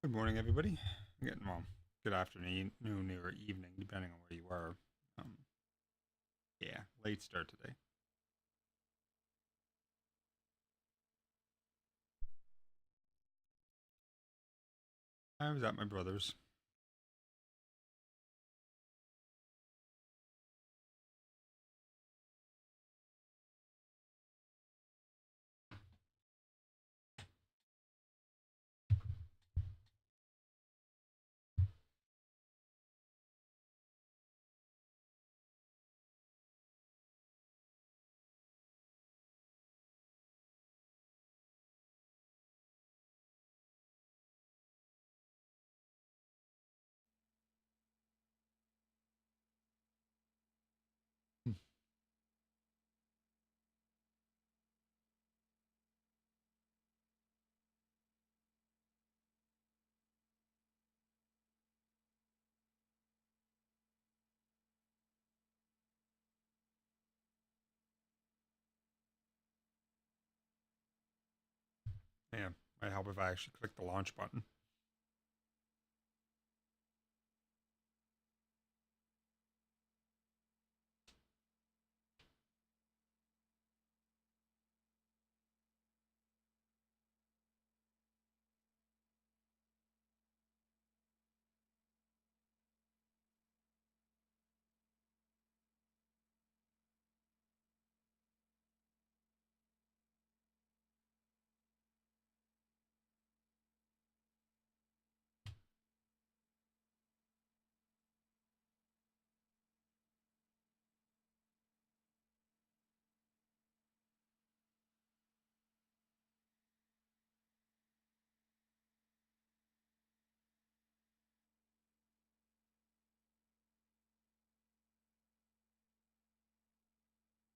Good morning, everybody. Well, good afternoon, noon, or evening, depending on where you are. Um, yeah, late start today. I was at my brother's. Yeah, might help if I actually click the launch button.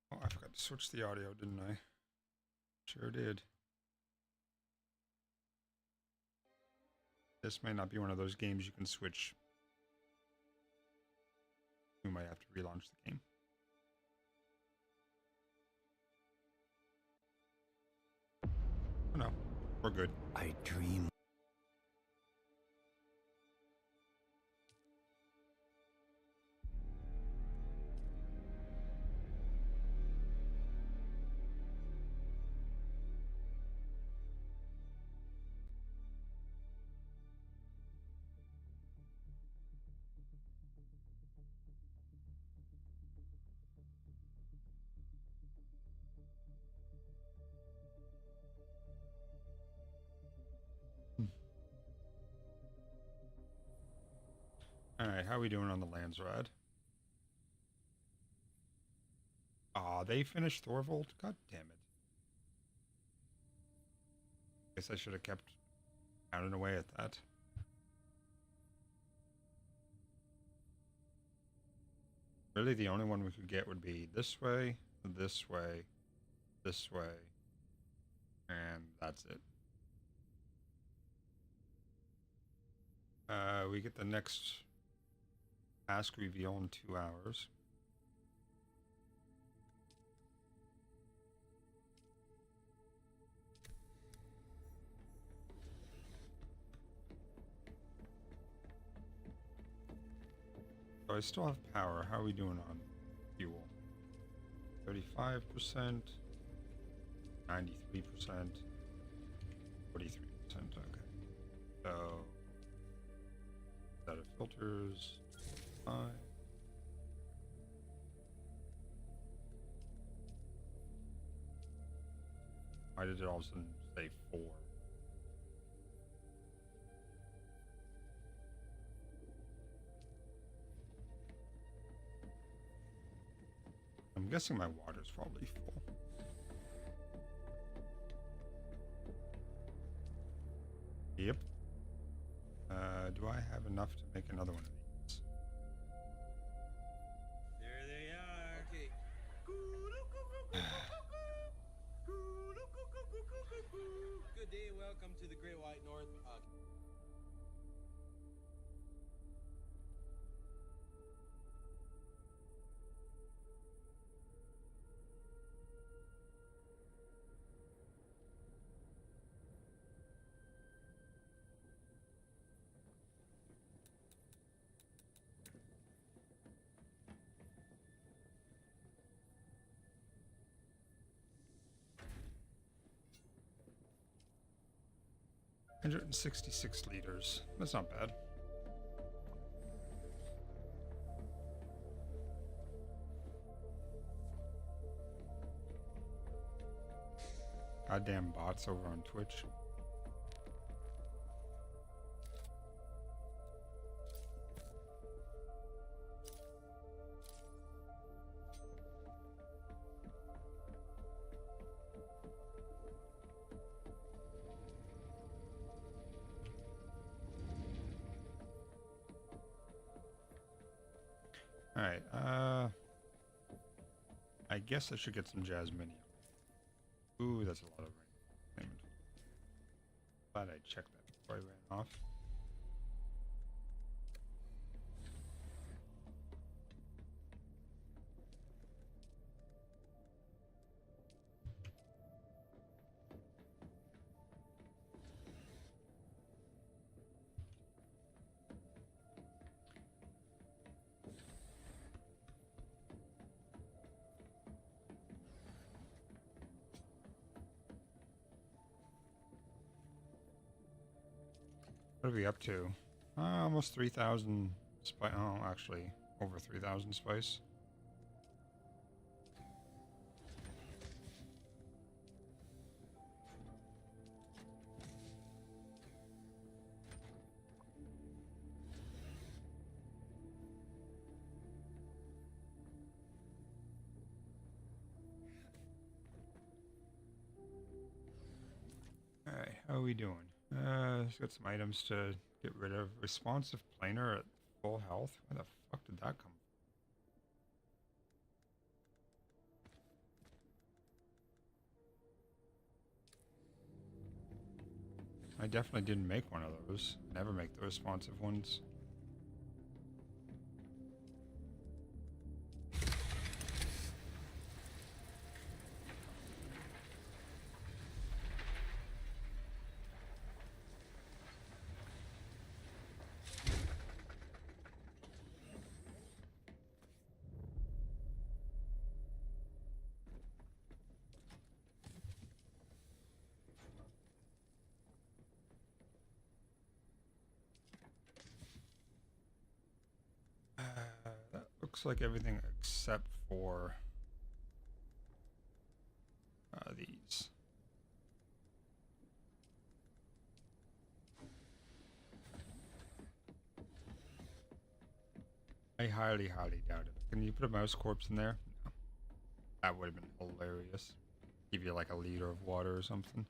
Oh, I forgot to switch the audio, didn't I? Sure did. This may not be one of those games you can switch. We might have to relaunch the game. Oh no, we're good. I dream. All right, how are we doing on the Landsrad? Aw, they finished Thorvald? God damn it. Guess I should have kept pounding away at that. Really, the only one we could get would be this way, this way, this way, and that's it. We get the next task reveal in 2 hours. So I still have power. How are we doing on fuel? 35%, 93%, 43%. Okay. So, set of filters, 5. Why did it all of a sudden say 4? I'm guessing my water's probably full. Yep. Do I have enough to make another one of these? There they are. Okay. Good day. Welcome to the Great White North. 166 liters. That's not bad. Goddamn bots over on Twitch. Alright, I guess I should get some jasmine. Ooh, that's a lot of rain. Glad I checked that before I ran off. What are we up to? Almost 3,000 spice. Oh, actually, over 3,000 spice. Alright, how are we doing? Let's get some items to get rid of. Responsive planer at full health? Where the fuck did that come from? I definitely didn't make one of those. Never make the responsive ones. That looks like everything except for these. I highly, highly doubt it. Can you put a mouse corpse in there? No. That would have been hilarious. Give you like a liter of water or something.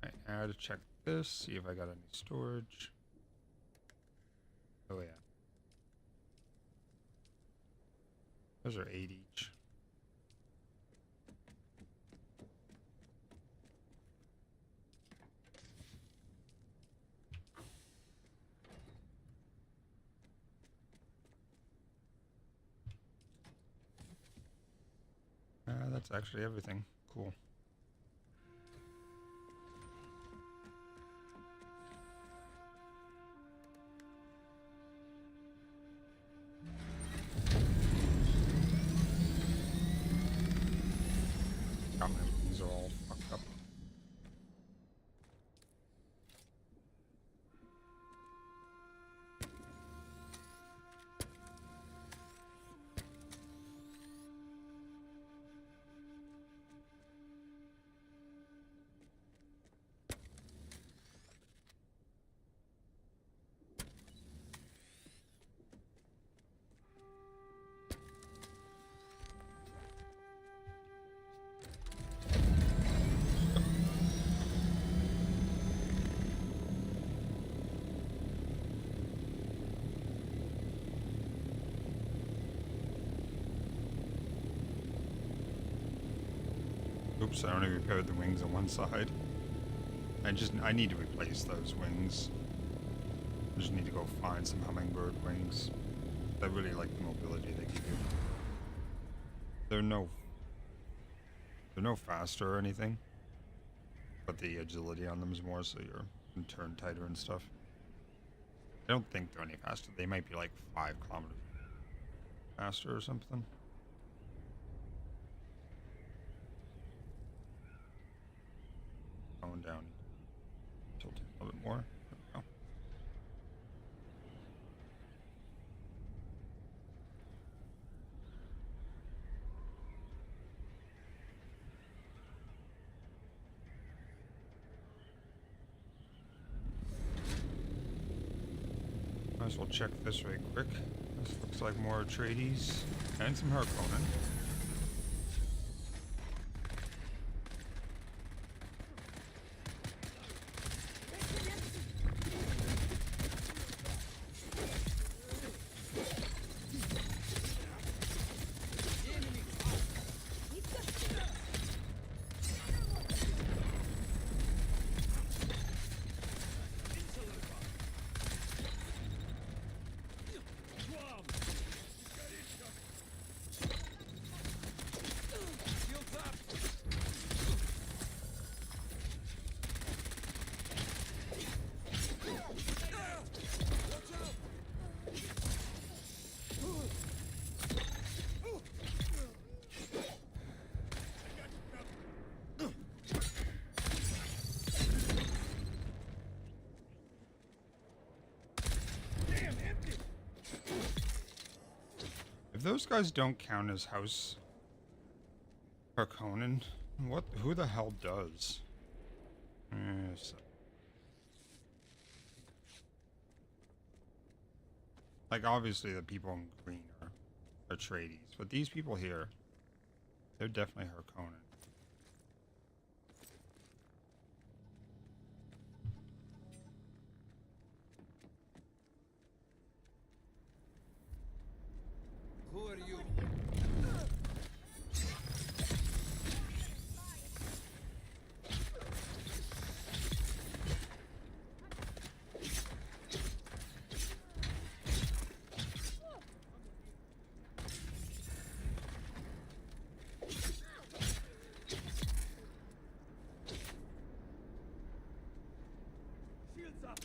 Alright, now to check this, see if I got any storage. Oh yeah. Those are 8 each. That's actually everything. Cool. God, my wings are all fucked up. Oops, I only repaired the wings on one side. I need to replace those wings. I just need to go find some hummingbird wings. I really like the mobility they give you. They're no faster or anything, but the agility on them is more, so you can turn tighter and stuff. I don't think they're any faster. They might be like 5 kilometers. faster or something. Going down. Tilting a little bit more. There we go. Might as well check this right quick. This looks like more Atreides and some Harkonnen. If those guys don't count as House Harkonnen, who the hell does? Yes. Like, obviously the people in green are Atreides, but these people here, they're definitely Harkonnen. Who are you? Shields up.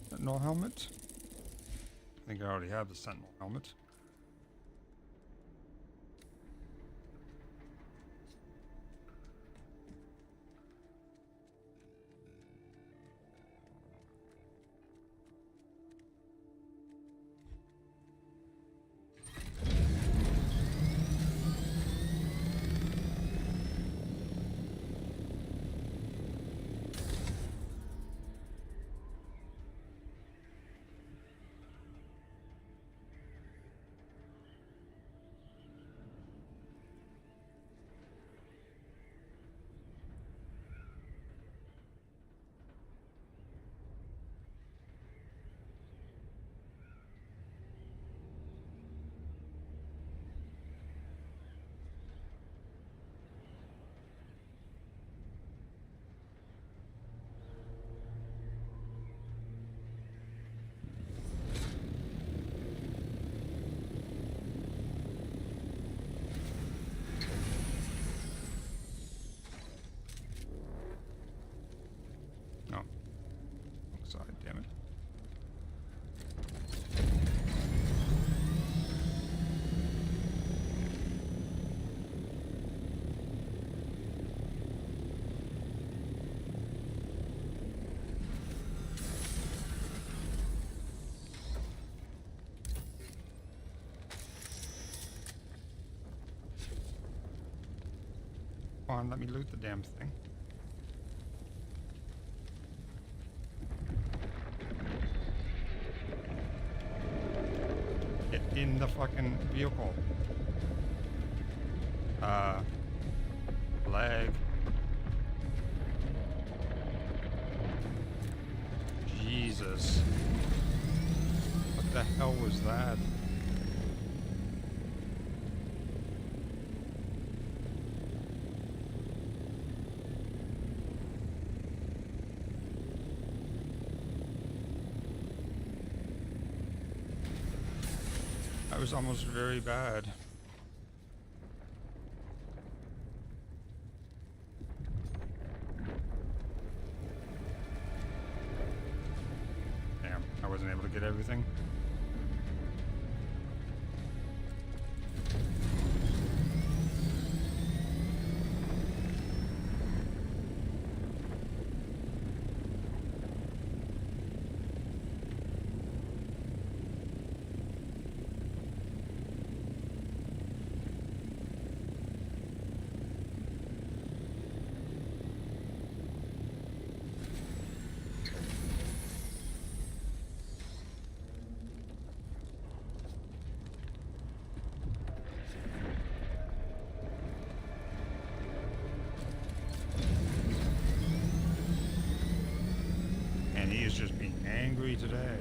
Sentinel helmet? I think I already have the Sentinel helmet. No. Wrong side, damn it. Come on, let me loot the damn thing. Get in the fucking vehicle. Lag. Jesus. What the hell was that? is almost very bad. Damn, I wasn't able to get everything. And he is just being angry today.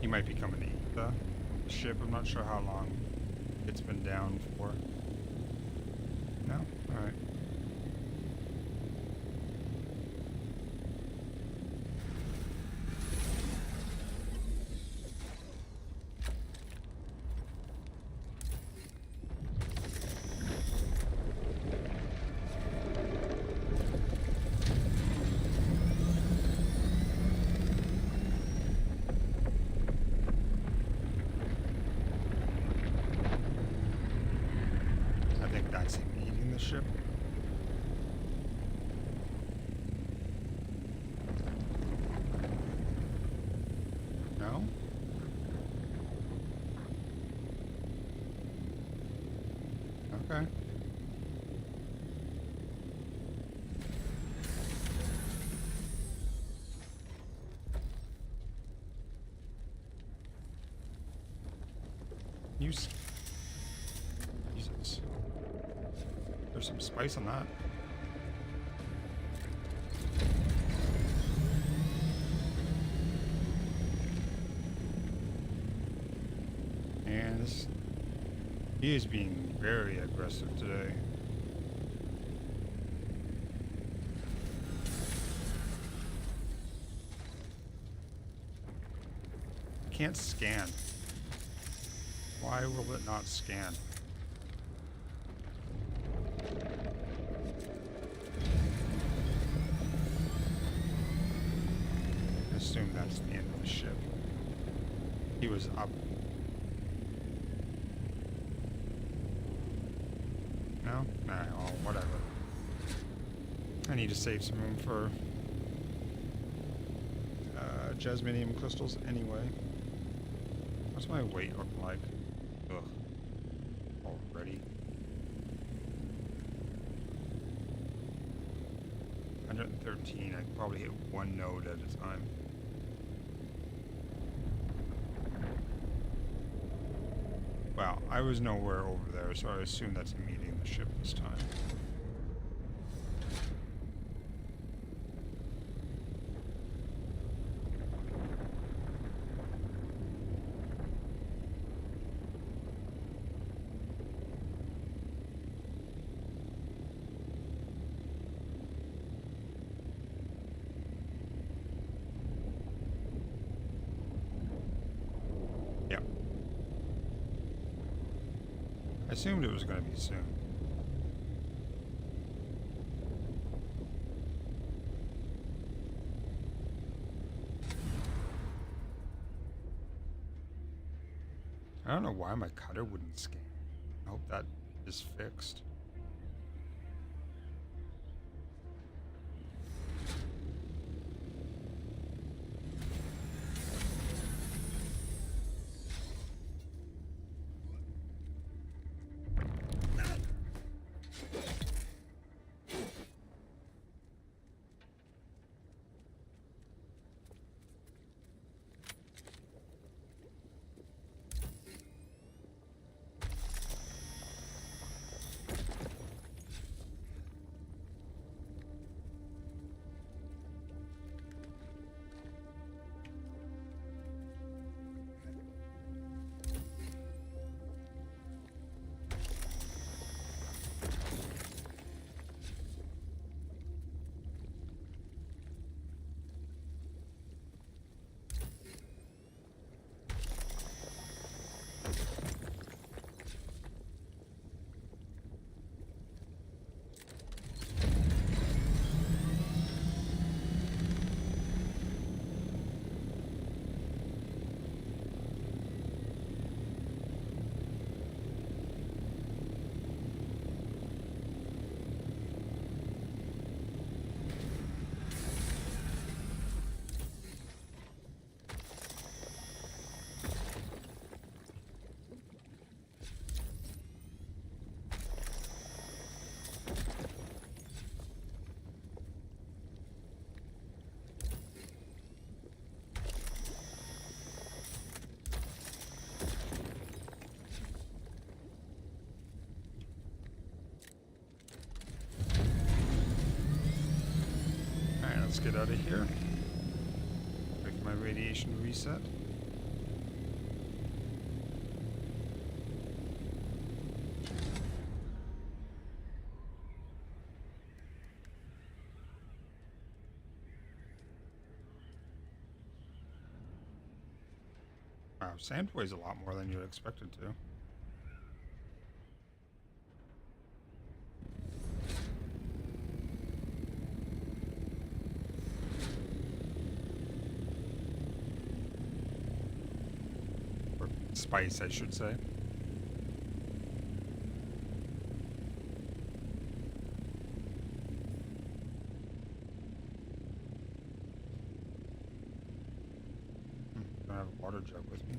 He might be coming to eat the ship. I'm not sure how long it's been down for. No? Alright. I think that's him eating the ship. No? Okay. Use. Jesus. There's some spice on that. And this. He is being very aggressive today. Can't scan. Why will it not scan? I assume that's the end of the ship. He was up. No? Nah, well, whatever. I need to save some room for jasminium crystals anyway. What's my weight look like? Ugh. Already. 113. I can probably hit one node at a time. Wow, I was nowhere over there, so I assume that's him eating the ship this time. Yep. I assumed it was going to be soon. I don't know why my cutter wouldn't scan. I hope that is fixed. let's get out of here. Wait for my radiation to reset. Wow, sand weighs a lot more than you'd expect it to. Or spice, I should say. Don't have a water jug with me.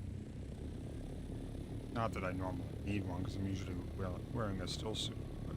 Not that I normally need one, because I'm usually wearing a still suit, but...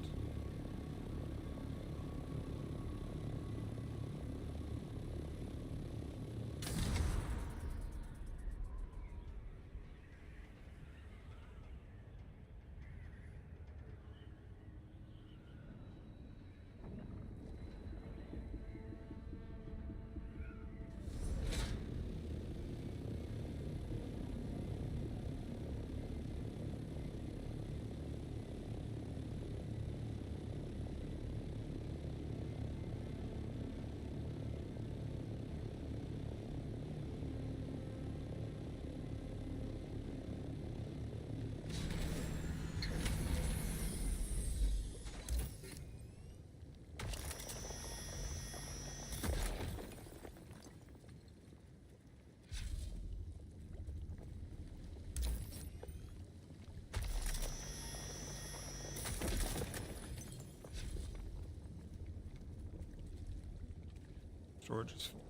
Storage is full.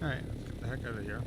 Alright, let's get the heck out of here.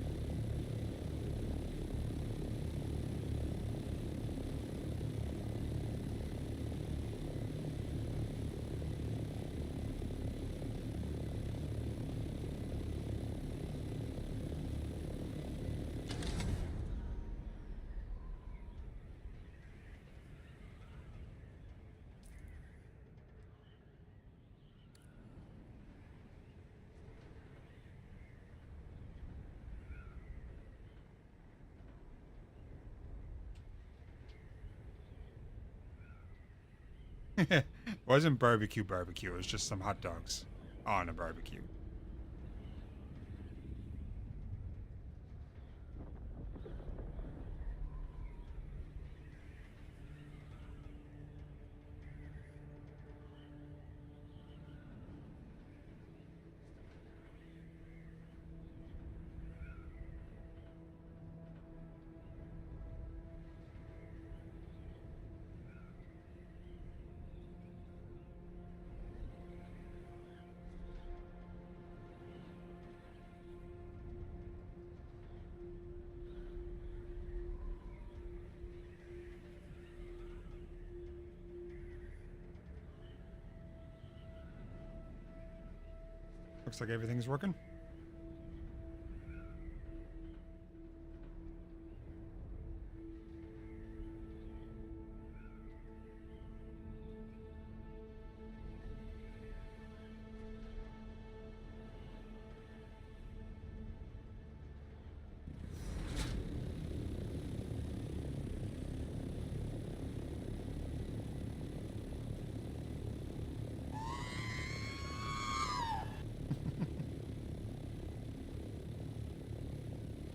Wasn't barbecue, it was just some hot dogs on a barbecue. Looks like everything's working.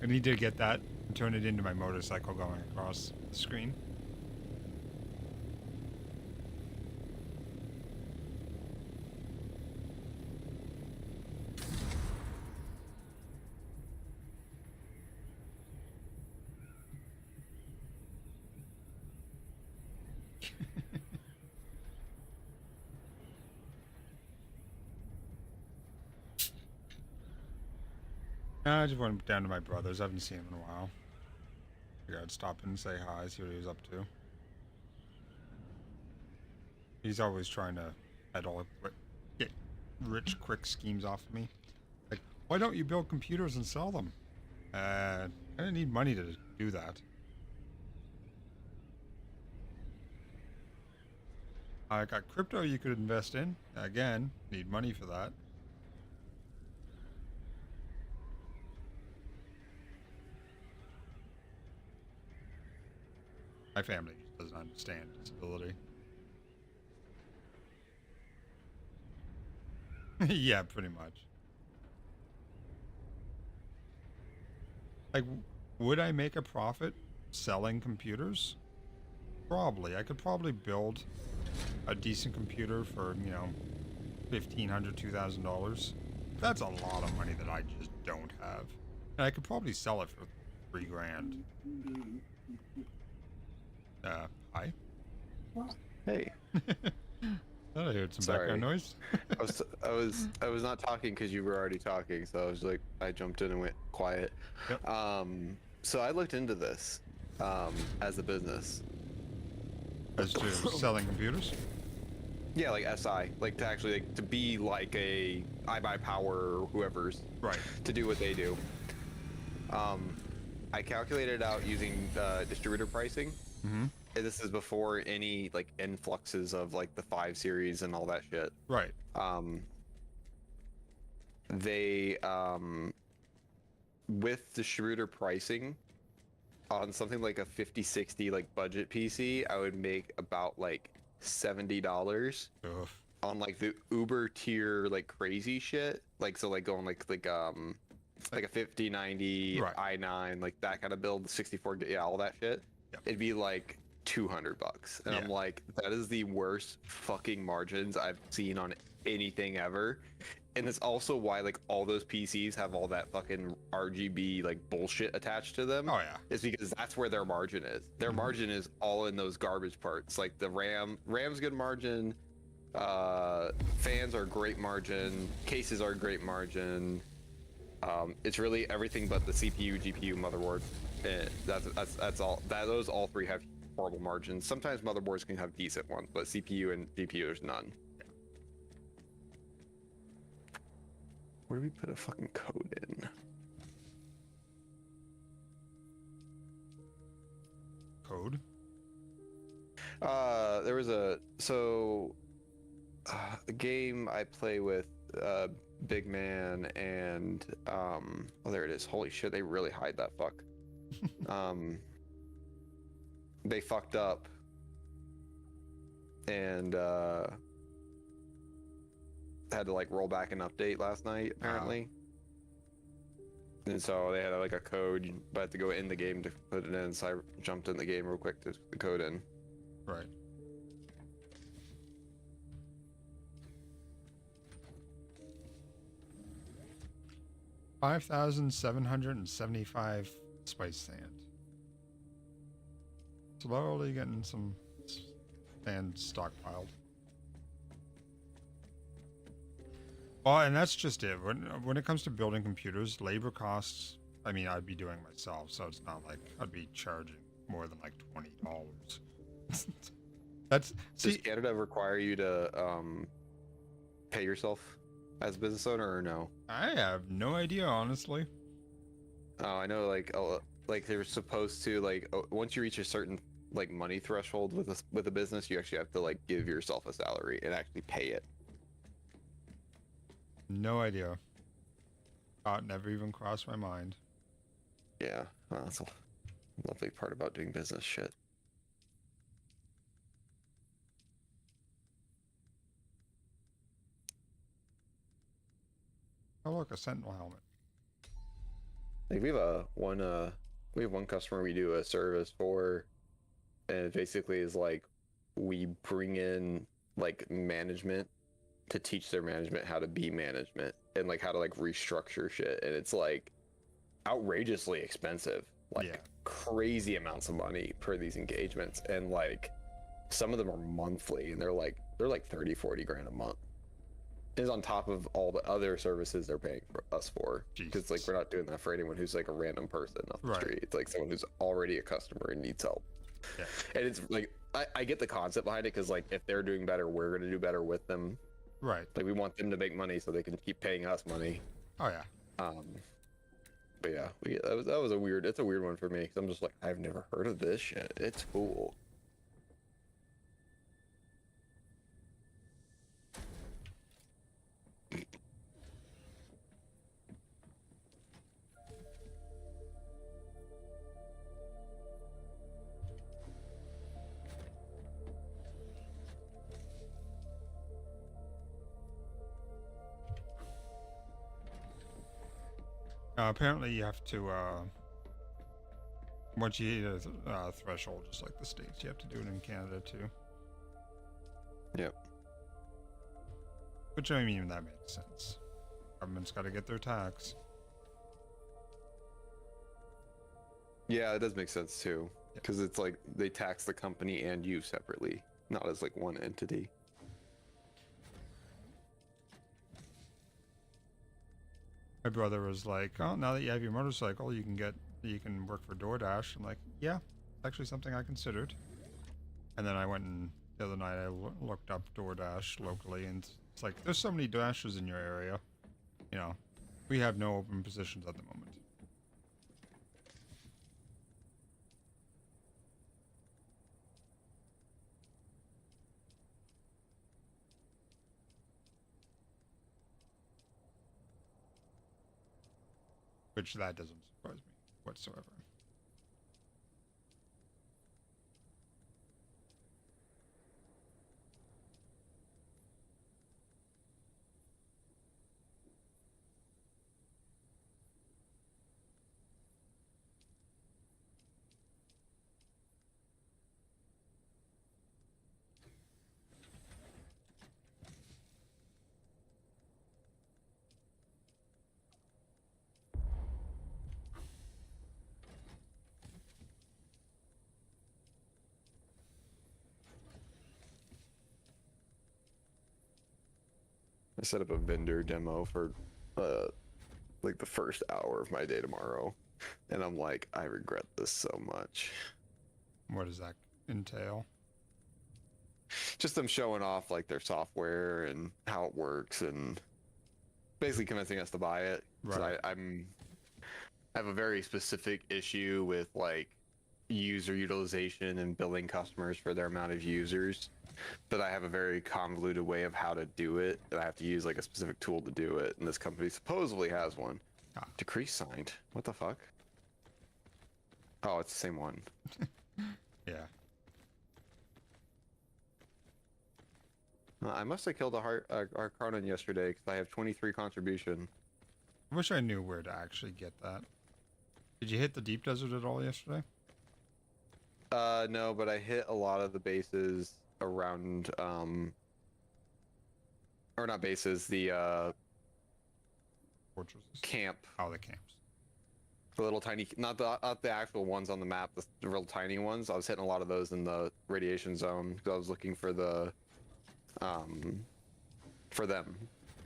I need to get that and turn it into my motorcycle going across the screen. I just went down to my brother's. I haven't seen him in a while. Figured I'd stop in and say hi, see what he was up to. He's always trying to peddle. Yeah. rich, quick schemes off of me. Like, why don't you build computers and sell them? I don't need money to do that. I got crypto you could invest in. Again, need money for that. My family just doesn't understand disability. Yeah, pretty much. Like, would I make a profit selling computers? Probably. I could probably build a decent computer for, you know, $1,500, $2,000. That's a lot of money that I just don't have. And I could probably sell it for $3,000. Hi. Hey, Thought I heard some sorry. background noise. I was not talking because you were already talking, so I was like, I jumped in and went quiet. Yep. So I looked into this, as a business. As to selling computers? Yeah, like SI, like to actually like to be like a iBuyPower or whoever's Right. to do what they do. I calculated it out using distributor pricing. Mm-hmm. And this is before any like influxes of like the 5 series and all that shit. Right. They with distributor pricing on something like a 50-60 like budget PC, I would make about like $70 Ugh. on like the Uber tier like crazy shit. Like so like going like a 5090 Right. i9 like that kind of build, 64 yeah, all that shit. Yep. It'd be like $200, and Yeah. I'm like, that is the worst fucking margins I've seen on anything ever. And it's also why like all those PCs have all that fucking RGB like bullshit attached to them. Oh, yeah. Is because that's where their margin is. Their margin is all in those garbage parts. Like the RAM's good margin, fans are great margin, cases are great margin. It's really everything but the CPU, GPU, motherboard. And that's all. Those all three have horrible margins. Sometimes motherboards can have decent ones, but CPU and GPU there's none. Where do we put a fucking code in? Code? There was a game I play with Big Man and oh, there it is. Holy shit, they really hide that fuck. They fucked up and had to like roll back an update last night apparently. And so they had like a code, but I had to go in the game to put it in, so I jumped in the game real quick to put the code in. Right. $5,775 spice sand. Slowly getting some sand stockpiled. Well, and that's just it. When it comes to building computers, labor costs, I mean, I'd be doing myself, so it's not like I'd be charging more than like $20. That's Does Canada require you to pay yourself as a business owner or no? I have no idea, honestly. Oh, I know like they're supposed to like once you reach a certain like money threshold with a business, you actually have to like give yourself a salary and actually pay it. No idea. Never even crossed my mind. Yeah, well, that's a lovely part about doing business shit. Oh, look, a Sentinel helmet. Like we have one customer we do a service for, and it basically is like we bring in like management to teach their management how to be management and like how to like restructure shit, and it's like outrageously expensive, like Yeah. crazy amounts of money per these engagements, and like some of them are monthly and they're like 30-40 grand a month. Is on top of all the other services they're paying for us for, because like Jesus. we're not doing that for anyone who's like a random person off the Right. street. It's like someone who's already a customer and needs help. Yeah. And it's like I get the concept behind it, because like if they're doing better, we're gonna do better with them. Right. Like we want them to make money so they can keep paying us money. Oh yeah. But yeah, that was a weird. It's a weird one for me because I'm just like I've never heard of this shit. It's cool. Apparently, you have to once you hit a threshold, just like the states, you have to do it in Canada too. Yep. Which I mean, that makes sense. Government's got to get their tax. Yeah, it does make sense too, because it's like they tax the company and you separately, not as like one entity. My brother was like, "Oh, now that you have your motorcycle, you can work for DoorDash." I'm like, "Yeah, it's actually something I considered." And then I went and the other night I looked up DoorDash locally, and it's like there's so many Dashers in your area. You know, we have no open positions at the moment. Which that doesn't surprise me whatsoever. I set up a vendor demo for like the first hour of my day tomorrow, and I'm like, I regret this so much. What does that entail? Just them showing off like their software and how it works, and basically convincing us to buy it. Right. I have a very specific issue with like user utilization and billing customers for their amount of users, that I have a very convoluted way of how to do it, and I have to use like a specific tool to do it, and this company supposedly has one. Ah. Decree signed. What the fuck? Oh, it's the same one. Yeah. I must have killed a Cronin yesterday because I have 23 contribution. I wish I knew where to actually get that. Did you hit the deep desert at all yesterday? No, but I hit a lot of the bases around, or not bases, the Fortresses? camp. Oh, the camps. The little tiny, not the actual ones on the map, the real tiny ones. I was hitting a lot of those in the radiation zone because I was looking for for them.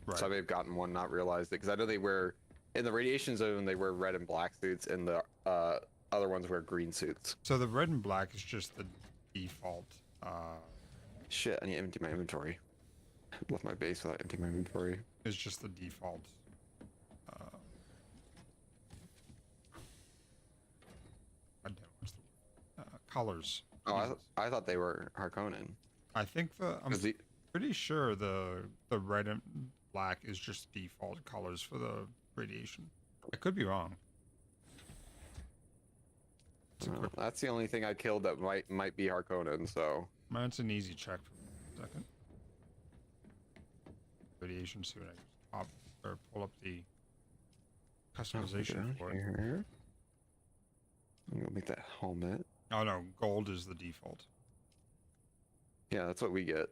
Right. So I may have gotten one, not realized it, because I know they wear, in the radiation zone, they wear red and black suits, and the other ones wear green suits. So the red and black is just the default. Shit, I need to empty my inventory. I left my base without emptying my inventory. Is just the default. God damn, what's the colors? Oh, Jesus. I thought they were Harkonnen. I think I'm The, pretty sure the red and black is just default colors for the radiation. I could be wrong. that's the only thing I killed that might be Harkonnen, so. It's an easy check for a second. Radiation suit. I just pop or pull up the customization for it. Here. I'm gonna make that helmet. Oh no, gold is the default. Yeah, that's what we get.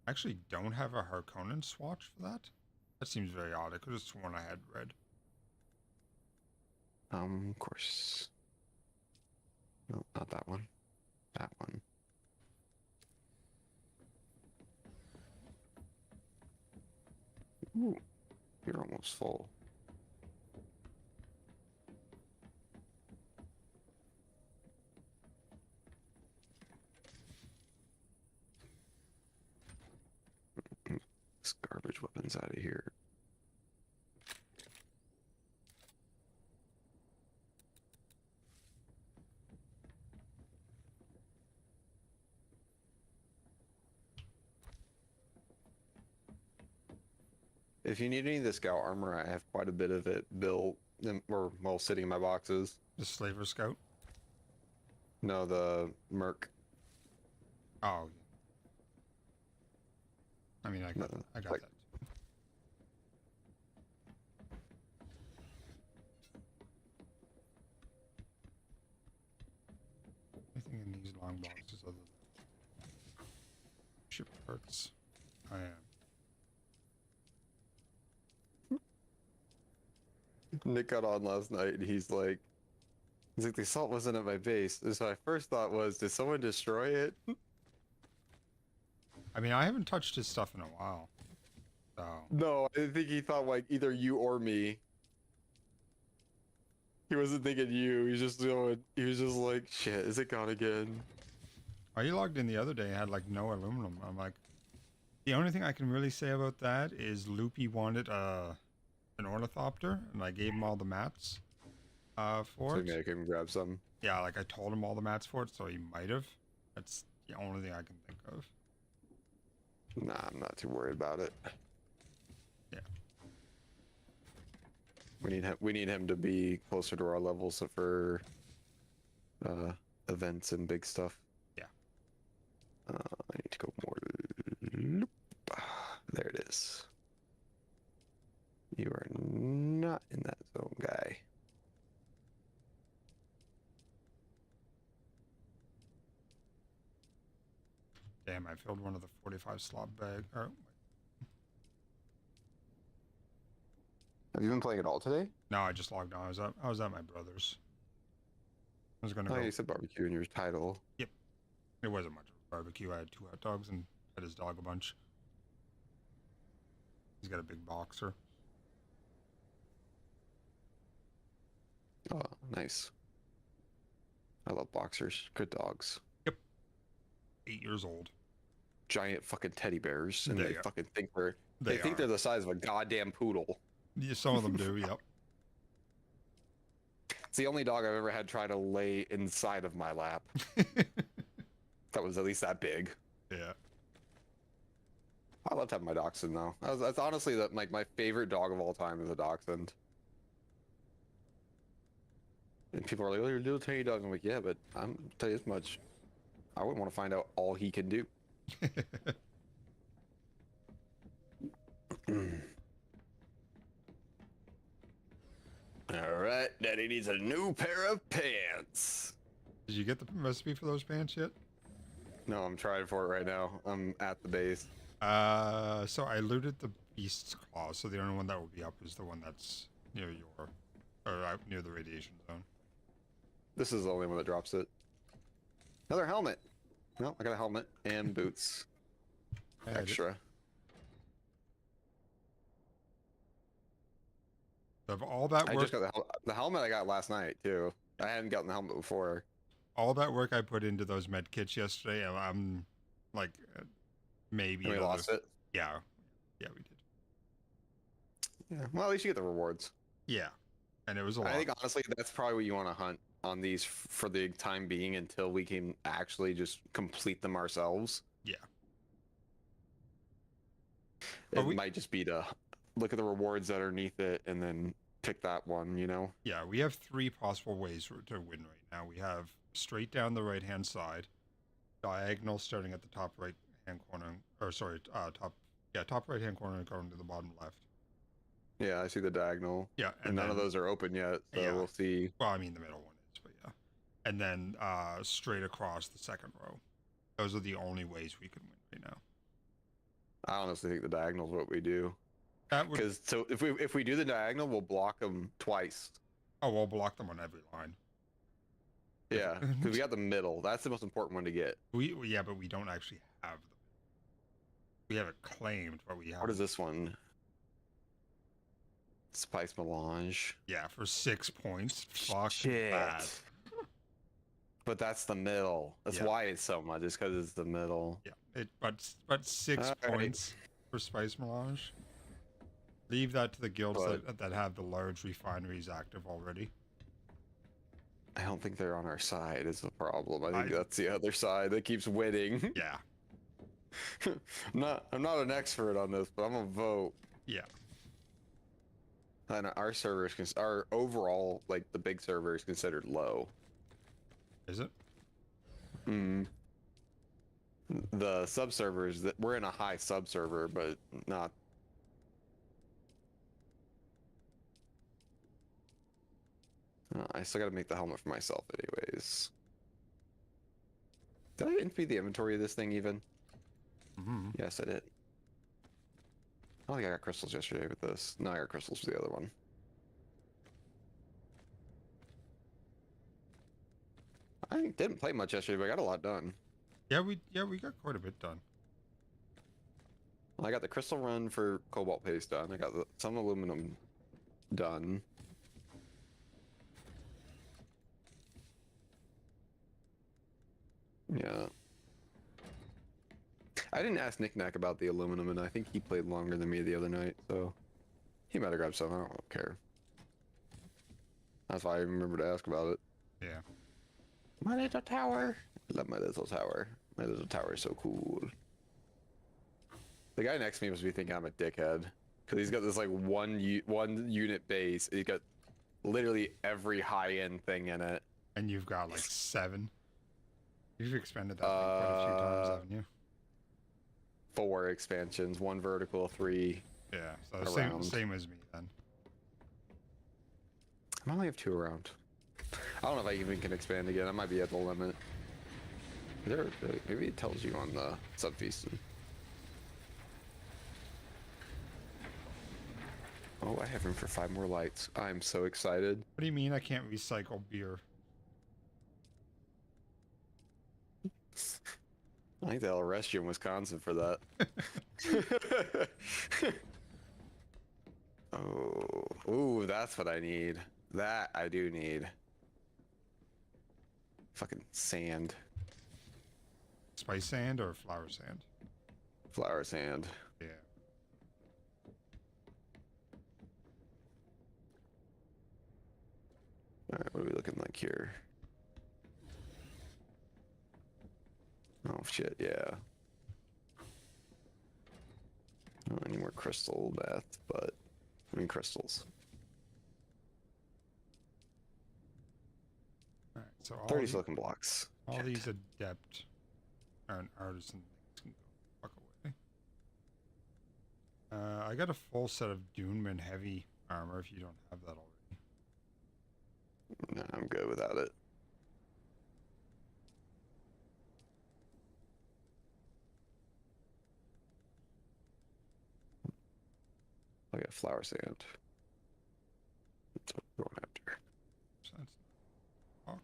I actually don't have a Harkonnen swatch for that. That seems very odd. I could have sworn I had red. Of course. No, not that one. That one. Ooh, you're almost full. brains out of here. If you need any of the scout armor, I have quite a bit of it built, or well, sitting in my boxes. The Slaver Scout. No, the Merc. Oh. I mean, I got like- that. Anything in these long boxes other than ship parts? I am. Nick got on last night, and he's like, the assault wasn't at my base. And so my first thought was, did someone destroy it? I mean, I haven't touched his stuff in a while. So. No, I think he thought like either you or me. He wasn't thinking you. He was just doing. He was just like, shit, is it gone again? Oh, he logged in the other day and had like no aluminum. I'm like, the only thing I can really say about that is Loopy wanted an ornithopter, and I gave him all the mats for So it. maybe I can grab some. Yeah, like I told him all the mats for it, so he might have. That's the only thing I can think of. Nah, I'm not too worried about it. Yeah. We need him to be closer to our level, so for events and big stuff. Yeah. I need to go more. Loop. There it is. You are not in that zone, guy. Damn, I filled one of the 45 slot bag. Or, Have you been playing at all today? no, I just logged on. I was at my brother's. I was gonna Oh, go. you said barbecue in your title. Yep. It wasn't much of a barbecue. I had 2 hot dogs and fed his dog a bunch. He's got a big boxer. Oh, nice. I love boxers. Good dogs. 8 years old. Giant fucking teddy bears, and they They are. fucking think they think they're the size of a goddamn poodle. Yeah, some of them do. Yep. It's the only dog I've ever had try to lay inside of my lap. That was at least that big. Yeah. I loved having my dachshund though. That's honestly like my favorite dog of all time is a dachshund. And people are like, "Oh, you're a little tiny dog." I'm like, "Yeah, but I'm tell you this much, I wouldn't want to find out all he can do." All right, Daddy needs a new pair of pants. Did you get the recipe for those pants yet? No, I'm trying for it right now. I'm at the base. So I looted the beast's claw, so the only one that will be up is the one that's near your, or out near the radiation zone. This is the only one that drops it. Another helmet. No, I got a helmet and boots. Extra. Of all that I work, just got the helmet I got last night too. I hadn't gotten the helmet before. all that work I put into those med kits yesterday, I'm like, maybe. And we lost it. Yeah, yeah, we did. Yeah. Well, at least you get the rewards. Yeah, and it was a lot. I think honestly, that's probably what you want to hunt on these for the time being until we can actually just complete them ourselves. Yeah. It might just be to look at the rewards that are underneath it and then pick that one, you know? Yeah, we have 3 possible ways to win right now. We have straight down the right-hand side, diagonal starting at the top right-hand corner, or sorry, top right-hand corner and going to the bottom left. Yeah, I see the diagonal. Yeah, and none of those are open yet, so yeah. we'll see. Well, I mean, the middle one is, but yeah. And then straight across the second row. Those are the only ways we can win right now. I honestly think the diagonal is what we do. That would. Because so if we do the diagonal, we'll block them twice. Oh, we'll block them on every line. Yeah, because we got the middle. That's the most important one to get. Yeah, but we don't actually have them. We have it claimed, but we have. What is this one? Spice Melange. Yeah, for 6 points. Fuck Shit. that. But that's the middle. That's why it's so much. It's because it's the middle. Yeah, but 6 All right. points for Spice Melange. Leave that to the guilds But that have the large refineries active already. I don't think they're on our side is the problem. I think I that's the other side that keeps winning. yeah I'm not an expert on this, but I'm gonna vote. yeah. And our servers, our overall, like the big server is considered low. Is it? Mm. The sub servers that we're in a high sub server, but not. I still gotta make the helmet for myself, anyways. Did I empty the inventory of this thing even? Mm-hmm. Yes, I did. I don't think I got crystals yesterday with this. No, I got crystals for the other one. I didn't play much yesterday, but I got a lot done. Yeah, we got quite a bit done. Well, I got the crystal run for cobalt paste done. I got some aluminum done. Yeah. I didn't ask Nick Nack about the aluminum, and I think he played longer than me the other night, so he might have grabbed some. I don't care. That's why I remember to ask about it. Yeah. My little tower. I love my little tower. My little tower is so cool. The guy next to me must be thinking I'm a dickhead, because he's got this like one unit base. He's got literally every high-end thing in it. And you've got like 7. You've expanded that thing quite a few times, haven't you? 4 expansions, 1 vertical, 3. Yeah, so Around. same as me then. I only have 2 around. I don't know if I even can expand again. I might be at the limit. Maybe it tells you on the subfeasting. Oh, I have room for 5 more lights. I'm so excited. What do you mean I can't recycle beer? I think they'll arrest you in Wisconsin for that. Oh, ooh, that's what I need. That I do need. Fucking sand. Spice sand or flour sand? Flower sand. Yeah. Alright, what are we looking like here? Oh shit, yeah. I need more crystal meth, but I mean crystals. All right. So 30 silicon blocks. all Shit. these adept and artisan things can go fuck away. I got a full set of Duneman heavy armor if you don't have that already. Nah, I'm good without it. I got flower sand. That's what we're going after. So that's box.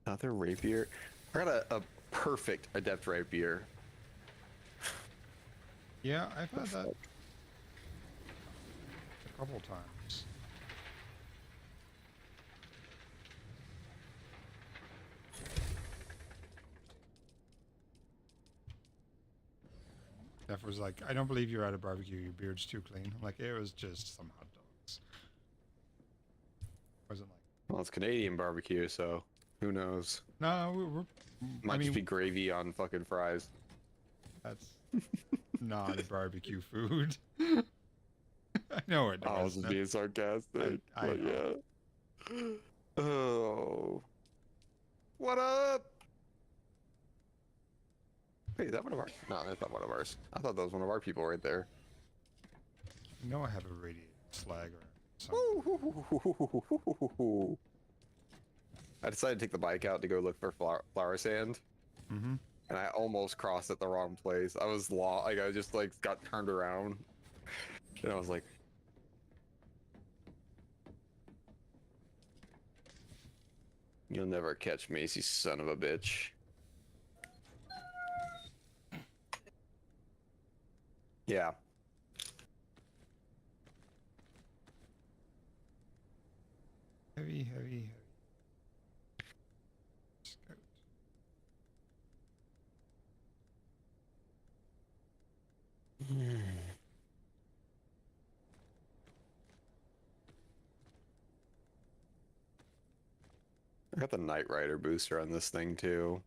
Another rapier. I got a perfect adept rapier. Yeah, I've had that a couple times. Jeff was like, I don't believe you're at a barbecue, your beard's too clean. I'm like, it was just some hot dogs. Wasn't like, Well, it's Canadian barbecue, so who knows? no, we're Might I mean, just be gravy on fucking fries. that's not barbecue food. I know it I was was. just being sarcastic. I But know. yeah. Oh. What up? Wait, is that one of ours? No, that's not one of ours. I thought that was one of our people right there. You know I have a radiated slag or something. Ooh. I decided to take the bike out to go look for flower sand, Mm-hmm. and I almost crossed at the wrong place. I was lost. Like I just like got turned around, and I was like, "You'll never catch me, you son of a bitch." Yeah. Hey, heavy, heavy, heavy. Scout. I got the Knight Rider booster on this thing too.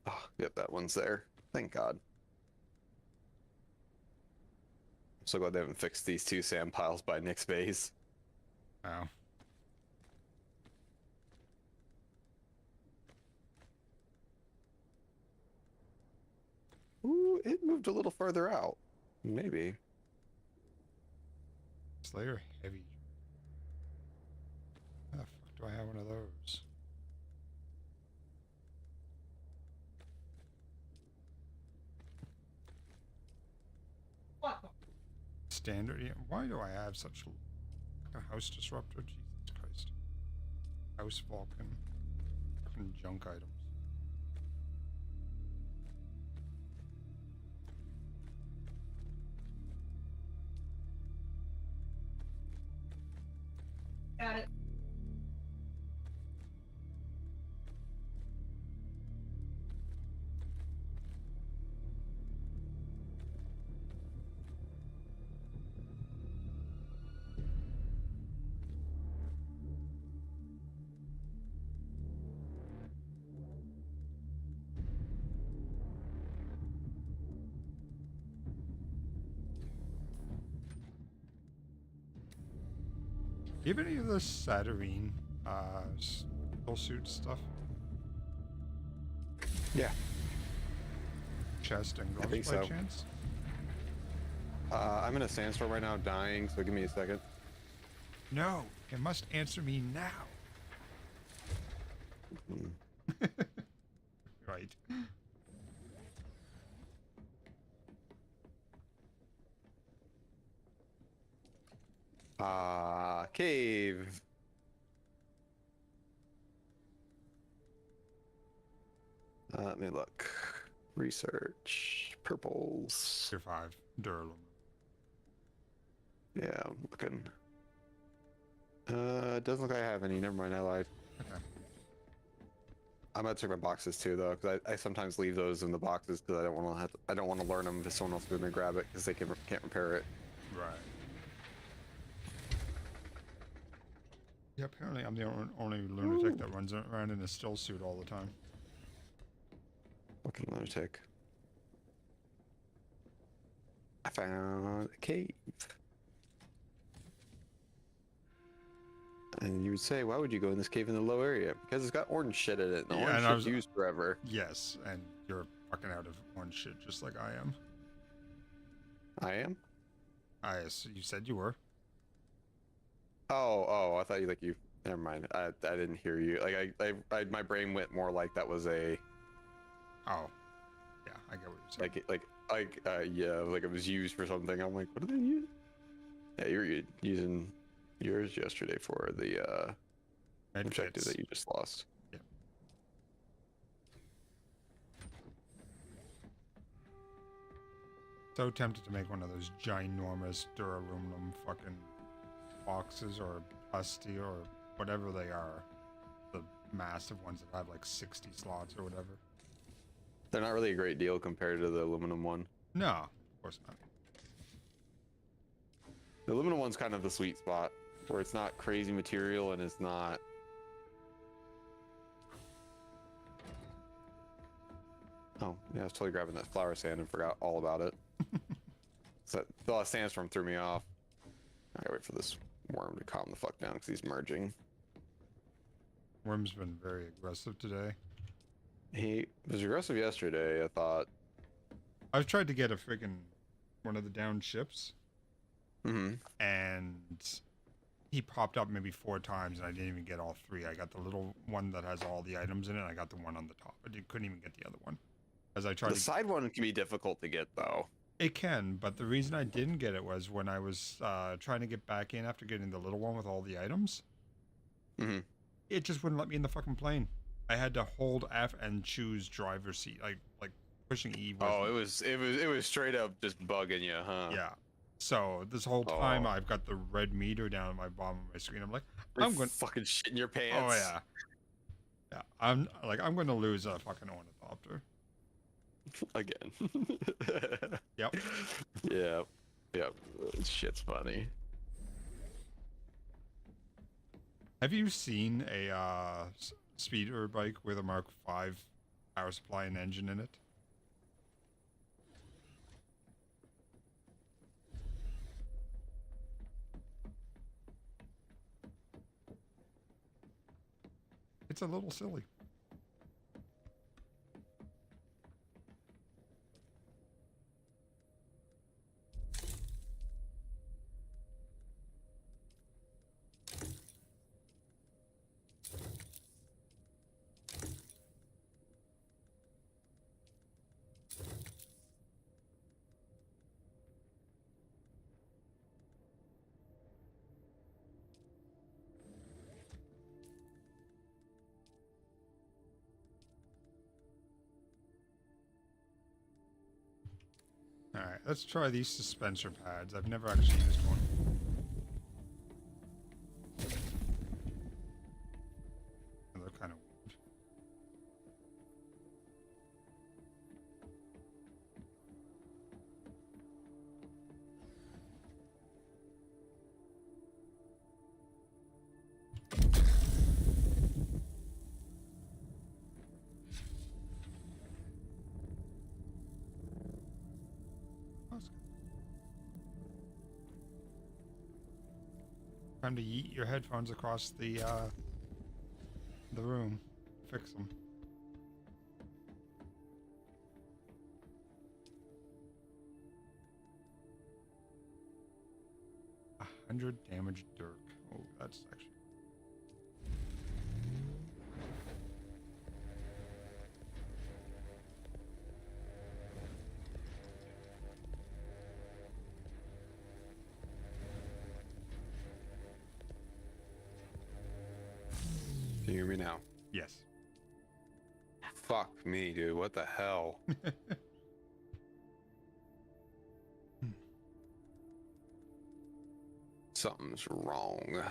Oh, yep, that one's there. Thank God. I'm so glad they haven't fixed these two sand piles by Nick's base. Oh. Ooh, it moved a little further out. Maybe. Slayer heavy. How the fuck do I have one of those? Standard. Yeah. Why do I have such a house disruptor? Jesus Christ. House Vulcan. Fucking junk items. Got it. Do you have any of the Saturnine full suit stuff? Yeah. Chest and gloves think by so. chance? I'm in a sandstorm right now, dying, so give me a second. No, you must answer me now. Right. Cave. Let me look. Research. Purples. Tier 5. Duralum. Yeah, I'm looking. It doesn't look like I have any. Never mind, I lied. Okay. I'm gonna check my boxes too, though, because I sometimes leave those in the boxes because I don't want to I don't want to learn them if someone else is gonna grab it because they can't repair it. Right. Yeah, apparently I'm the only lunatic that runs around in a still suit all the time. Fucking lunatic. I found a cave. And you would say, why would you go in this cave in the low area? Because it's got orange shit in it, and the Yeah, orange and I shit's was- used forever. Yes, and you're fucking out of orange shit just like I am. I am? You said you were. Oh, I thought you never mind. I didn't hear you. Like my brain went more like that was a Oh. Yeah, I get what you're saying. yeah, like it was used for something. I'm like, what did they use? Yeah, you were using yours yesterday for the Med objective kits. that you just lost. Yep. So tempted to make one of those ginormous duraluminum fucking boxes or plasty or whatever they are. The massive ones that have like 60 slots or whatever. They're not really a great deal compared to the aluminum one. No, of course not. The aluminum one's kind of the sweet spot, where it's not crazy material and it's not. Oh, yeah, I was totally grabbing that flower sand and forgot all about it. So the sandstorm threw me off. I gotta wait for this worm to calm the fuck down because he's merging. Worm's been very aggressive today. He was aggressive yesterday, I thought. I've tried to get a freaking one of the downed ships, Mm-hmm. and he popped up maybe 4 times, and I didn't even get all 3. I got the little one that has all the items in it. And I got the one on the top. Couldn't even get the other one, as I tried The to. side one can be difficult to get though. It can, but the reason I didn't get it was when I was trying to get back in after getting the little one with all the items. Mm-hmm. It just wouldn't let me in the fucking plane. I had to hold F and choose driver's seat, like pushing E. Oh, it was straight up just bugging you, huh? Yeah. So this whole time Oh. I've got the red meter down at my bottom of my screen. I'm like, You're I'm going. fucking shit in your Oh pants. yeah. Yeah. I'm going to lose a fucking ornithopter. Again. Yep. Yeah. Yep. Shit's funny. Have you seen a speeder bike with a Mark V power supply and engine in it? It's a little silly. Alright, let's try these dispenser pads. I've never actually used one. They're kind of weird. Time to yeet your headphones across the room. Fix them. A 100 damage dirk. Oh, that's actually. Can you hear me now? Yes. Fuck me, dude. What the hell? Something's wrong.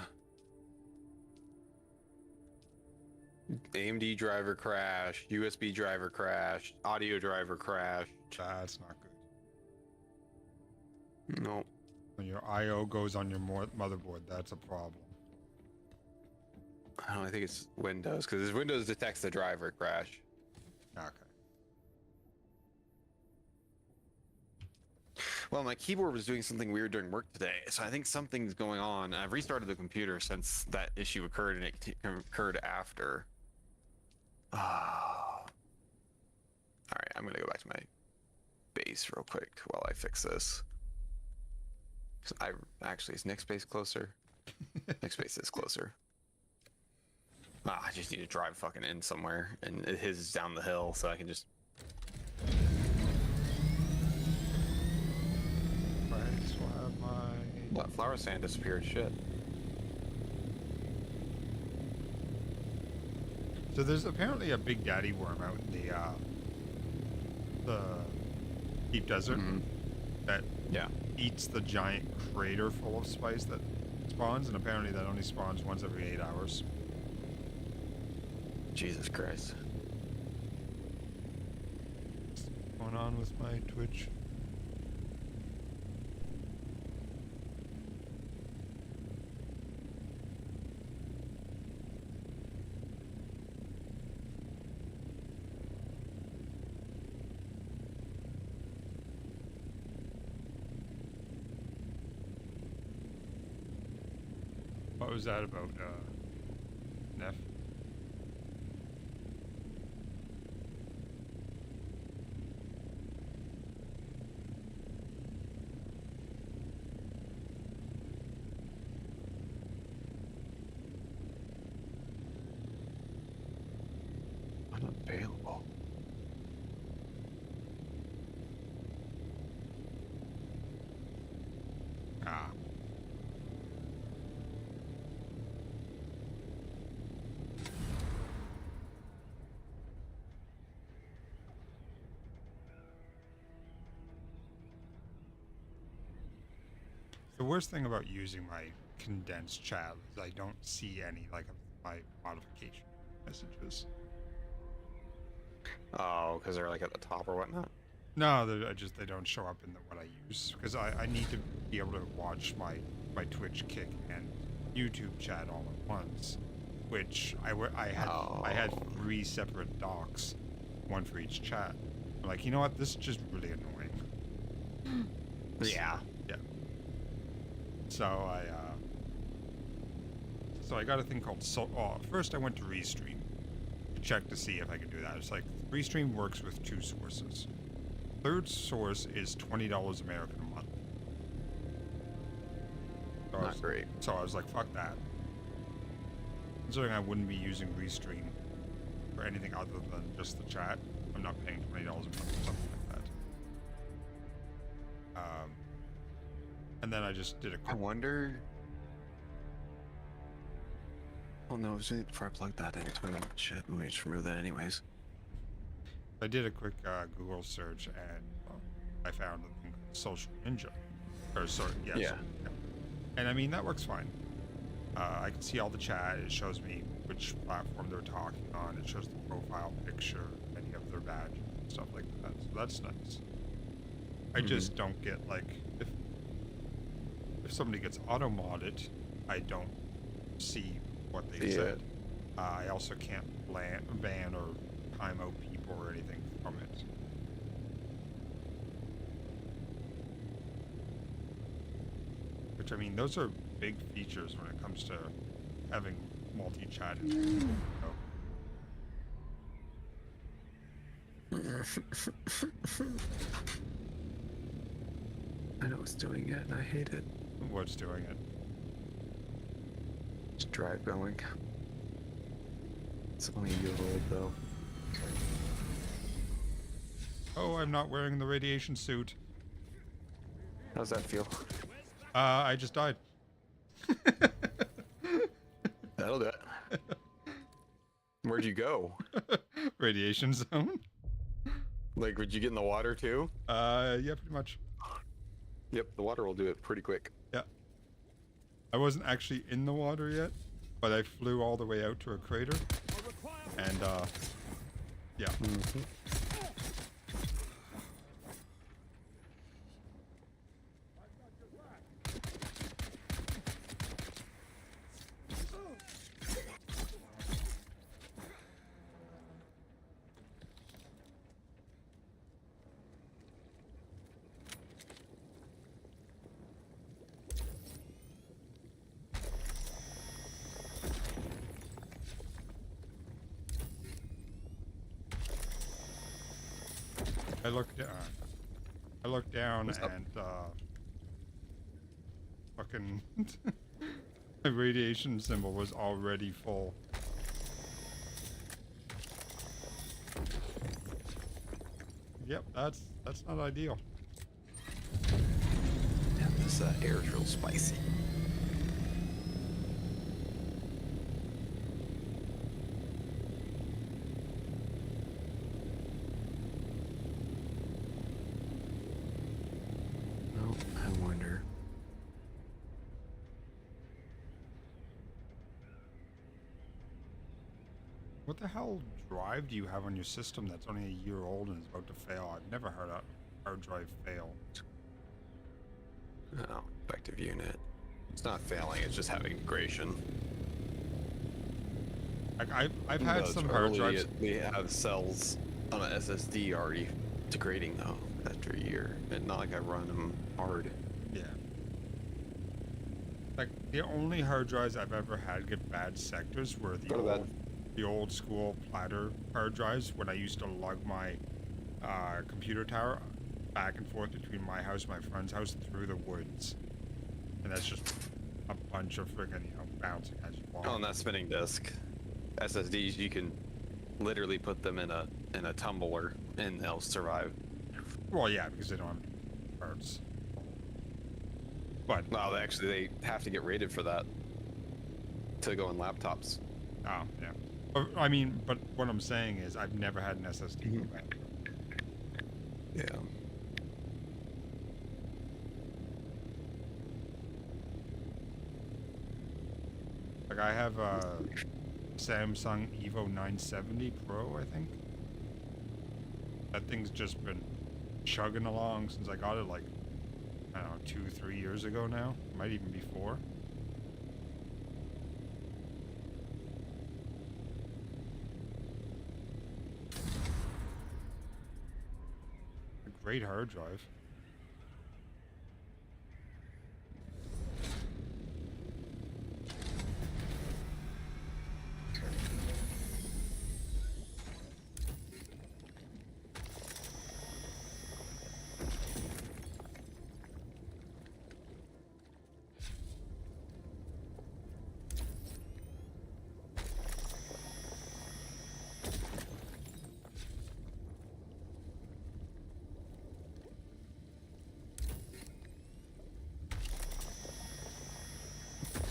AMD driver crashed, USB driver crashed, audio driver crashed. That's not good. No. When your I/O goes on your motherboard, that's a problem. I think it's Windows, because Windows detects the driver crash. Okay. Well, my keyboard was doing something weird during work today, so I think something's going on. I've restarted the computer since that issue occurred, and it occurred after. Oh. All right, I'm gonna go back to my base real quick while I fix this. I actually, is Nick's base closer? Nick's base is closer. I just need to drive fucking in somewhere, and his is down the hill, so I can just. Right, so I have my. What? Flower sand disappeared. Shit. So there's apparently a big daddy worm out in the deep desert that eats the giant crater full of spice that spawns, and apparently that only spawns once every 8 hours. Jesus Christ. What's going on with my Twitch? What was that about, Neff? available. Ah. The worst thing about using my condensed chat is I don't see any like of my modification messages. Oh, because they're like at the top or whatnot. No, they don't show up in what I use because I need to be able to watch my Twitch, Kick, and YouTube chat all at once, which I had 3 separate docs, one for each chat. I'm like, you know what? This is just really annoying. Yeah. Yeah. So I got a thing called first I went to Restream to check to see if I could do that. It's like Restream works with 2 sources. Third source is $20 American a month. So Not great. So I was like, fuck that. Considering I wouldn't be using Restream for anything other than just the chat, I'm not paying $20 a month for something like that. And then I just did a I quick wonder. Oh no, before I plug that in, shit, let me just remove that anyways. I did a quick Google search and I found a thing called Social Ninja. Or sorry, yeah. Yeah. And I mean, that works fine. I can see all the chat. It shows me which platform they're talking on. It shows the profile picture, any of their badges, and stuff like that. So that's nice. I just don't get, like, if somebody gets auto-modded, I don't see what they said. I also can't ban or time out people or anything from it. Which, I mean, those are big features when it comes to having multi-chat. I know it's doing it, and I hate it. What's doing it? It's drive going. It's only a year old though. Oh, I'm not wearing the radiation suit. How's that feel? I just died. That'll do it. Where'd you go? Radiation zone. Like, would you get in the water too? Yeah, pretty much. Yep, the water will do it pretty quick. Yeah. I wasn't actually in the water yet, but I flew all the way out to a crater. And, yeah. Mm-hmm. I looked down and, fucking the radiation symbol was already full. Yep, that's not ideal. Yeah, this air is real spicy. Well, I wonder. What the hell drive do you have on your system that's only a year old and is about to fail? I've never heard a hard drive fail. Oh, effective unit. It's not failing, it's just having degradation. Like I've had some hard drives. We have cells on an SSD already degrading though after a year. And not like I run them hard. Yeah. Like the only hard drives I've ever had get bad sectors were the old school platter hard drives when I used to lug my computer tower back and forth between my house and my friend's house through the woods. And that's just a bunch of friggin', bouncing as you walk. On that spinning disk. SSDs, you can literally put them in a tumbler and they'll survive. Well, yeah, because they don't have parts. But Well, actually, they have to get rated for that to go in laptops. oh yeah. I mean, but what I'm saying is, I've never had an SSD. Mhm. Yeah. Like I have a Samsung Evo 970 Pro, I think. That thing's just been chugging along since I got it, like, I don't know, 2-3 years ago now. Might even be 4. A great hard drive.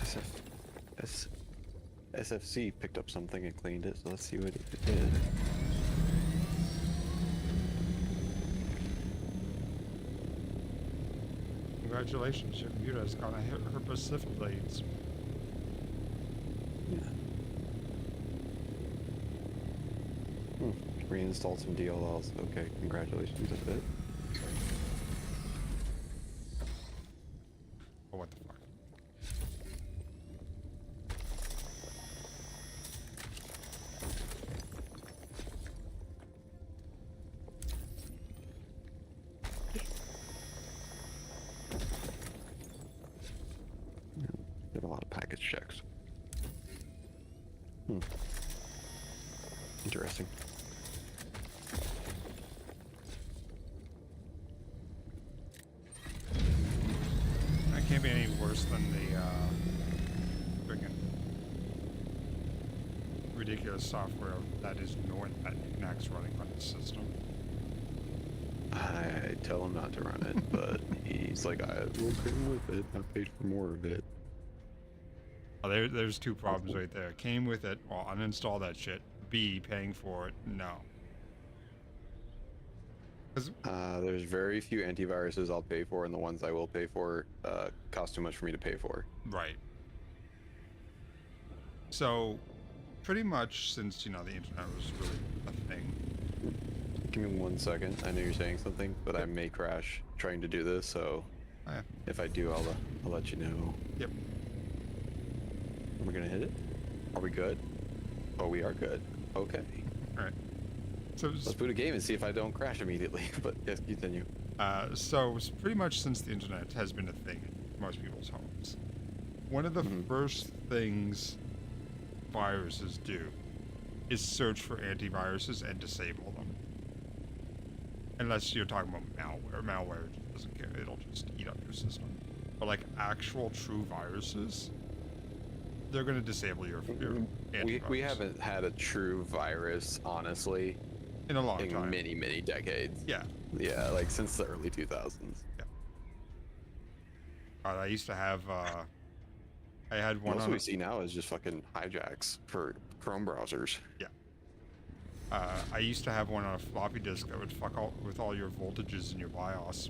SF, S, SFC picked up something and cleaned it, so let's see what it did. Congratulations, your computer has got a herpes blades. Yeah. Reinstalled some DLLs. Okay, congratulations with it. Oh, what the fuck? Did a lot of package checks. Interesting. That can't be any worse than the friggin' ridiculous software that is Max running on the system. I tell him not to run it, but he's like, I will okay with it. I paid for more of it. Oh, there's two problems right there. Came with it. Well, uninstall that shit. B, paying for it. No. 'Cause- There's very few antiviruses I'll pay for, and the ones I will pay for cost too much for me to pay for. right. So, pretty much since, the internet was really a thing. Give me 1 second. I know you're saying something, but I may crash trying to do this, so Oh, yeah. if I do, I'll let you know. Yep. Are we gonna hit it? Are we good? Oh, we are good. Okay. All right. So, Let's boot a game and see if I don't crash immediately. But yes, continue. so pretty much since the internet has been a thing in most people's homes, one of the first things viruses do is search for antiviruses and disable them. Unless you're talking about malware. Malware doesn't care. It'll just eat up your system. But like actual true viruses, they're going to disable your antivirus. We haven't had a true virus, honestly, in a long in time. many decades. Yeah. Yeah, like since the early 2000s. Yeah. I used to have. I had one. Most on we see now is just fucking hijacks for Chrome browsers. Yeah. I used to have one on a floppy disk that would fuck with all your voltages in your BIOS.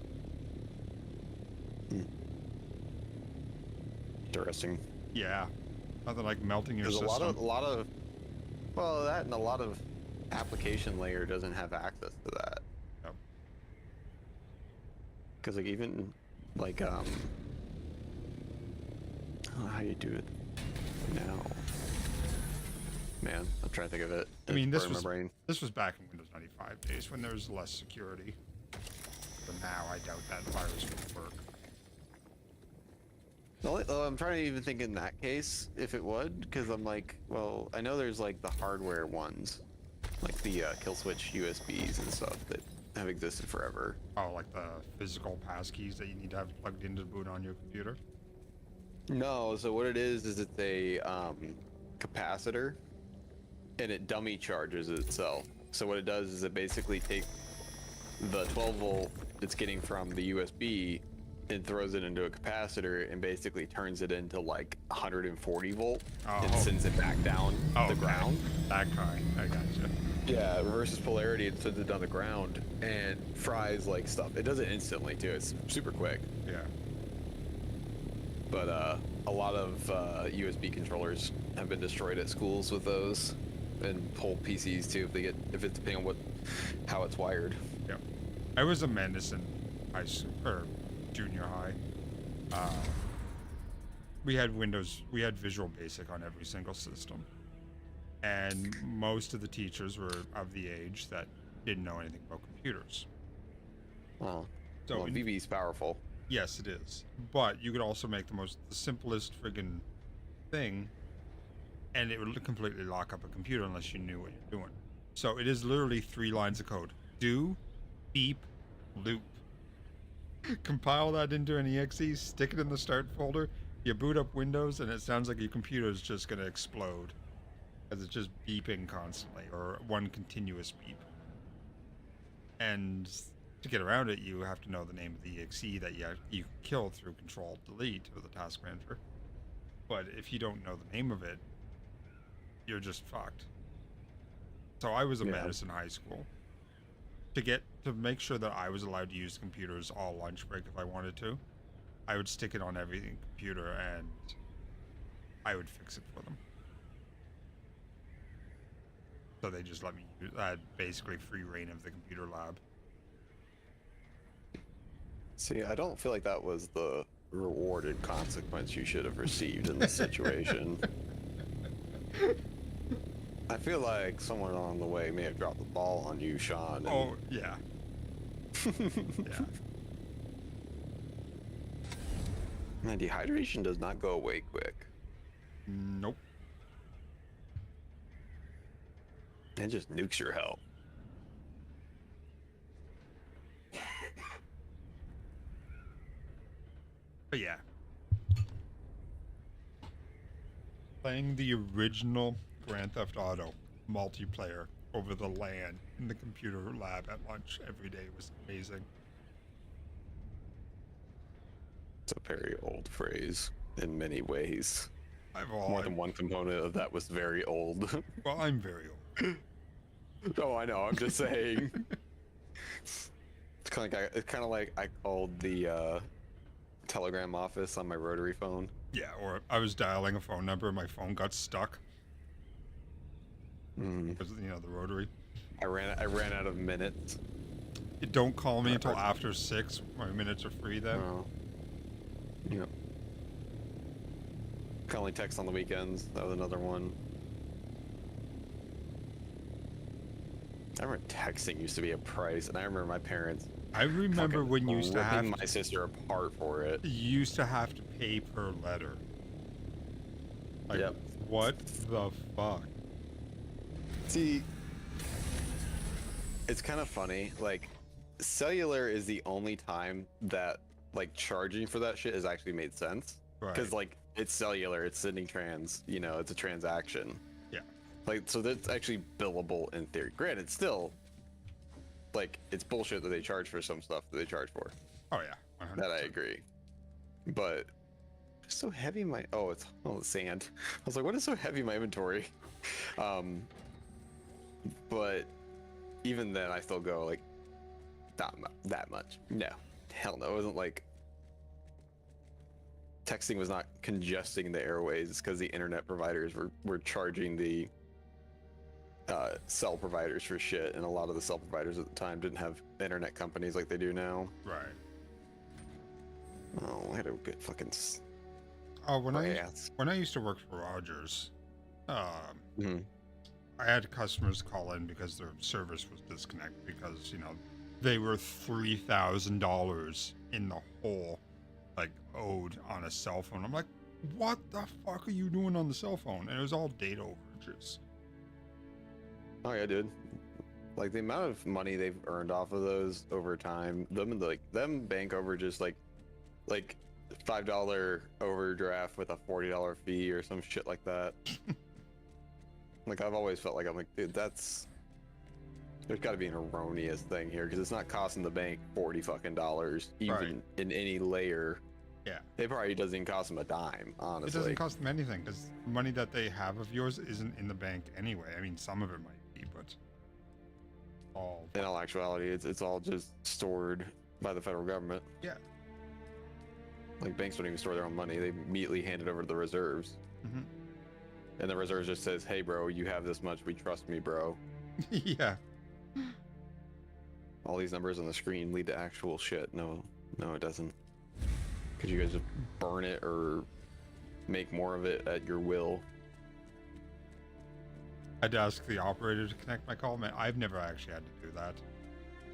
Interesting. Yeah. Nothing like melting your There's system. a lot of, well, that and a lot of application layer doesn't have access to that. Yep. Because like even like I don't know how you do it now. Man, I'm trying to think of it. I mean, It's burning my brain. this was back in Windows 95 days when there was less security. But now I doubt that virus would work. I'm trying to even think in that case if it would, because I'm like, well, I know there's like the hardware ones, like the kill switch USBs and stuff that have existed forever. Oh, like the physical passkeys that you need to have plugged into boot on your computer? No, so what it is it's a capacitor and it dummy charges itself. So what it does is it basically takes the 12 volt it's getting from the USB and throws it into a capacitor and basically turns it into like 140 volt and Oh. sends it back down the Okay. ground. That kind. I gotcha. Yeah, reverses polarity and sends it down the ground and fries like stuff. It does it instantly too. It's super quick. Yeah. But a lot of USB controllers have been destroyed at schools with those, and whole PCs too if it's depending on how it's wired. Yeah. I was a menace in high school, or junior high. We had Visual Basic on every single system. And most of the teachers were of the age that didn't know anything about computers. Oh, So well, VB's powerful. yes, it is. But you could also make the simplest friggin' thing, and it would completely lock up a computer unless you knew what you're doing. So it is literally 3 lines of code. Do, beep, loop. Compile that into an exe, stick it in the start folder, you boot up Windows, and it sounds like your computer is just going to explode. Because it's just beeping constantly, or one continuous beep. And to get around it, you have to know the name of the exe that you kill through Control-Delete of the task manager. But if you don't know the name of it, you're just fucked. So I was a menace in high school. To make sure that I was allowed to use computers all lunch break if I wanted to, I would stick it on every computer and I would fix it for them. So they just let me use basically free reign of the computer lab. See, I don't feel like that was the rewarded consequence you should have received in this situation. I feel like someone along the way may have dropped the ball on you, Sean. And... Oh, yeah. Yeah. Man, dehydration does not go away quick. Nope. It just nukes your health. But yeah. Playing the original Grand Theft Auto multiplayer over the LAN in the computer lab at lunch every day was amazing. It's a very old phrase in many ways. More than one component of that was very old. Well, I'm very old. Oh, I know. I'm just saying. It's kind of like I called the telegram office on my rotary phone. Yeah, or I was dialing a phone number and my phone got stuck. Because, the rotary. I ran out of minutes. Don't call me until after 6. My minutes are free then. Oh. Yep. Can only text on the weekends. That was another one. I remember texting used to be a price, and I remember my parents. I remember when you used to have my sister apart for it. You used to have to pay per letter. Like, yep. What the fuck? See, it's kind of funny. Like, cellular is the only time that like charging for that shit has actually made sense. Because like it's cellular, it's sending trans. It's a transaction. Yeah. Like, so that's actually billable in theory. Granted, still, like, it's bullshit that they charge for some stuff that they charge for. Oh, yeah. 100%. That I agree. But, it's so heavy in my... Oh, it's sand. I was like, what is so heavy in my inventory? But, even then, I still go, like, not that much. No. Hell no. It wasn't like... Texting was not congesting the airways because the internet providers were charging the cell providers for shit, and a lot of the cell providers at the time didn't have internet companies like they do now. Right. Oh, I had a good fucking. Oh, when I used to work for Rogers, I had customers call in because their service was disconnected because they were $3,000 in the hole, like owed on a cell phone. I'm like, what the fuck are you doing on the cell phone? And it was all data overages. Oh yeah, dude. Like the amount of money they've earned off of those over time, them bank overages like $5 overdraft with a $40 fee or some shit like that. Like I've always felt like I'm like, dude, that's there's got to be an erroneous thing here because it's not costing the bank $40 fucking even Right. in any layer. Yeah. It probably doesn't even cost them a dime, It honestly. doesn't cost them anything because money that they have of yours isn't in the bank anyway. I mean, some of it might be, but all. In all actuality, it's all just stored by the federal government. Yeah. Like banks don't even store their own money; they immediately hand it over to the reserves, Hmm. and the reserves just says, "Hey, bro, you have this much. We trust me, bro." Yeah. All these numbers on the screen lead to actual shit. No, it doesn't. Could you guys just burn it or make more of it at your will? I'd ask the operator to connect my call. Man, I've never actually had to do that.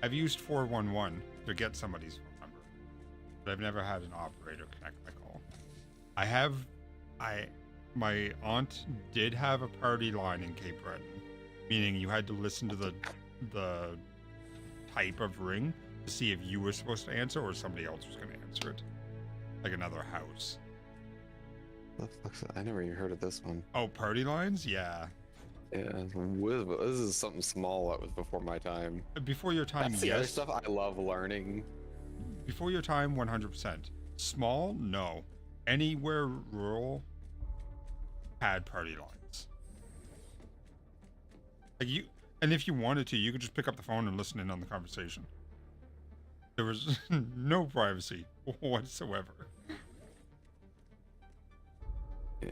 I've used 411 to get somebody's phone number, but I've never had an operator connect my call. My aunt did have a party line in Cape Breton, meaning you had to listen to the type of ring to see if you were supposed to answer or somebody else was going to answer it, like another house. I never even heard of this one. Oh, party lines? Yeah. Yeah, this is something small that was before my time. Before your time, That's the other yes. stuff I love learning. Before your time, 100%. Small, no. Anywhere rural had party lines. Like you, and if you wanted to, you could just pick up the phone and listen in on the conversation. There was no privacy whatsoever. Yeah,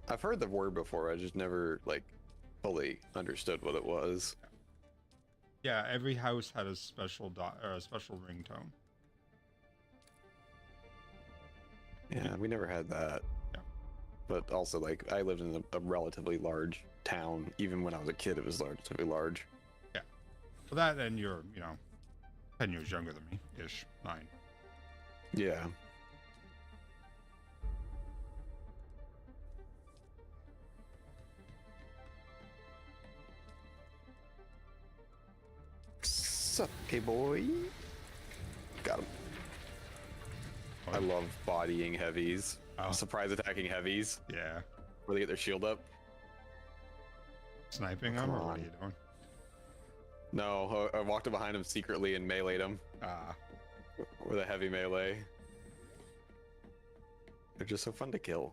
I've heard the word before. I just never like fully understood what it was. Yeah, every house had a special special ringtone. Yeah, we never had that. Yeah. But also, like, I lived in a relatively large town. Even when I was a kid, it was relatively large. Yeah. For that, and you're 10 years younger than me, ish, 9. Yeah. Sup, hey boy? Got him. I love bodying heavies. Oh. Surprise attacking heavies. Yeah. Where they get their shield up. Sniping Come them, or what on. are you doing? No, I walked up behind him secretly and meleeed him Ah. with a heavy melee. They're just so fun to kill.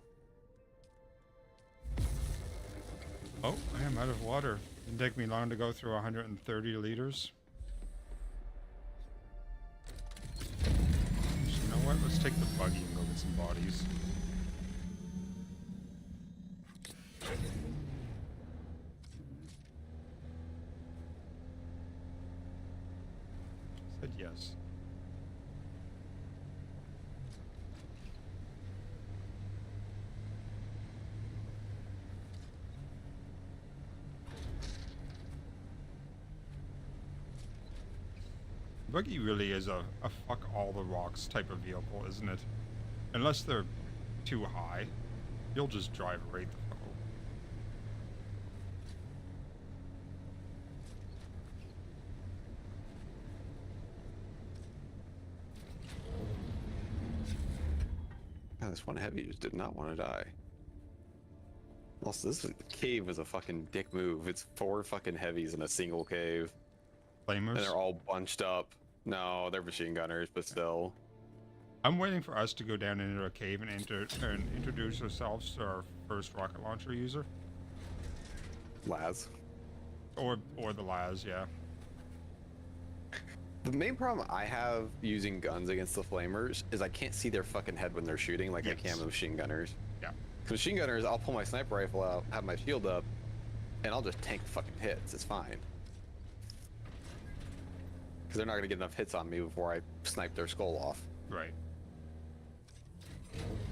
Oh, I am out of water. Didn't take me long to go through 130 liters. So you know what? Let's take the buggy and go get some bodies. Said yes. Buggy really is a fuck all the rocks type of vehicle, isn't it? Unless they're too high, you'll just drive right the fuck over. God, this one heavy just did not want to die. Also, this cave was a fucking dick move. It's 4 fucking heavies in a single cave. And Flamers. they're all bunched up. No, they're machine gunners, but still. I'm waiting for us to go down into a cave and introduce ourselves to our first rocket launcher user. Laz. Or the Laz, yeah. The main problem I have using guns against the flamers is I can't see their fucking head when they're shooting like I can with machine gunners. Yeah. Because machine gunners, I'll pull my sniper rifle out, have my shield up, and I'll just tank the fucking hits. It's fine. Because they're not going to get enough hits on me before I snipe their skull off. Right.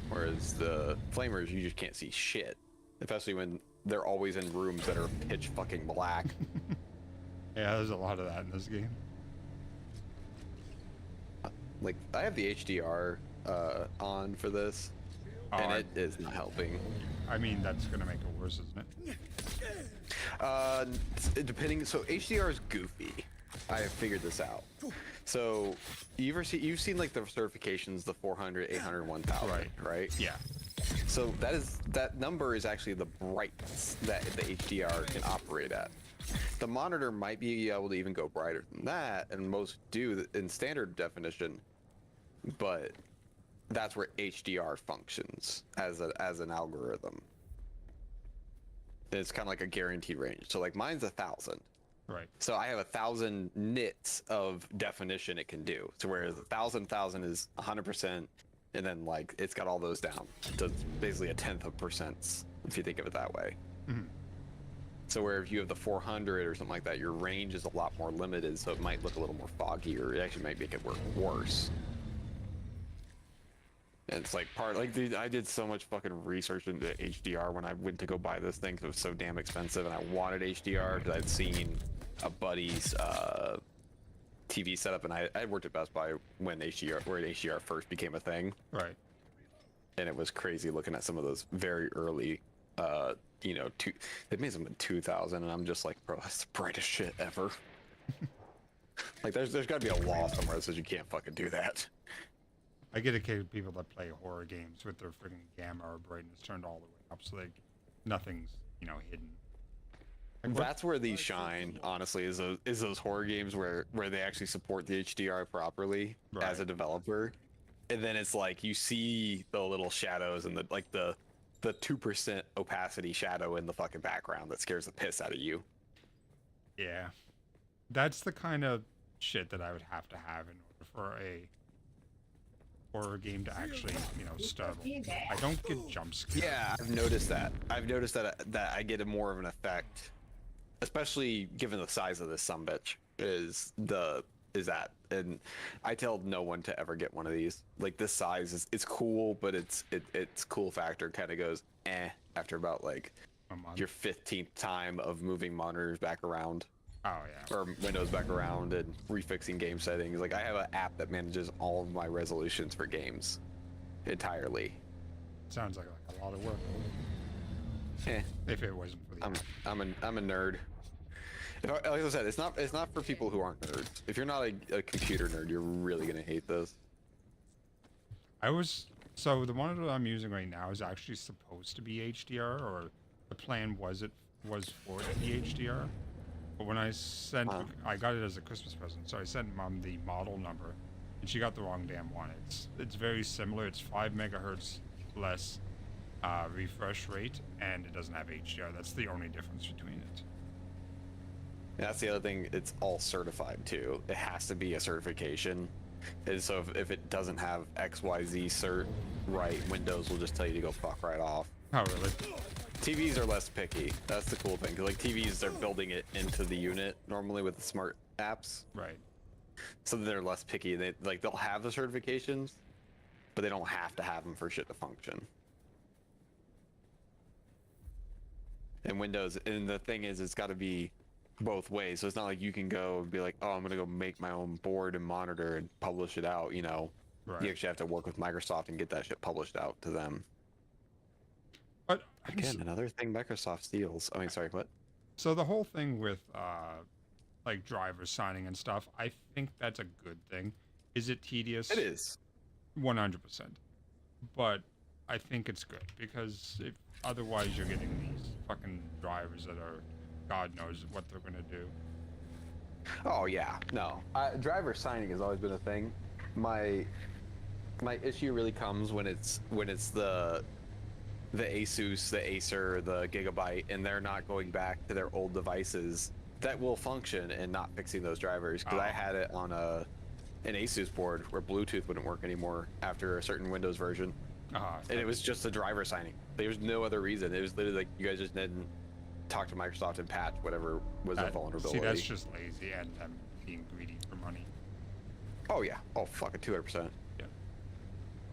Whereas the flamers, you just can't see shit. Especially when they're always in rooms that are pitch fucking black. Yeah, there's a lot of that in this game. Like, I have the HDR on for this, and it is not helping. I mean, that's gonna make it worse, isn't it? Depending, so HDR is goofy. I have figured this out. So you've seen like the certifications, the 400, 800, 1000, right? Yeah. So So that number is actually the brightness that the HDR can operate at. The monitor might be able to even go brighter than that, and most do in standard definition, but that's where HDR functions as an algorithm. It's kind of like a guaranteed range. So like mine's 1,000. Right. So I have 1,000 nits of definition it can do. So whereas 1,000 is 100%, and then like it's got all those down. So it's basically a tenth of percents if you think of it that way. Mhm. So where if you have the 400 or something like that, your range is a lot more limited, so it might look a little more foggy, or it actually might make it work worse. And it's like dude, I did so much fucking research into HDR when I went to go buy this thing because it was so damn expensive, and I wanted HDR because I'd seen a buddy's TV setup, and I worked at Best Buy when HDR first became a thing. Right. And it was crazy looking at some of those very early, they made them in 2000, and I'm just like, bro, that's the brightest shit ever. Like, there's got to be a law somewhere that says you can't fucking do that. I get occasional people that play horror games with their freaking gamma or brightness turned all the way up, so like nothing's hidden. Like, That's where these shine, honestly, is those horror games where they actually support the HDR properly as a developer, and then it's like you see the little shadows and the 2% opacity shadow in the fucking background that scares the piss out of you. Yeah, that's the kind of shit that I would have to have in order for a horror game to actually, startle. I don't get jump scares. Yeah, I've noticed that. That I get more of an effect, especially given the size of this sumbitch. Is that, and I tell no one to ever get one of these. Like, this size it's cool, but its cool factor kind of goes after about like your 15th time of moving monitors back around. Oh yeah. Or windows back around and refixing game settings. Like, I have an app that manages all of my resolutions for games entirely. Sounds like a lot of work. Eh. If it wasn't for the app. I'm a nerd. Like I said, it's not for people who aren't nerds. If you're not a computer nerd, you're really gonna hate this. So the monitor I'm using right now is actually supposed to be HDR, or the plan was for it to be HDR. But when I got it as a Christmas present, so I sent Mom the model number, and she got the wrong damn one. It's very similar. It's 5 megahertz less refresh rate, and it doesn't have HDR. That's the only difference between it. And that's the other thing. It's all certified too. It has to be a certification. And so if it doesn't have XYZ cert, right, Windows will just tell you to go fuck right off. Oh really? TVs are less picky. That's the cool thing. 'Cause like TVs, they're building it into the unit normally with the smart apps. Right. So they're less picky. They'll have the certifications, but they don't have to have them for shit to function. And Windows, and the thing is, it's got to be both ways. So it's not like you can go and be like, oh, I'm gonna go make my own board and monitor and publish it out. Right. You actually have to work with Microsoft and get that shit published out to them. But Again, another thing Microsoft steals. I mean, sorry, what? So the whole thing with like drivers signing and stuff, I think that's a good thing. Is it tedious? It is. 100%. But I think it's good, because otherwise you're getting these fucking drivers that are, God knows what they're gonna do. Oh yeah, no. Driver signing has always been a thing. My issue really comes when it's the Asus, the Acer, the Gigabyte, and they're not going back to their old devices that will function and not fixing those drivers. Because I had it on an Asus board where Bluetooth wouldn't work anymore after a certain Windows version. And it was just the driver signing. There was no other reason. It was literally like you guys just didn't talk to Microsoft and patch whatever was a vulnerability. See, that's just lazy and them being greedy for money. Oh yeah. Oh fuck it, 200%. Yeah.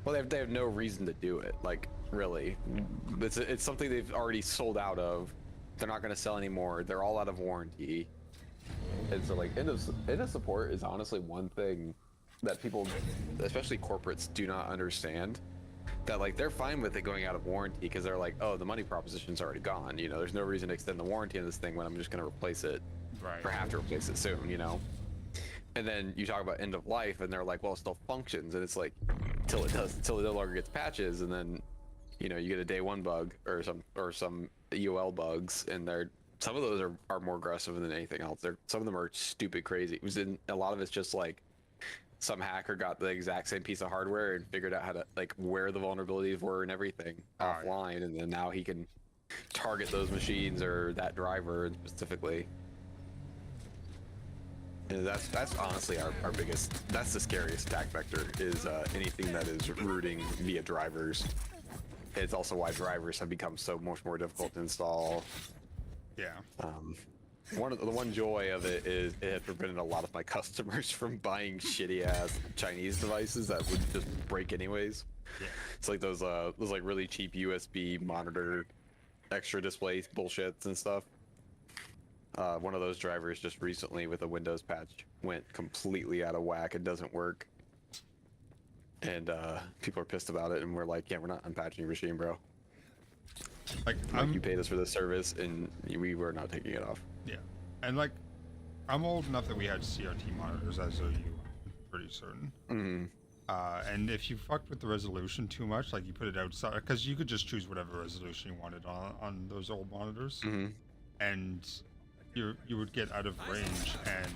Well, they have no reason to do it. Like, really, it's something they've already sold out of. They're not going to sell anymore. They're all out of warranty. And so, like, end of support is honestly one thing that people, especially corporates, do not understand. That, like, they're fine with it going out of warranty because they're like, oh, the money proposition's already gone. There's no reason to extend the warranty on this thing when I'm just going to replace it. Right. Or have to replace it soon. And then you talk about end of life, and they're like, well, it still functions, and it's like, till it no longer gets patches, and then You know, you get a day one bug or some EOL bugs, and some of those are more aggressive than anything else. Some of them are stupid crazy. A lot of it's just like some hacker got the exact same piece of hardware and figured out how to like where the vulnerabilities were and everything Oh, yeah. offline, and then now he can target those machines or that driver specifically. And that's honestly our biggest. That's the scariest attack vector is anything that is rooting via drivers. It's also why drivers have become so much more difficult to install. Yeah. The one joy of it is it has prevented a lot of my customers from buying shitty ass Chinese devices that would just break anyways. Yeah. It's like those like really cheap USB monitor extra display bullshits and stuff. One of those drivers just recently with a Windows patch went completely out of whack. It doesn't work. And people are pissed about it, and we're like, yeah, we're not unpatching your machine, bro. Like, Like, you paid us for this service, and we were not taking it off. yeah. And like, I'm old enough that we had CRT monitors, as are you, I'm pretty certain. Mm-hmm. And if you fucked with the resolution too much, like you put it outside, because you could just choose whatever resolution you wanted on those old monitors, Mm-hmm. and you would get out of range, and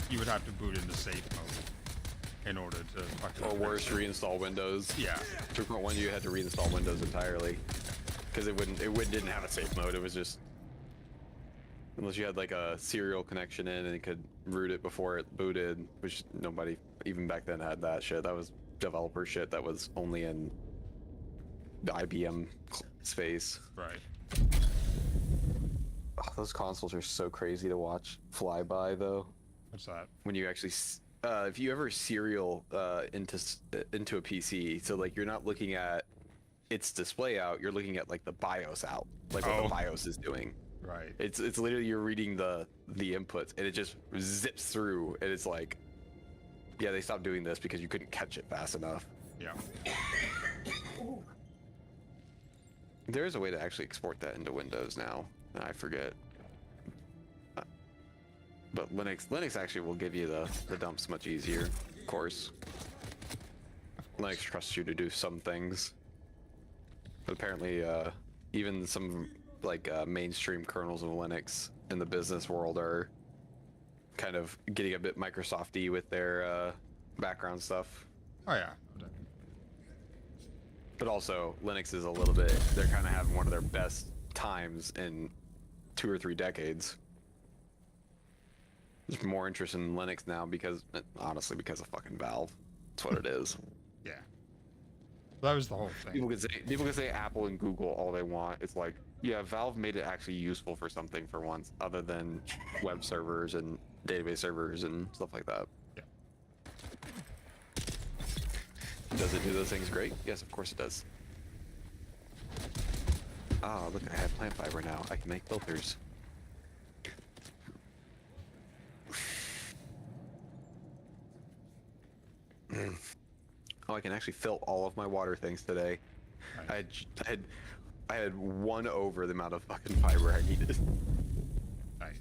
you would have to boot into safe mode in order to fucking Or fix worse, it. reinstall Windows. Yeah. 2.1, you had to reinstall Windows entirely because it didn't have a safe mode. It was just unless you had like a serial connection in and it could root it before it booted, which nobody even back then had that shit. That was developer shit that was only in the IBM space. Right. Oh, those consoles are so crazy to watch fly by though. What's that? When you actually if you ever serial into a PC, so like you're not looking at its display out, you're looking at like the BIOS out, like what the BIOS is doing. Right. It's literally you're reading the inputs and it just zips through, and it's like, yeah, they stopped doing this because you couldn't catch it fast enough. Yeah. There is a way to actually export that into Windows now, and I forget. But Linux actually will give you the dumps much easier, of course. Linux trusts you to do some things. But apparently, even some like mainstream kernels of Linux in the business world are kind of getting a bit Microsoft-y with their background stuff. Oh yeah. But also, Linux is a little bit, they're kind of having one of their best times in 2 or 3 decades. There's more interest in Linux now because, honestly, because of fucking Valve. That's what it is. Yeah. That was the whole thing. People can say Apple and Google all they want. It's like, yeah, Valve made it actually useful for something for once, other than web servers and database servers and stuff like that. Yeah. Does it do those things great? Yes, of course it does. Oh, look, I have plant fiber now. I can make filters. Oh, I can actually fill all of my water things today. Nice. I had 1 over the amount of fucking fiber I needed. Nice.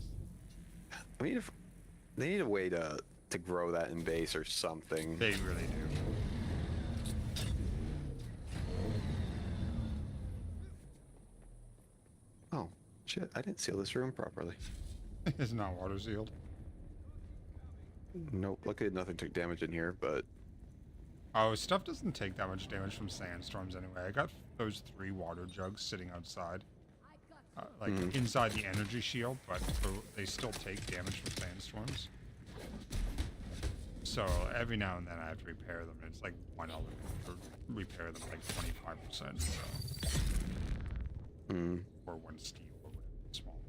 They need a way to grow that in base or something. They really do. Oh, shit, I didn't seal this room properly. It's not water sealed. Nope, luckily nothing took damage in here, but... Oh, stuff doesn't take that much damage from sandstorms anyway. I got those 3 water jugs sitting outside. Like inside the energy shield, but they still take damage from sandstorms. So every now and then I have to repair them. It's like 1 element to repair them like 25%. So. Or 1 steel or whatever, small.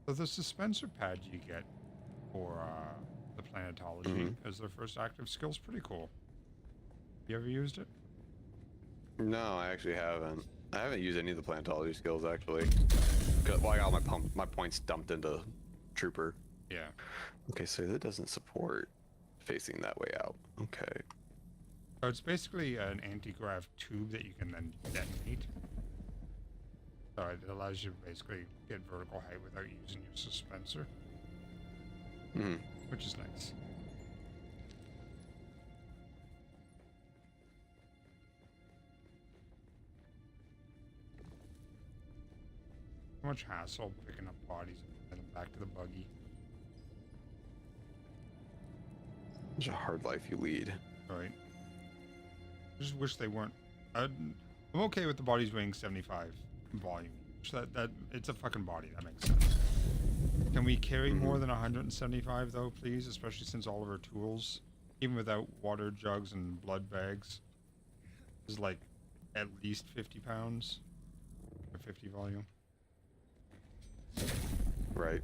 So the suspensor pad you get for the planetology as their first active skill is pretty cool. You ever used it? No, I actually haven't. I haven't used any of the planetology skills, actually. Well, I got my points dumped into Trooper. Yeah. Okay, so that doesn't support facing that way out. Okay. So it's basically an anti-grav tube that you can then detonate. So it allows you to basically get vertical height without using your suspensor. Mhm. which is nice. So much hassle picking up bodies and then back to the buggy. Such a hard life you lead. Right. I just wish they weren't. I'm okay with the body's weighing 75 volume. That it's a fucking body. That makes sense. Can we carry more than 175 though, please? Especially since all of our tools, even without water jugs and blood bags, is like at least 50 pounds or 50 volume. Right.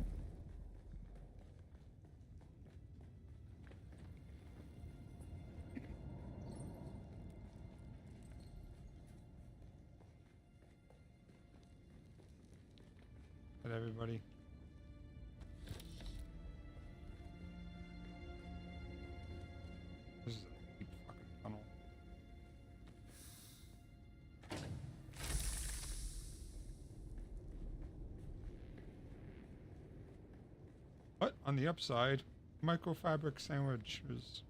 But everybody. This is a deep fucking tunnel. But on the upside, microfabric sandwiches.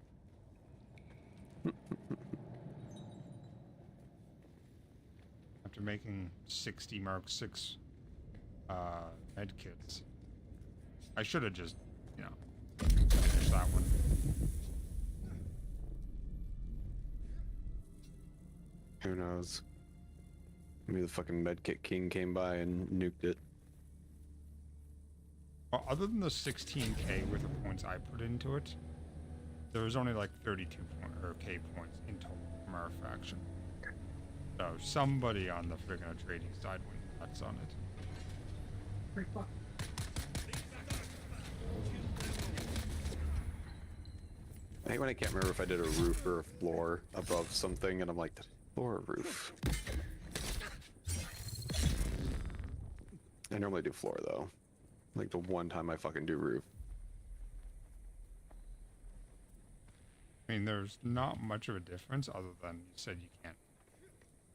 After making 60 Mark 6 med kits, I should have just, you know, finished that one. Who knows? Maybe the fucking medkit king came by and nuked it. Well, other than the 16k worth of points I put into it, there was only like 32 K points in total from our faction. So somebody on the friggin' trading side went nuts on it. I hate when I can't remember if I did a roof or a floor above something, and I'm like, floor or roof? I normally do floor though. Like the one time I fucking do roof. I mean, there's not much of a difference other than you said you can't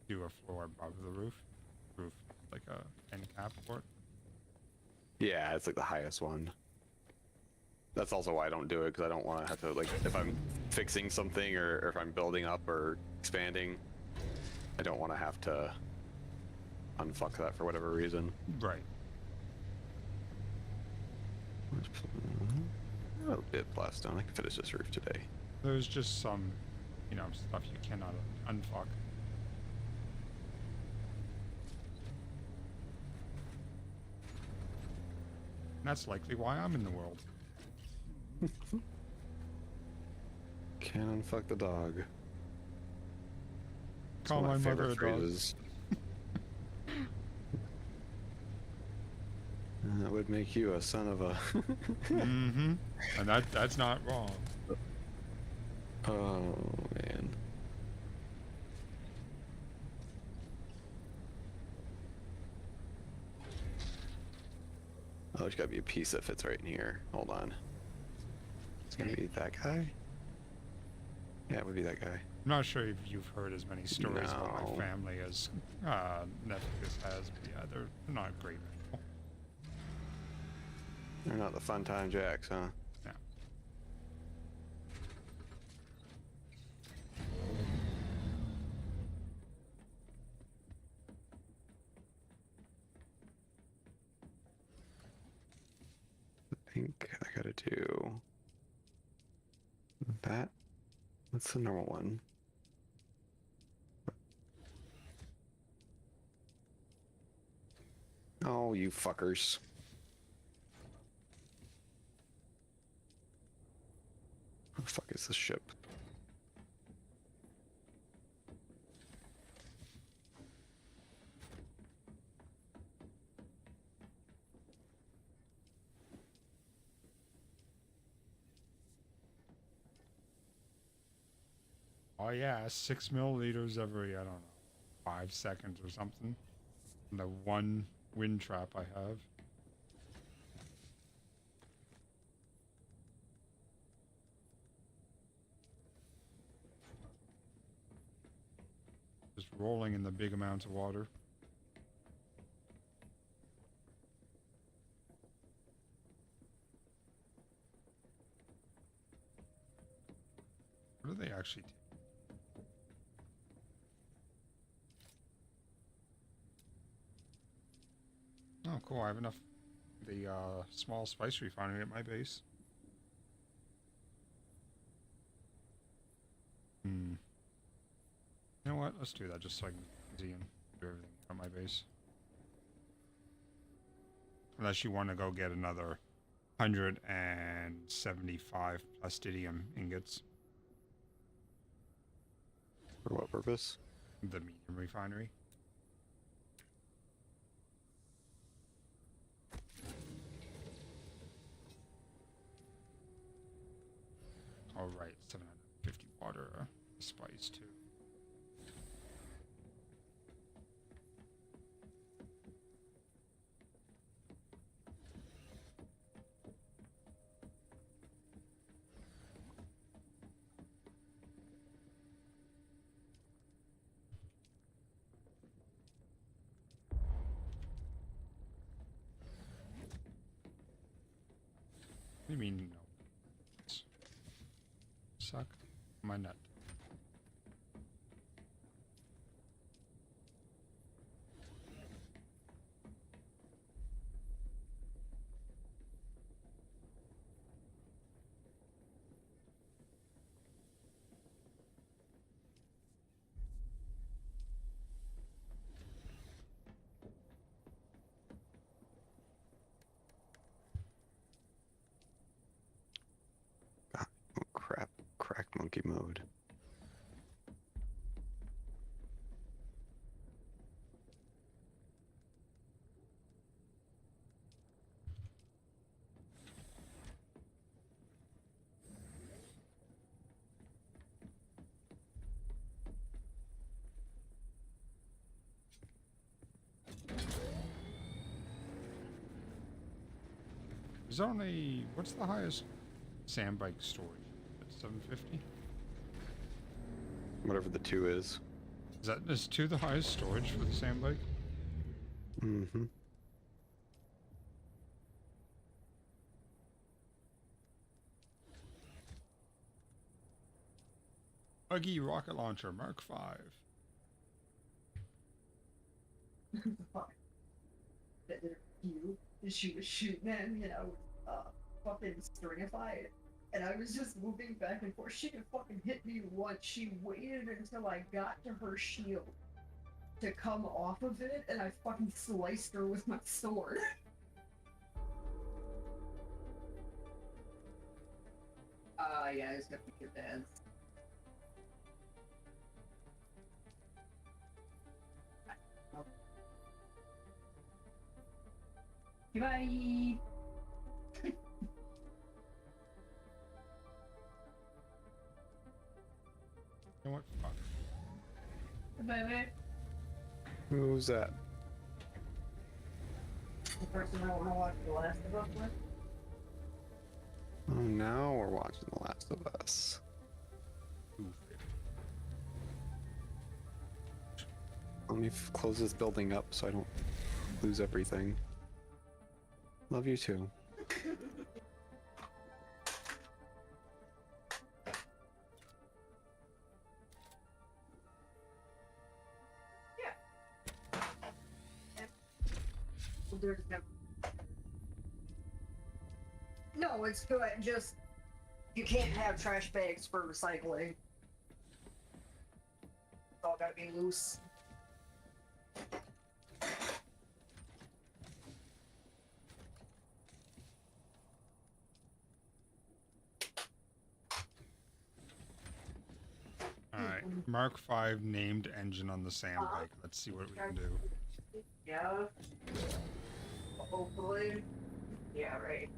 do a floor above the roof. Roof, like a end cap for it. Yeah, it's like the highest one. That's also why I don't do it, because I don't want to have to, like, if I'm fixing something or if I'm building up or expanding, I don't want to have to unfuck that for whatever reason. Right. A bit of blaststone. I can finish this roof today. There's just some, you know, stuff you cannot unfuck. And that's likely why I'm in the world. Can't unfuck the dog. It's Call one my of mother a favorite dog. phrases. That would make you a son of a. Mm-hmm. And that's not wrong. Oh man. Oh, there's gotta be a piece that fits right in here. Hold on. It's gonna be that guy? Yeah, it would be that guy. I'm not sure if you've heard as many stories about No. my family as Netflix has, but yeah, they're not great people. They're not the fun time jacks, huh? Yeah. I think I gotta do that. What's the normal one? Oh, you fuckers. What the fuck is this ship? Oh yeah, 6 milliliters every, I don't know, 5 seconds or something. And the one wind trap I have. Just rolling in the big amounts of water. What do they actually do? Oh, cool. I have enough the small spice refinery at my base. Hmm. You know what? Let's do that just so I can see and do everything at my base. Unless you want to go get another 175 plastidium ingots. For what purpose? The medium refinery. All right, 750 water, spice too. What do you mean no? Suck my nut. God, oh crap. Crack monkey mode. Is only what's the highest sand bike storage? At 750? Whatever the 2 is. Is 2 the highest storage for the sand bike? Mm-hmm. Buggy rocket launcher Mark 5. Fuck. That there you and she was shooting at me and I was fucking stringified. And I was just moving back and forth. She could fucking hit me once. She waited until I got to her shield to come off of it, and I fucking sliced her with my sword. Yeah, it's gonna be good dance. Bye. You know what? Fuck. Bye bye. Who's that? The person I want to watch The Last of Us with. Oh, now we're watching The Last of Us. Let me close this building up so I don't lose everything. Love you too. There's no, it's good. Just you can't have trash bags for recycling. It's all gotta be loose. Alright. Mark 5 named engine on the sand bike. Let's see what we can do. Yeah. Hopefully. Yeah, right.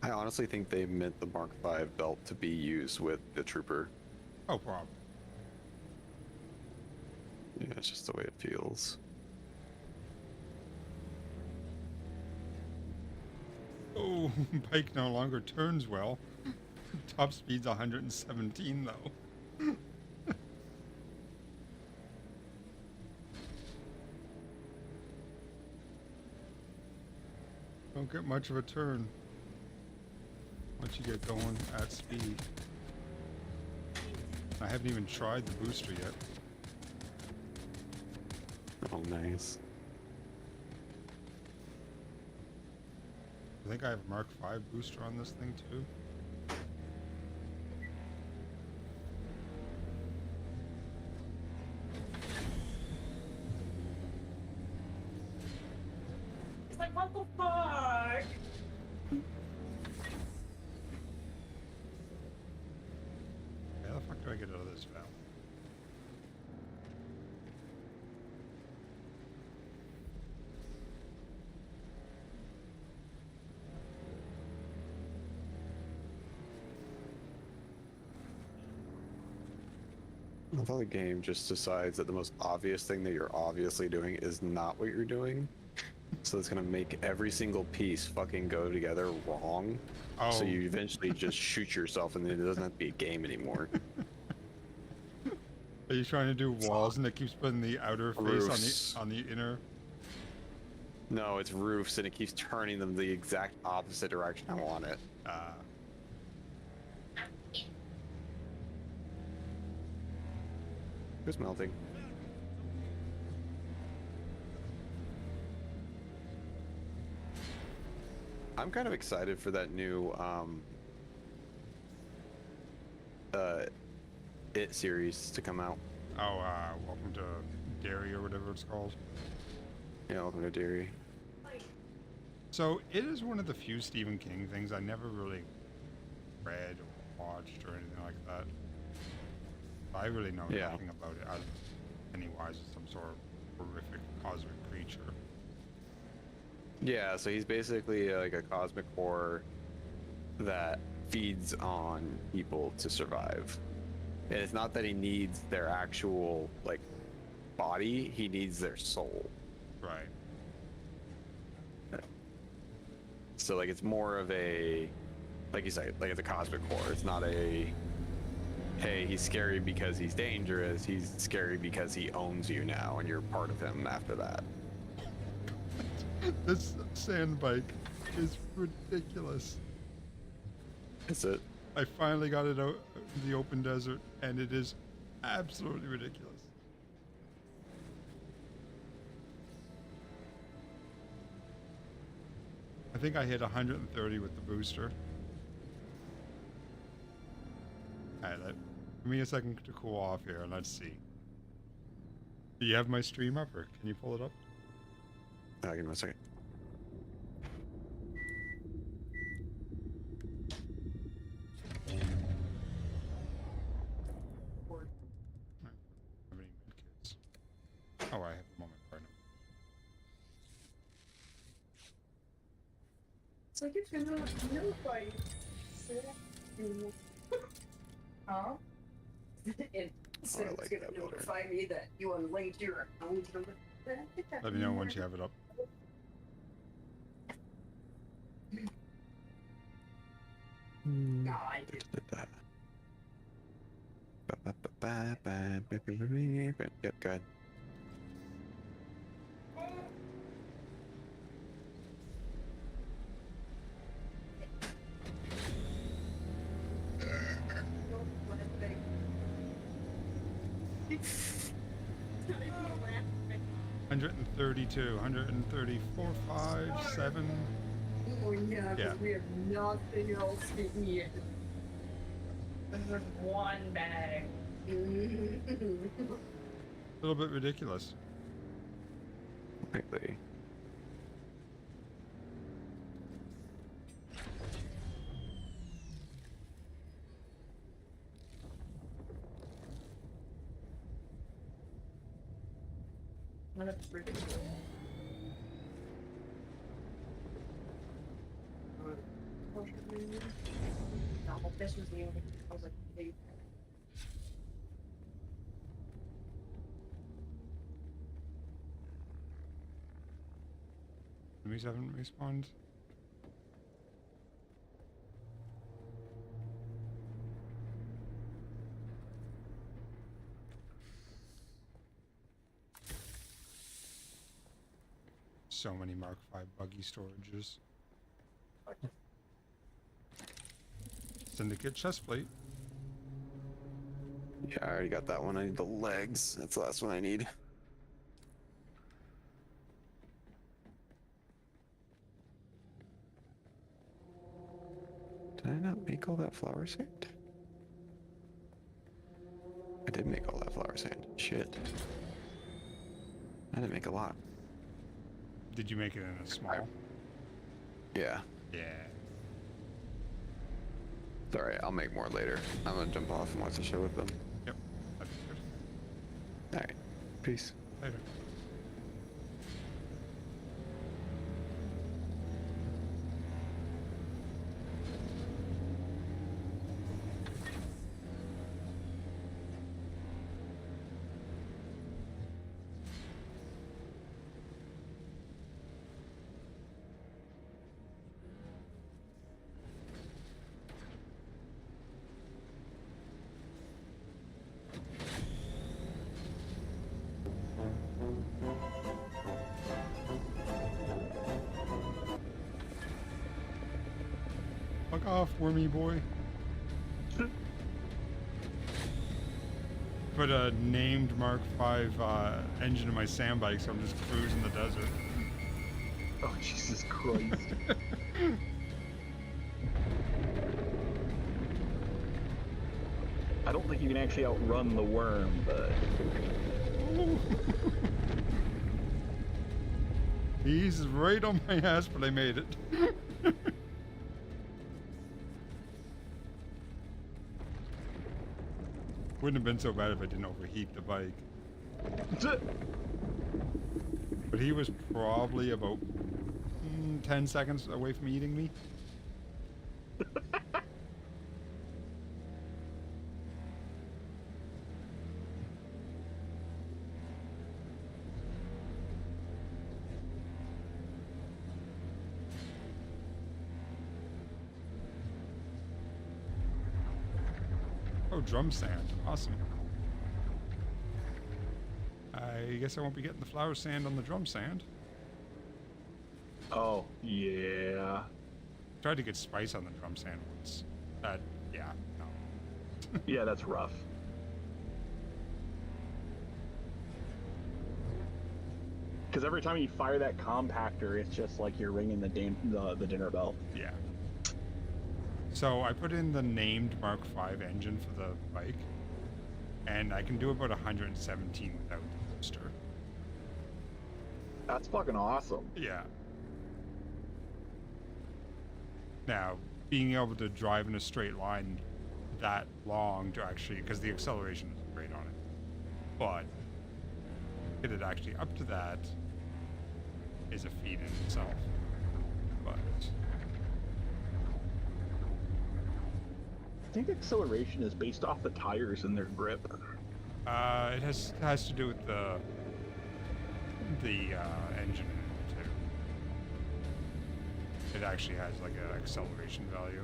I honestly think they meant the Mark V belt to be used with the Trooper. Oh, problem. Yeah, it's just the way it feels. Oh, bike no longer turns well. Top speed's 117 though. Don't get much of a turn once you get going at speed. I haven't even tried the booster yet. Oh, nice. I think I have Mark 5 booster on this thing too. It's like, what the fuck? How the fuck do I get out of this valve? I thought the game just decides that the most obvious thing that you're obviously doing is not what you're doing. So it's gonna make every single piece fucking go together wrong. Oh, So you eventually just shoot yourself and then it doesn't have to be a game anymore. are you trying to do walls and it keeps putting the outer Roofs. face on the inner? No, it's roofs and it keeps turning them the exact opposite direction I want it. Who's melting? I'm kind of excited for that new It series to come out. Oh, welcome to Dairy or whatever it's called. Yeah, welcome to Dairy. So it is one of the few Stephen King things I never really read or watched or anything like that. I really know Yeah. nothing about it. Pennywise is some sort of horrific cosmic creature. Yeah, so he's basically like a cosmic horror that feeds on people to survive. And it's not that he needs their actual like body, he needs their soul. Right. So like it's more of a, like you say, like it's a cosmic horror. It's not a, hey, he's scary because he's dangerous. He's scary because he owns you now and you're part of him after that. This sand bike is ridiculous. Is it? I finally got it out in the open desert and it is absolutely ridiculous. I think I hit 130 with the booster. Alright, give me a second to cool off here and let's see. Do you have my stream up or can you pull it up? Give me a second. How many medkits? Oh, I have them on my partner. It's like if you're not notified. Huh? And so I it's like gonna that better. notify me that you unlinked your account. Let me know once you have it up. God. Yep, go ahead. It's 132, 134, 5, 7. Oh yeah, because Yeah. we have nothing else to eat. There's just one bag. A little bit ridiculous. Quickly. That's ridiculous. No, this was the only. I was like, hey. Enemies haven't respawned. So many Mark 5 buggy storages. Syndicate chest plate. Yeah, I already got that one. I need the legs. That's the last one I need. Did I not make all that flower sand? I did make all that flower sand. Shit. I didn't make a lot. Did you make it in a small? Yeah. Yeah. It's alright, I'll make more later. I'm gonna jump off and watch the show with them. Yep. That'd be good. Alright. Peace. Later. Fuck off, wormy boy. Put a named Mark V engine in my sand bike, so I'm just cruising the desert. Oh, Jesus Christ. I don't think you can actually outrun the worm, but... He's right on my ass, but I made it. Wouldn't have been so bad if I didn't overheat the bike. But he was probably about 10 seconds away from eating me. Oh, drum sand. Awesome. I guess I won't be getting the flower sand on the drum sand. Oh, yeah. Tried to get spice on the drum sand once. Yeah, no. Yeah, that's rough. Because every time you fire that compactor, it's just like you're ringing the dinner bell. Yeah. So I put in the named Mark V engine for the bike, and I can do about 117 without the booster. That's fucking awesome. Yeah. Now, being able to drive in a straight line that long to actually, because the acceleration is great on it, but get it actually up to that is a feat in itself. But I think acceleration is based off the tires and their grip. it has to do with the engine too. It actually has like an acceleration value.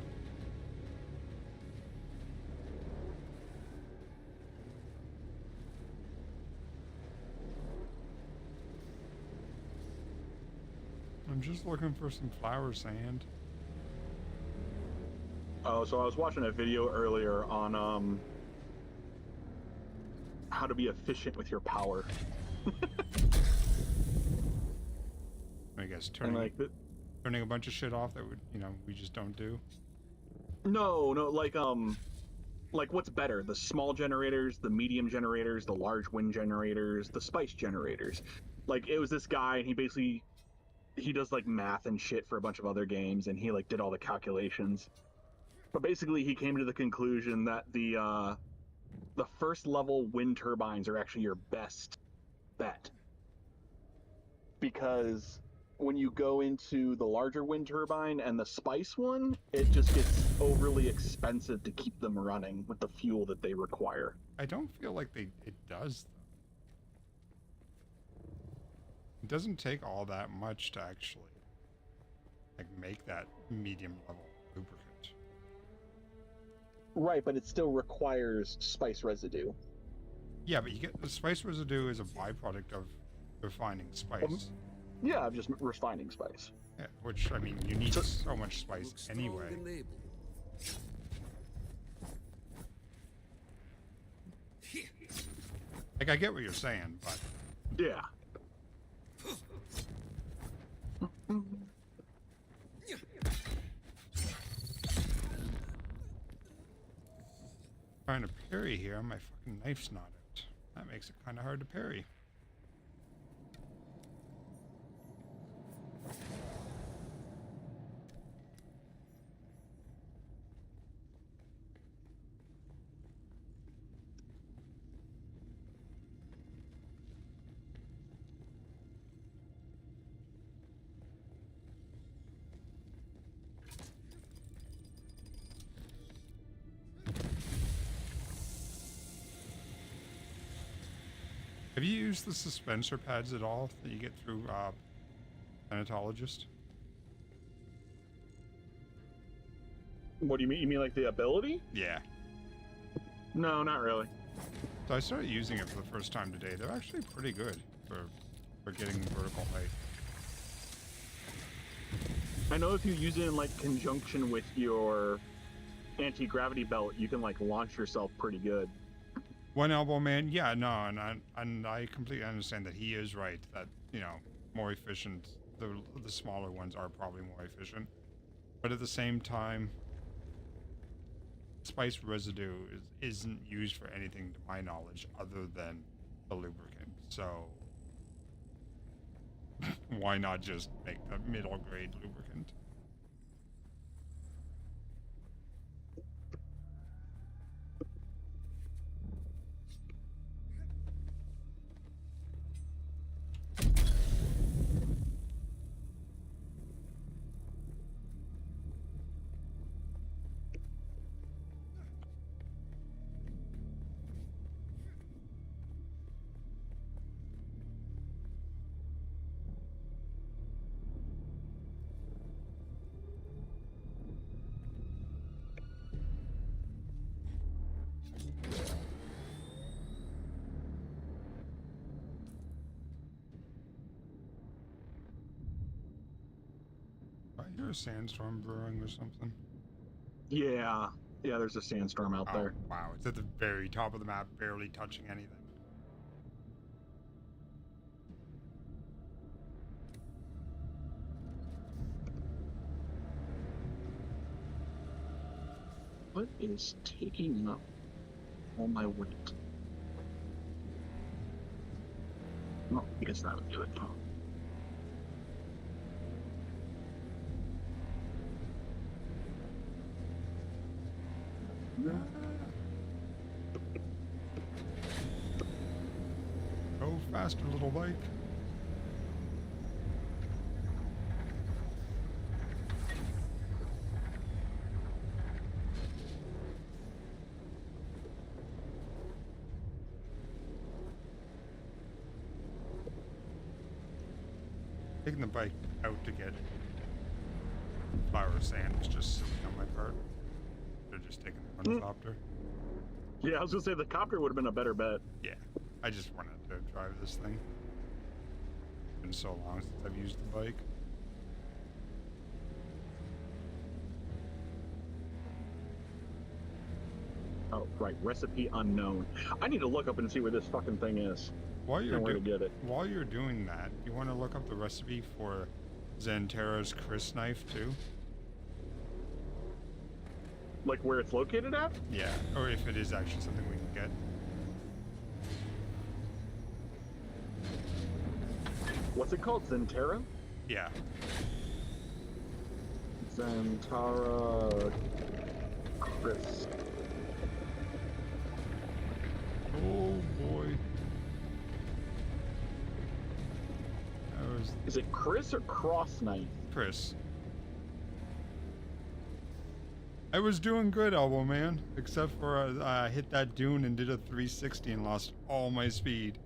I'm just looking for some flower sand. Oh, so I was watching a video earlier on how to be efficient with your power. I guess And turning like, turning a bunch of shit off that we just don't do. no, like what's better, the small generators, the medium generators, the large wind generators, the spice generators? Like, it was this guy, and he does like math and shit for a bunch of other games, and he like did all the calculations. But basically, he came to the conclusion that the first level wind turbines are actually your best bet, because when you go into the larger wind turbine and the spice one, it just gets overly expensive to keep them running with the fuel that they require. I don't feel like it does though. It doesn't take all that much to actually like make that medium level lubricant. Right, but it still requires spice residue. Yeah, but you get the spice residue as a byproduct of refining spice. Yeah, just refining spice. Yeah, which, I mean, you need So- so much spice Looks strong anyway. and able. Like, I get what you're saying, but Yeah. trying to parry here, my fucking knife's not out. That makes it kind of hard to parry. Have you used the suspensor pads at all that you get through Thanatologist? What do you mean? You mean like the ability? Yeah. No, not really. So I started using it for the first time today. They're actually pretty good for getting vertical height. I know if you use it in like conjunction with your anti-gravity belt, you can like launch yourself pretty good. One elbow man, yeah, no, and I completely understand that he is right that, you know, more efficient. The smaller ones are probably more efficient, but at the same time, spice residue isn't used for anything to my knowledge other than the lubricant. So why not just make the middle grade lubricant? I hear a sandstorm brewing or something. Yeah. Yeah, there's a sandstorm out there. Wow, it's at the very top of the map, barely touching anything. What is taking up all my weight? No, I guess that would do it. Go faster, little bike. Taking the bike out to get flour sand was just silly on my part. They're just taking the helicopter. Yeah, I was gonna say the copter would have been a better bet. Yeah, I just wanted to drive this thing. It's been so long since I've used the bike. Oh, right. Recipe unknown. I need to look up and see where this fucking thing is. While you're And where to get it. while you're doing that, you want to look up the recipe for Xanterra's Chris knife too? Like where it's located at? Yeah, or if it is actually something we can get. What's it called? Xanterra? Yeah. Xantara Chris. Oh boy. That was Is it Chris or Cross Knife? Chris. I was doing good, Elbow Man, except for I hit that dune and did a 360 and lost all my speed.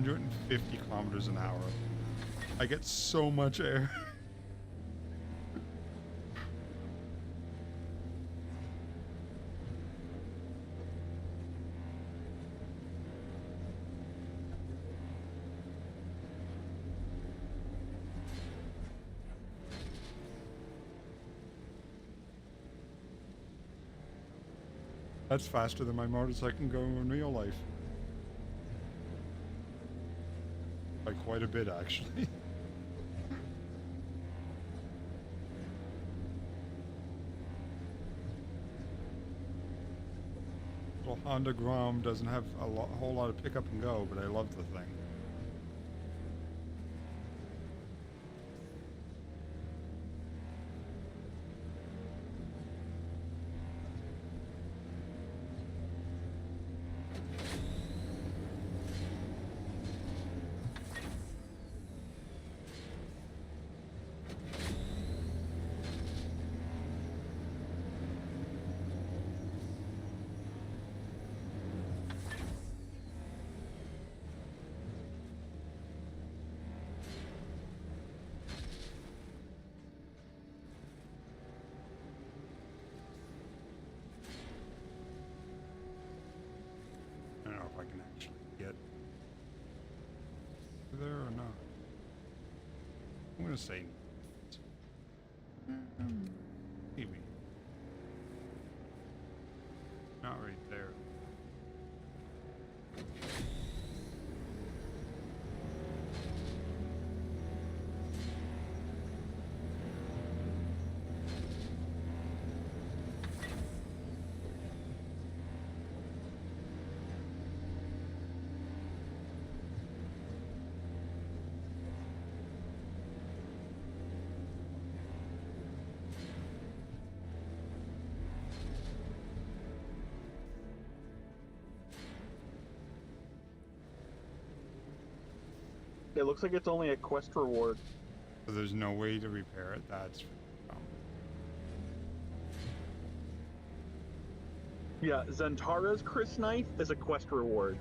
150 kilometers an hour. I get so much air. That's faster than my motorcycle can go in real life. By quite a bit, actually. Little Honda Grom doesn't have a whole lot of pickup and go, but I love the thing. I don't know if I can actually get there or not. I'm gonna say maybe. Not right there. It looks like it's only a quest reward. So there's no way to repair it. That's Yeah, Zentara's Chris knife is a quest reward.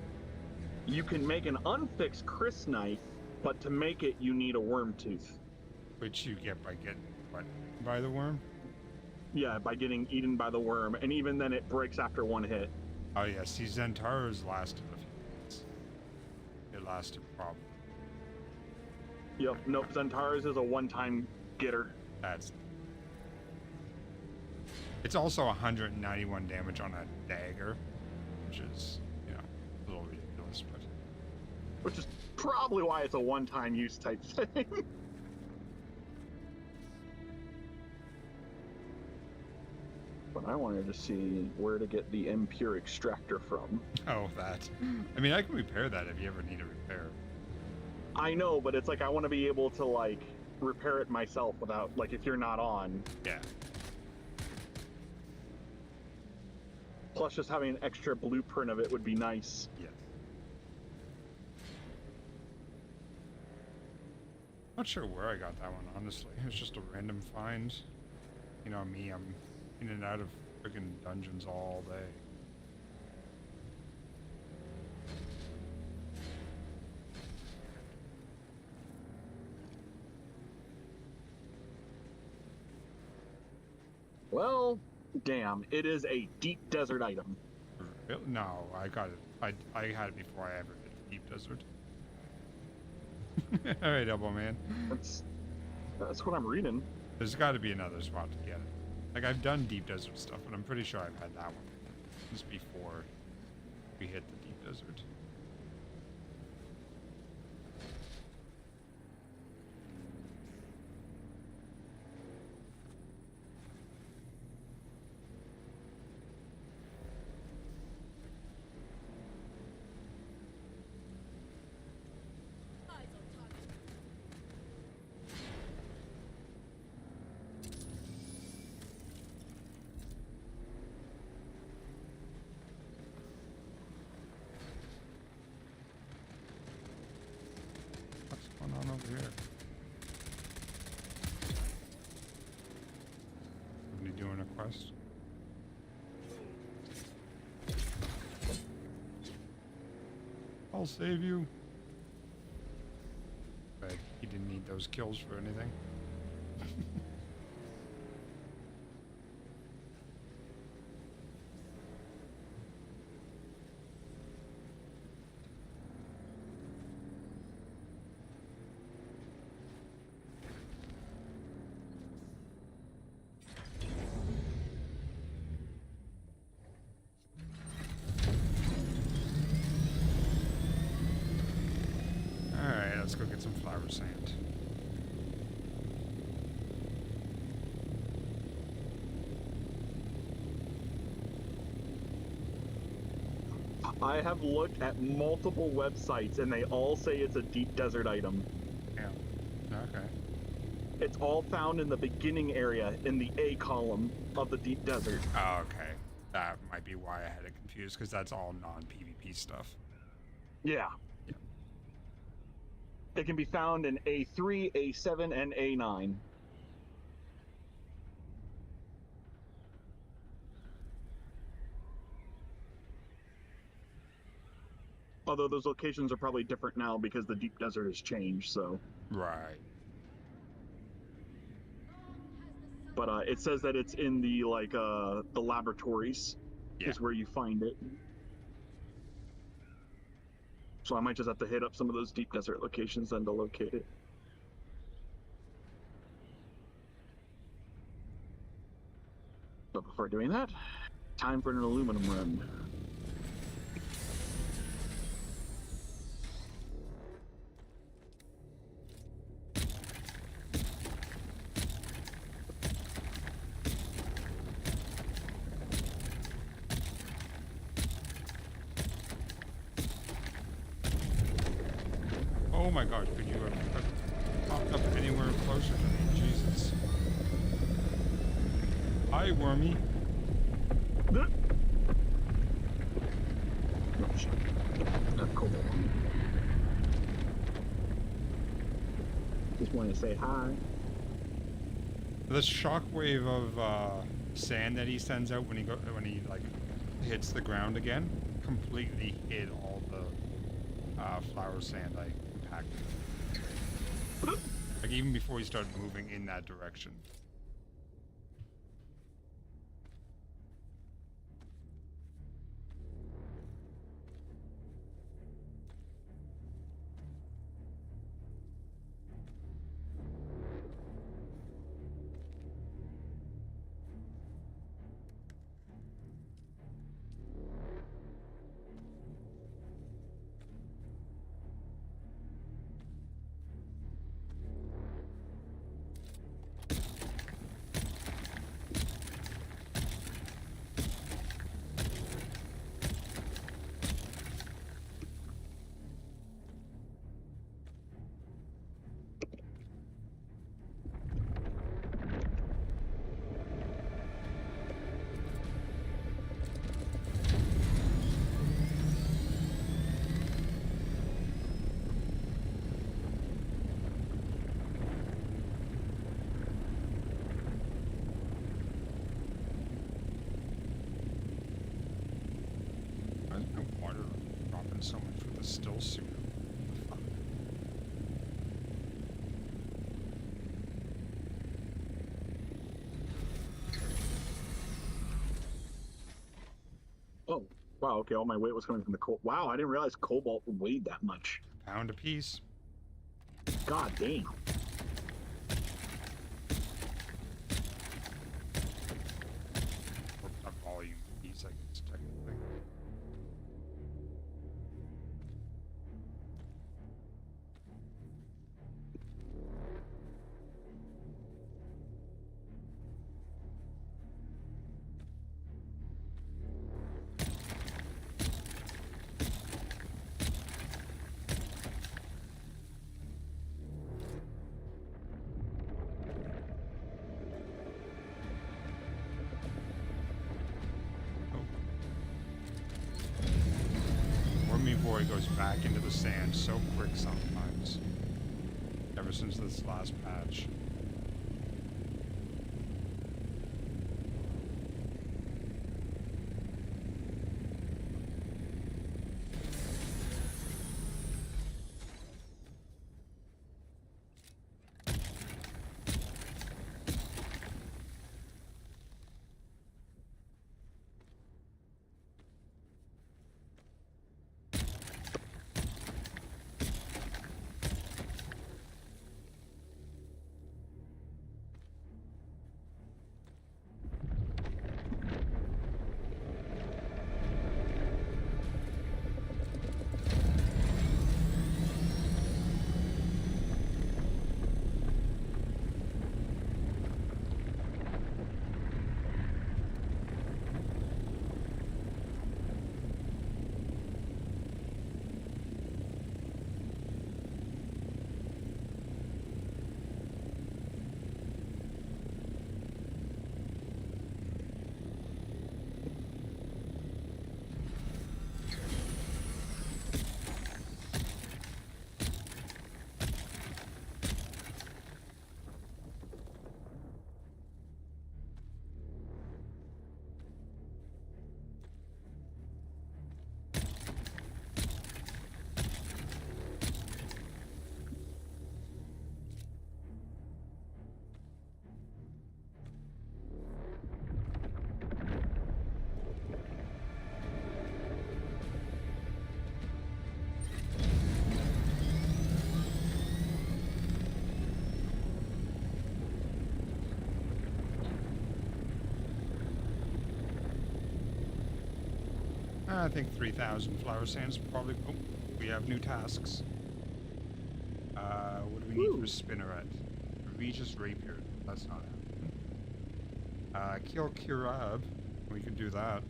You can make an unfixed Chris knife, but to make it, you need a worm tooth. which you get by getting what by the worm. Yeah, by getting eaten by the worm, and even then it breaks after one hit. Oh yeah, see Zentara's lasted a few minutes. It lasted probably. Yep, nope, Zentara's is a one-time getter. That's. It's also 191 damage on a dagger, which is, you know, a little ridiculous, but. Which is probably why it's a one-time use type thing. But I wanted to see where to get the impure extractor from. Oh, that. I mean, I can repair that if you ever need a repair. I know, but it's like I want to be able to, like, repair it myself without, like, if you're not on. Yeah. Plus, just having an extra blueprint of it would be nice. Yes. Not sure where I got that one, honestly. It's just a random find. You know me, I'm in and out of freaking dungeons all day. Well, damn, it is a deep desert item. No, I got it. I had it before I ever hit the deep desert. Alright, Elbow Man. That's what I'm reading. There's got to be another spot to get it. Like, I've done deep desert stuff, and I'm pretty sure I've had that one just before we hit the deep desert. What's going on over here? Somebody doing a quest? I'll save you. those kills for anything. Alright, let's go get some flower sand. I have looked at multiple websites and they all say it's a deep desert item. Yeah. Okay. It's all found in the beginning area in the A column of the deep desert. Oh, okay. That might be why I had it confused, because that's all non-PvP stuff. Yeah. Yeah. It can be found in A3, A7, and A9. Although those locations are probably different now because the deep desert has changed, so. Right. But it says that it's in the the laboratories Yeah. is where you find it. So I might just have to hit up some of those deep desert locations then to locate it. But before doing that, time for an aluminum run. Oh my gosh, could you have popped up anywhere closer to me? Jesus. Hi, Wormy. Oh, shit. Cool. Just wanted to say hi. The shockwave of sand that he sends out when he like hits the ground again completely hid all the flower sand I compacted. Like even before he started moving in that direction. Why is my water dropping so much with the still suit? Fuck. Oh, wow, okay, all my weight was coming from the coal. Wow, I didn't realize cobalt weighed that much. Pound a piece. God damn. Or a volume piece, I guess, technically. Wormy boy goes back into the sand so quick sometimes. Ever since this last patch. I think 3,000 flower sands probably. Oh, we have new tasks. What do we need for Spinneret? Regis Rapier. That's not happening. Kill Kirab. We could do that.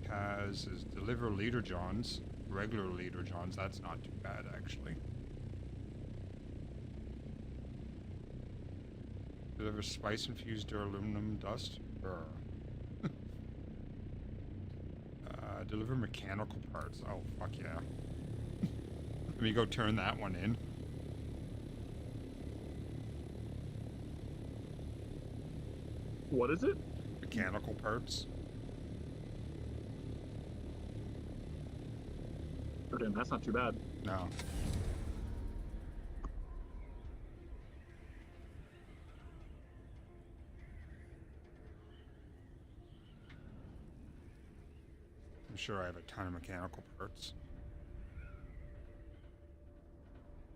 Has is deliver leader Johns. Regular leader Johns. That's not too bad, actually. Deliver spice-infused aluminum dust. Deliver mechanical parts. Oh, fuck yeah. Let me go turn that one in. What is it? Mechanical parts. Oh, damn, that's not too bad. No. I'm sure I have a ton of mechanical parts.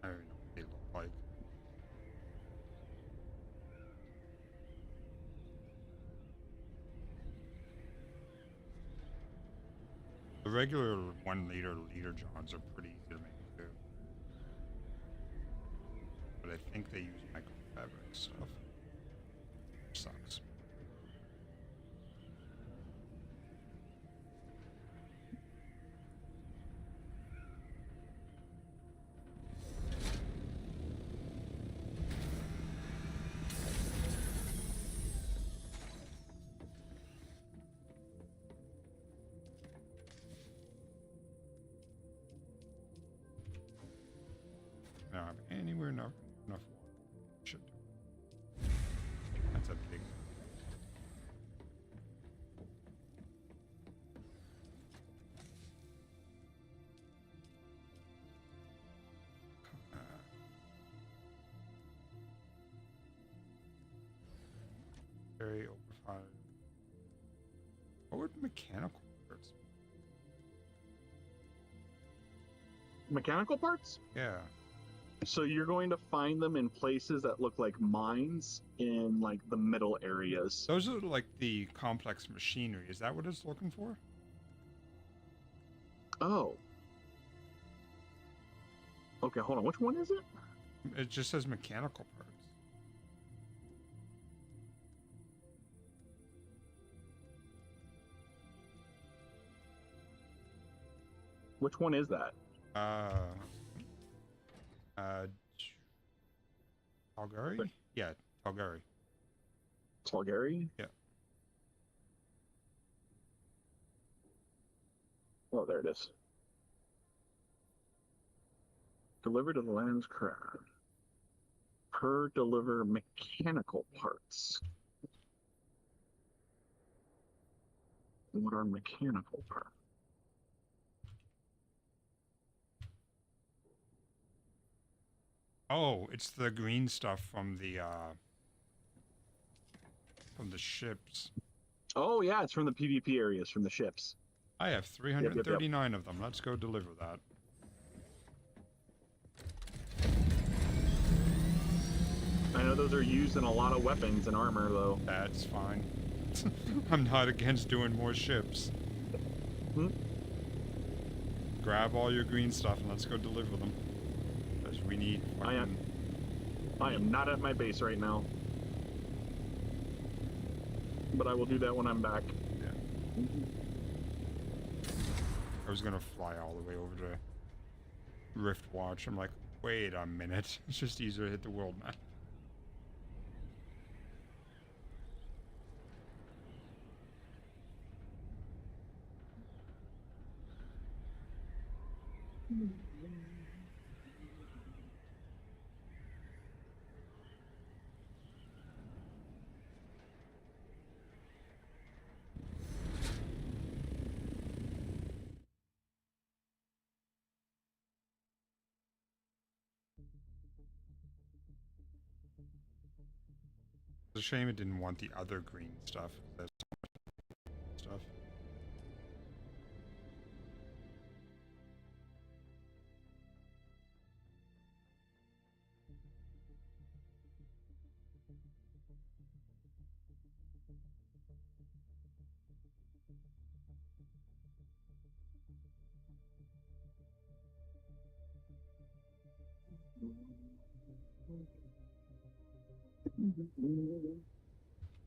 I don't even know what they look like. The regular 1 liter Johns are pretty easy to make too. But I think they use microfabric stuff. Sucks. I don't have anywhere enough water. Shit. That's a big. Very overfire. What would mechanical parts? Mechanical parts? Yeah. So you're going to find them in places that look like mines in like the middle areas. Those are like the complex machinery. Is that what it's looking for? Oh. Okay, hold on. Which one is it? It just says mechanical parts. Which one is that? Talgari? Yeah, Talgari. Talgari? Yeah. Oh, there it is. Deliver to the land's craft. Per deliver mechanical parts. What are mechanical parts? Oh, it's the green stuff from the ships. Oh yeah, it's from the PvP areas, from the ships. I have 339 of them. Let's go deliver that. I know those are used in a lot of weapons and armor, though. That's fine. I'm not against doing more ships. Hmm? Grab all your green stuff and let's go deliver them. Because we need fucking... I am not at my base right now. But I will do that when I'm back. Yeah. I was gonna fly all the way over to Rift Watch. I'm like, wait a minute. It's just easier to hit the world map. It's a shame it didn't want the other green stuff. There's so much stuff.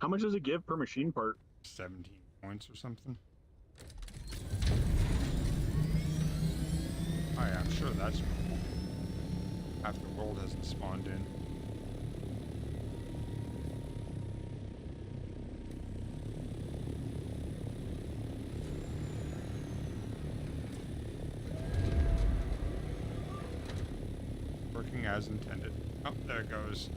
How much does it give per machine part? 17 points or something. Oh yeah, I'm sure that's normal. Half the world hasn't spawned in. Working as intended. Oh, there it goes.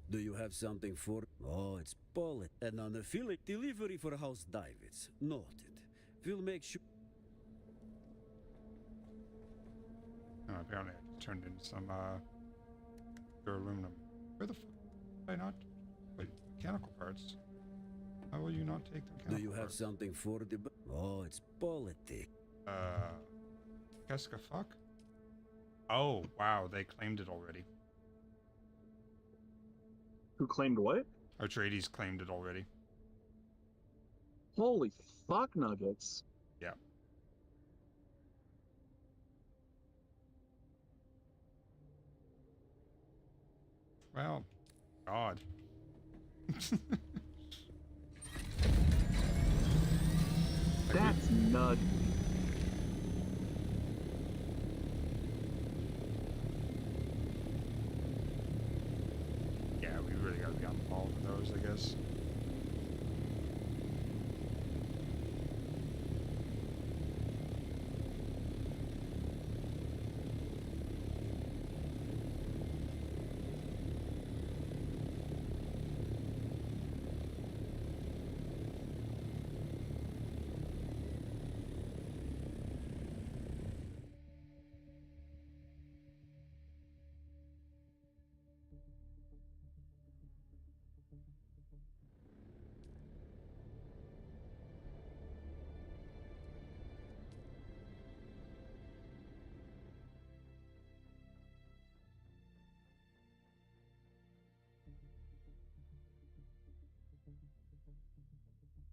Do you have something for? Oh, it's bullet. And on the filling delivery for House Davids. Noted. We'll make sure. Oh, apparently I just turned into some pure aluminum. Where the fuck did I not? Wait, mechanical parts. How will you not take the mechanical Do you have parts? something for the? Oh, it's bullet. Qu'est-ce que fuck? Oh, wow, they claimed it already. Who claimed what? Atreides claimed it already. Holy fuck nuggets. Yeah. Well, God. That's nutty. Yeah, we really gotta be on the ball for those, I guess.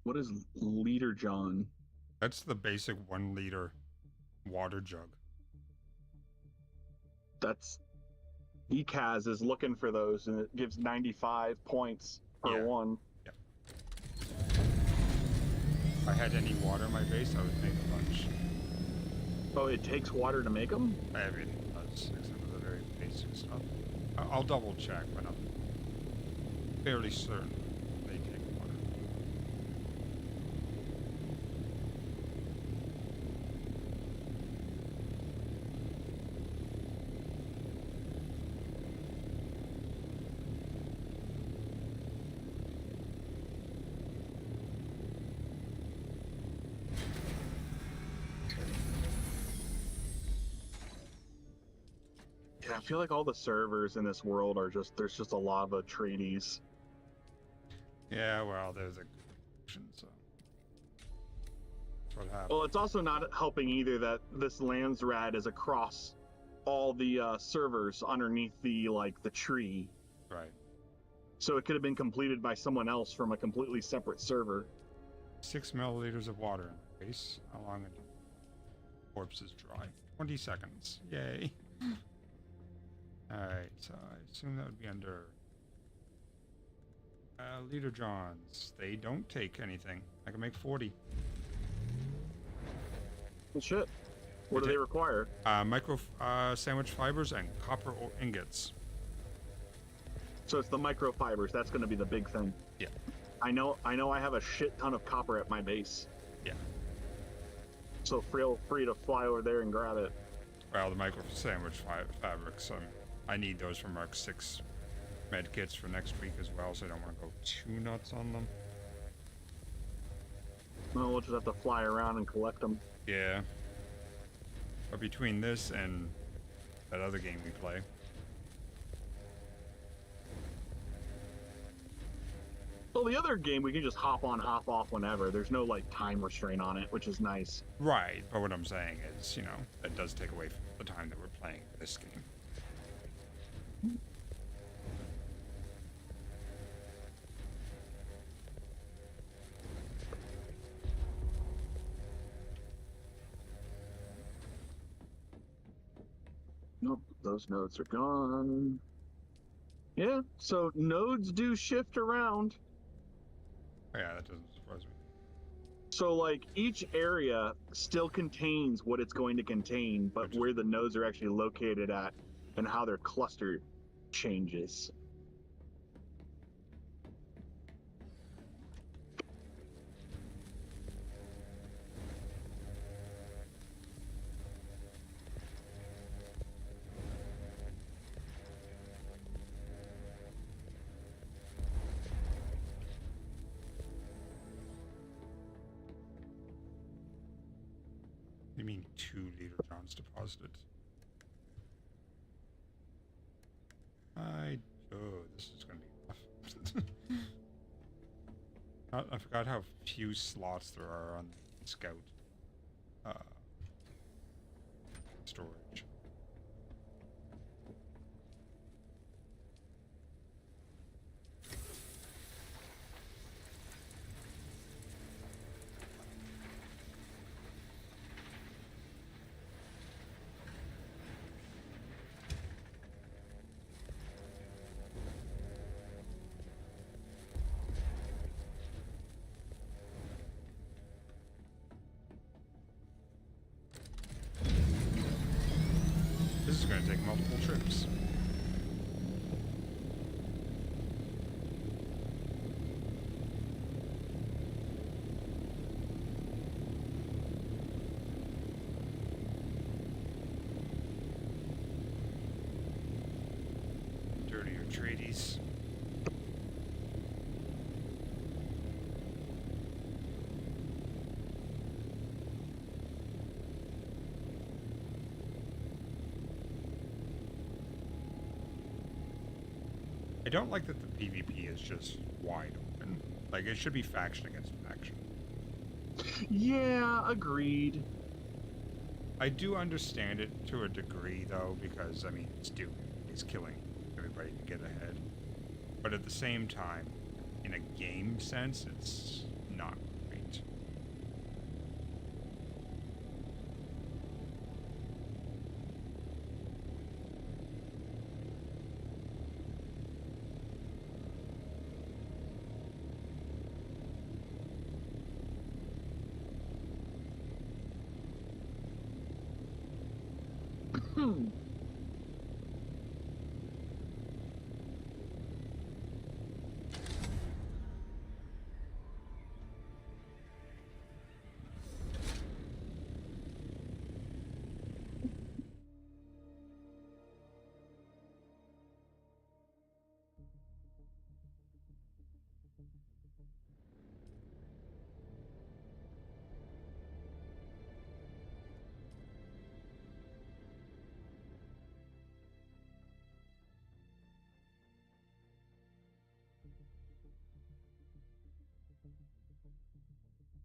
What is Leader John? That's the basic 1 liter water jug. That's ECAS is looking for those, and it gives 95 points per Yeah. one. Yep. If I had any water in my base, I would make a bunch. Oh, it takes water to make them? Everything does, except for the very basic stuff. I'll double check, but I'm fairly certain they take water. Yeah, I feel like all the servers in this world are just, there's just a lot of Atreides. Yeah, well, there's a good option, so. That's what happened. Well, it's also not helping either that this Landsrad is across all the servers underneath the tree. Right. So it could have been completed by someone else from a completely separate server. 6 milliliters of water in my base. How long until corpse is dry? 20 seconds. Yay. Alright, so I assume that would be under Leader Johns. They don't take anything. I can make 40. Well, shit. What do They they require? Micro sandwich fibers and copper ingots. So it's the microfibers. That's going to be the big thing. Yeah. I know I have a shit ton of copper at my base. Yeah. So feel free to fly over there and grab it. Well, the micro sandwich fabrics, I need those for Mark 6 med kits for next week as well, so I don't want to go too nuts on them. Well, we'll just have to fly around and collect them. Yeah. But between this and that other game we play, Well, the other game we can just hop on, hop off whenever. There's no like time restraint on it, which is nice. Right, but what I'm saying is, you know, that does take away from the time that we're playing this game. Nope, those nodes are gone. Yeah, so nodes do shift around. Oh, yeah, that doesn't surprise me. So like each area still contains what it's going to contain, but where the nodes are actually located at and how they're clustered changes. You mean 2-liter John's deposited? This is gonna be rough. I forgot how few slots there are on Scout storage. This is going to take multiple trips. Dirtier tradies. I don't like that the PvP is just wide open. Like, it should be faction against faction. Yeah, agreed. I do understand it to a degree, though, because, I mean, it's Duke. He's killing everybody to get ahead. But at the same time, in a game sense, it's not great.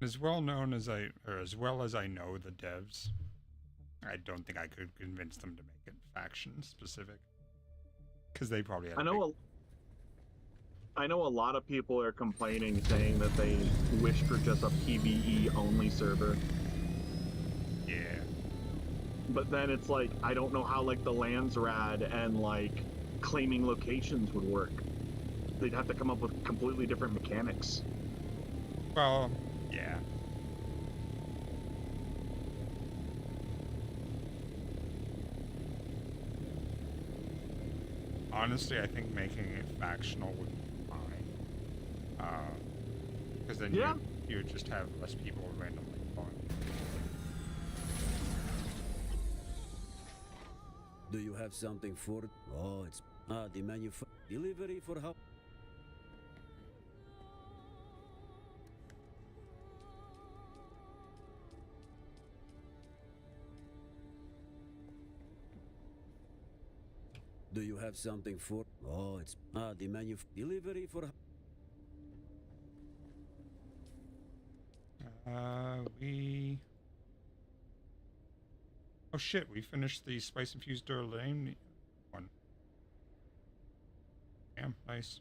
As well known as as well as I know the devs, I don't think I could convince them to make it faction specific, because they probably had. I know a lot of people are complaining, saying that they wish for just a PvE only server. Yeah. But then it's like, I don't know how like the lands rad and like claiming locations would work. They'd have to come up with completely different mechanics. Well, yeah. Honestly, I think making it factional would be fine. Because then you would just have less people randomly spawn. Do you have something for? Oh, it's the delivery for how? Do you have something for? Oh, it's the delivery for. We... Oh shit, we finished the spice infused Durlane one. Damn, nice.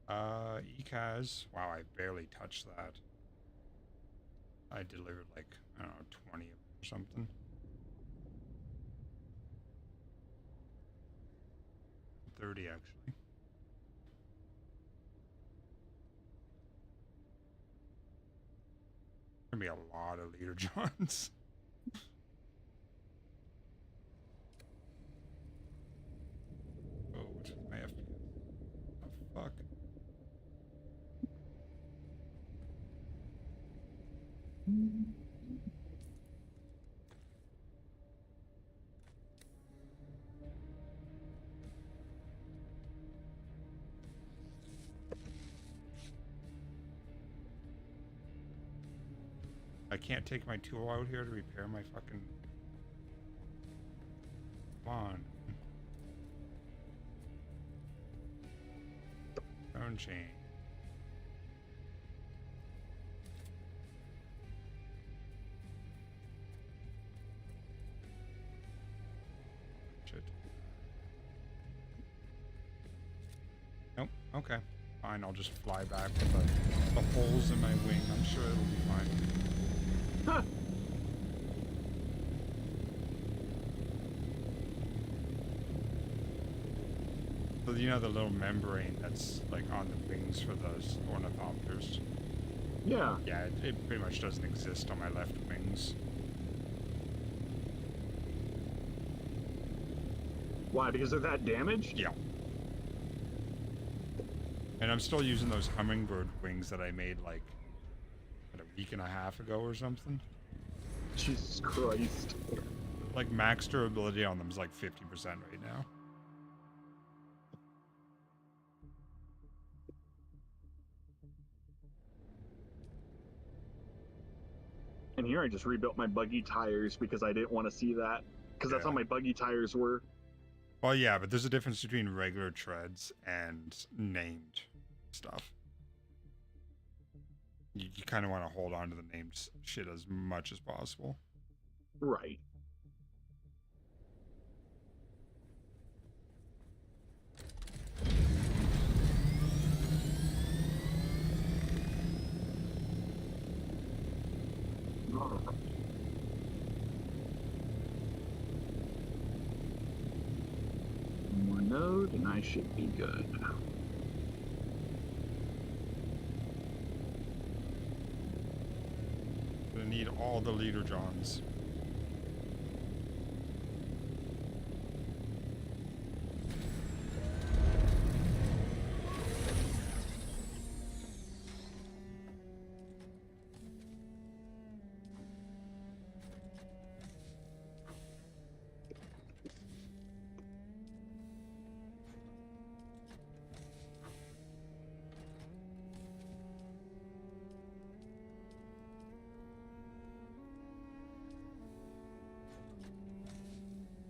Ekaz. Wow, I barely touched that. I delivered like, I don't know, 20 of them or something. 30 actually. Gonna be a lot of leader johns. Oh, which was my FPS. Oh, fuck. I can't take my tool out here to repair my fucking... Come on. Phone chain. Shit. Nope. Okay. Fine, I'll just fly back with the holes in my wing. I'm sure it'll be fine. Huh. So you know the little membrane that's like on the wings for those ornithopters? Yeah. Yeah, it pretty much doesn't exist on my left wings. Why? Because they're that damaged? Yeah. And I'm still using those hummingbird wings that I made like what, a week and a half ago or something. Jesus Christ. Like max durability on them is like 50% right now. And here I just rebuilt my buggy tires because I didn't want to see that. Because that's how Yeah. my buggy tires were. Well, yeah, but there's a difference between regular treads and named stuff. You kind of want to hold on to the named shit as much as possible. Right. One more node and I should be good. Gonna need all the leader johns.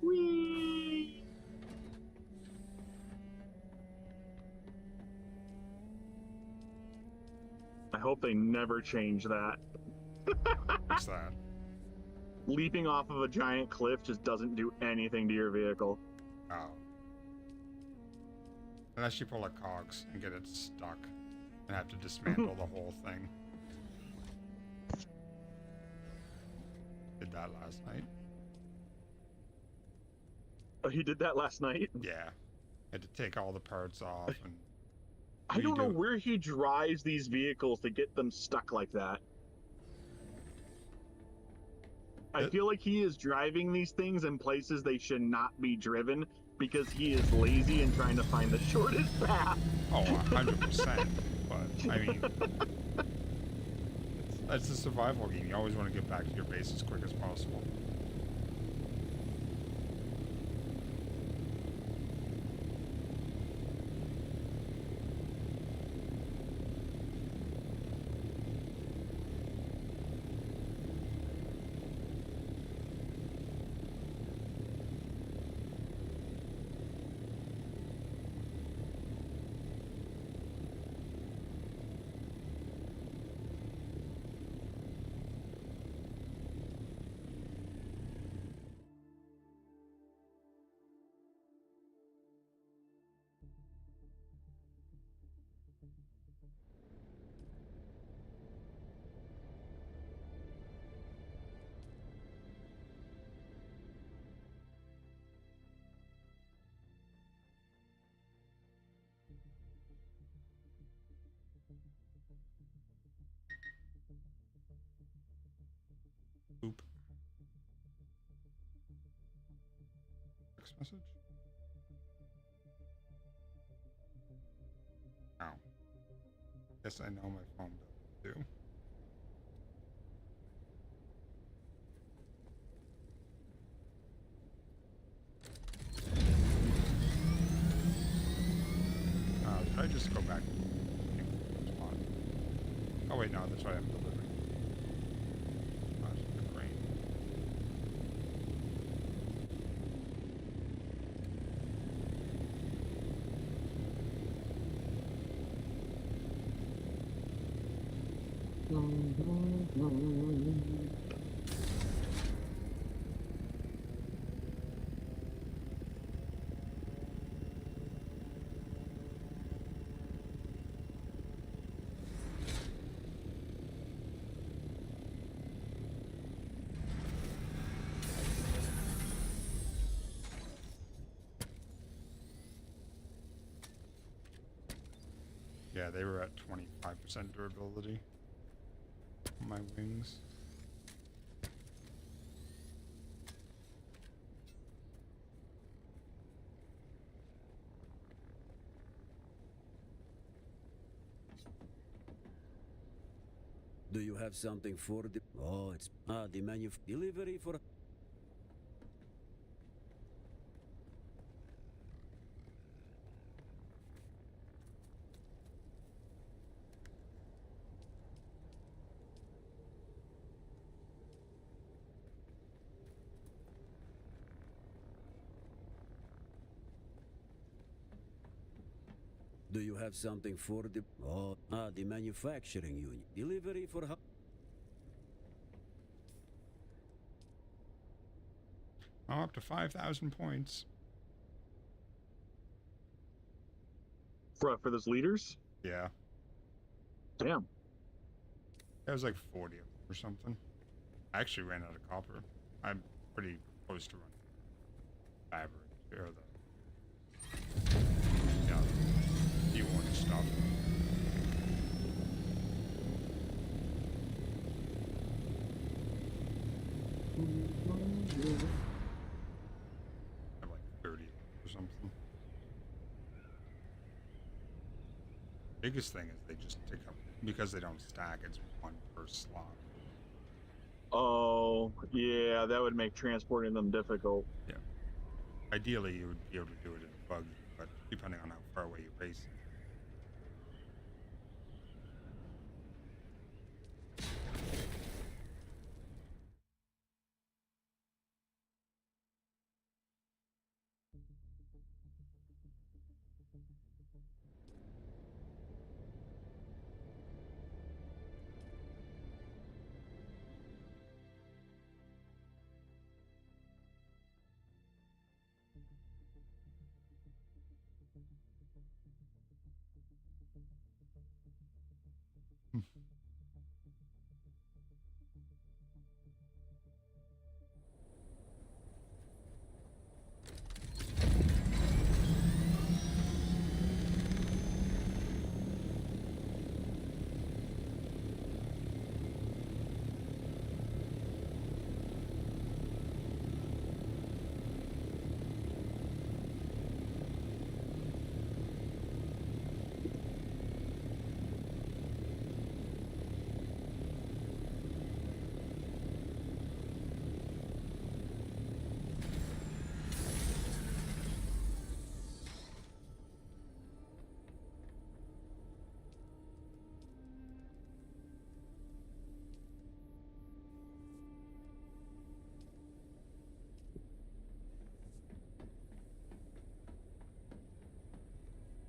Whee! I hope they never change that. What's that? Leaping off of a giant cliff just doesn't do anything to your vehicle. Oh. Unless you pull a cogs and get it stuck and have to dismantle the whole thing. Did that last night. Oh, he did that last night? Yeah. Had to take all the parts off and I don't know redo it. where he drives these vehicles to get them stuck like that. I feel like he is driving these things in places they should not be driven because he is lazy and trying to find the shortest path. Oh, 100%. But, I mean, that's a survival game. You always want to get back to your base as quick as possible. Oop. Text message? Oh. Guess I know my phone does too. Should I just go back? Oh wait, no, that's right, I'm delivering. Oh, it's the crane. Yeah, they were at 25% durability on my wings. Do you have something for the... Oh, it's... the delivery for... Do you have something for the... Oh, the manufacturing unit. Delivery for... I'm up to 5,000 points. For those leaders? Yeah. Damn. It was like 40 of them or something. I actually ran out of copper. I'm pretty close to running average. Or the... Yeah, the orange stuff. I have like 30 or something. Biggest thing is they just take up, because they don't stack, it's one per slot. Oh, yeah, that would make transporting them difficult. Yeah. Ideally, you would be able to do it in a buggy, but depending on how far away you race.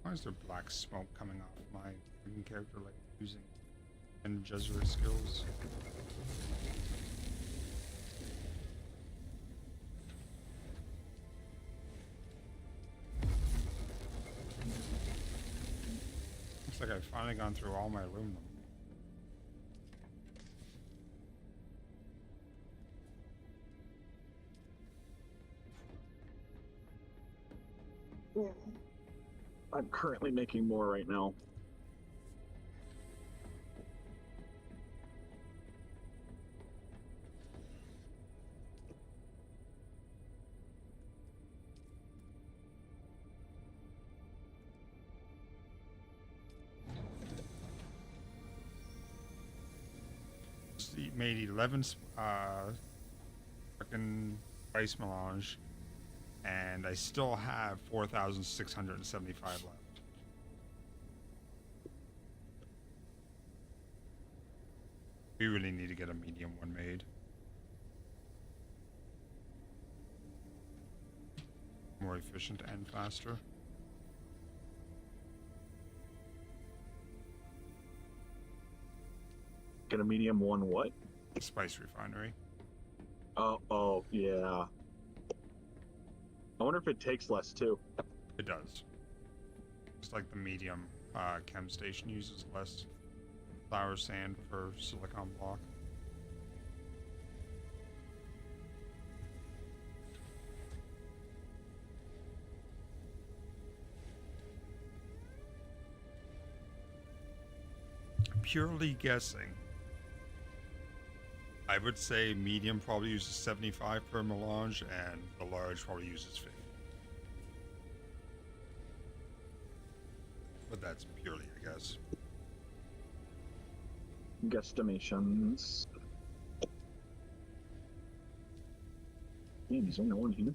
Why is there black smoke coming off my green character, like using and Jesuit skills? Looks like I've finally gone through all my aluminum. I'm currently making more right now. made 11 fucking spice melange, and I still have 4,675 left. We really need to get a medium one made. More efficient and faster. Get a medium one what? Spice refinery. Oh, yeah. I wonder if it takes less too. It does. Just like the medium chem station uses less flour sand per silicon block. Purely guessing, I would say medium probably uses 75 per melange, and the large probably uses 50. But that's purely, I guess. Guesstimations. Damn, there's only one here.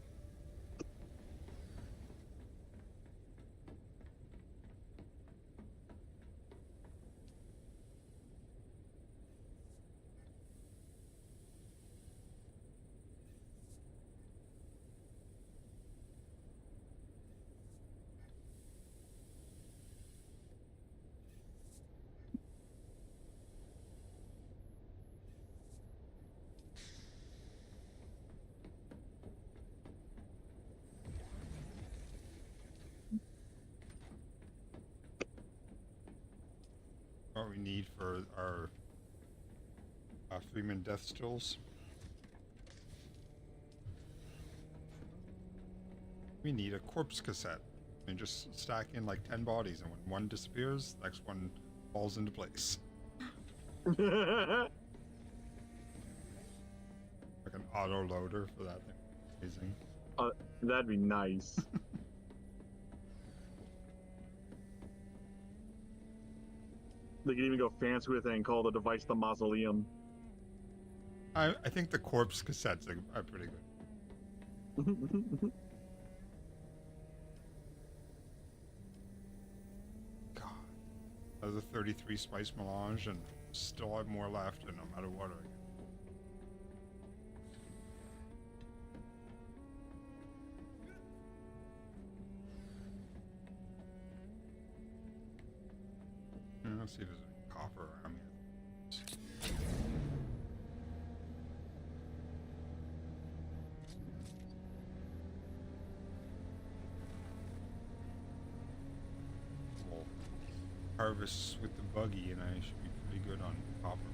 What we need for our 3-man death stills. We need a corpse cassette. And just stack in like 10 bodies, and when one disappears, the next one falls into place. Like an auto loader for that thing. Amazing. That'd be nice. They could even go fancy with it and call the device the mausoleum. I think the corpse cassettes are pretty good. God. That was a 33 spice melange, and still have more left, and no matter what I get. Let's see if there's any copper around here. We'll harvest with the buggy, and I should be pretty good on copper.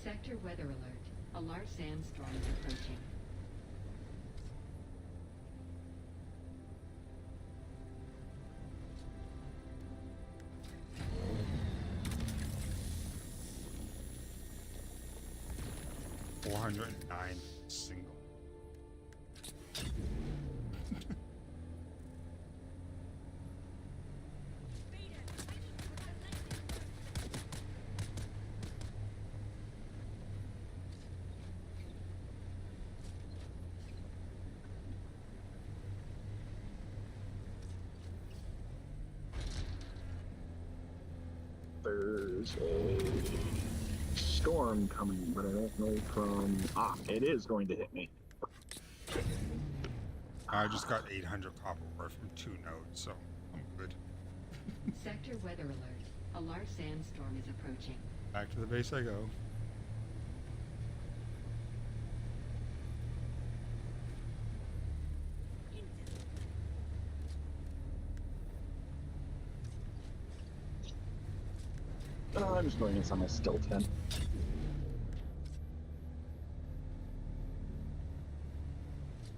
Sector weather alert. A large sandstorm is approaching. $409 single. There's a storm coming, but I don't know from... it is going to hit me. I just got 800 copper ore from 2 nodes, so I'm good. Sector weather alert. A large sandstorm is approaching. Back to the base I go. I'm just going inside my still 10.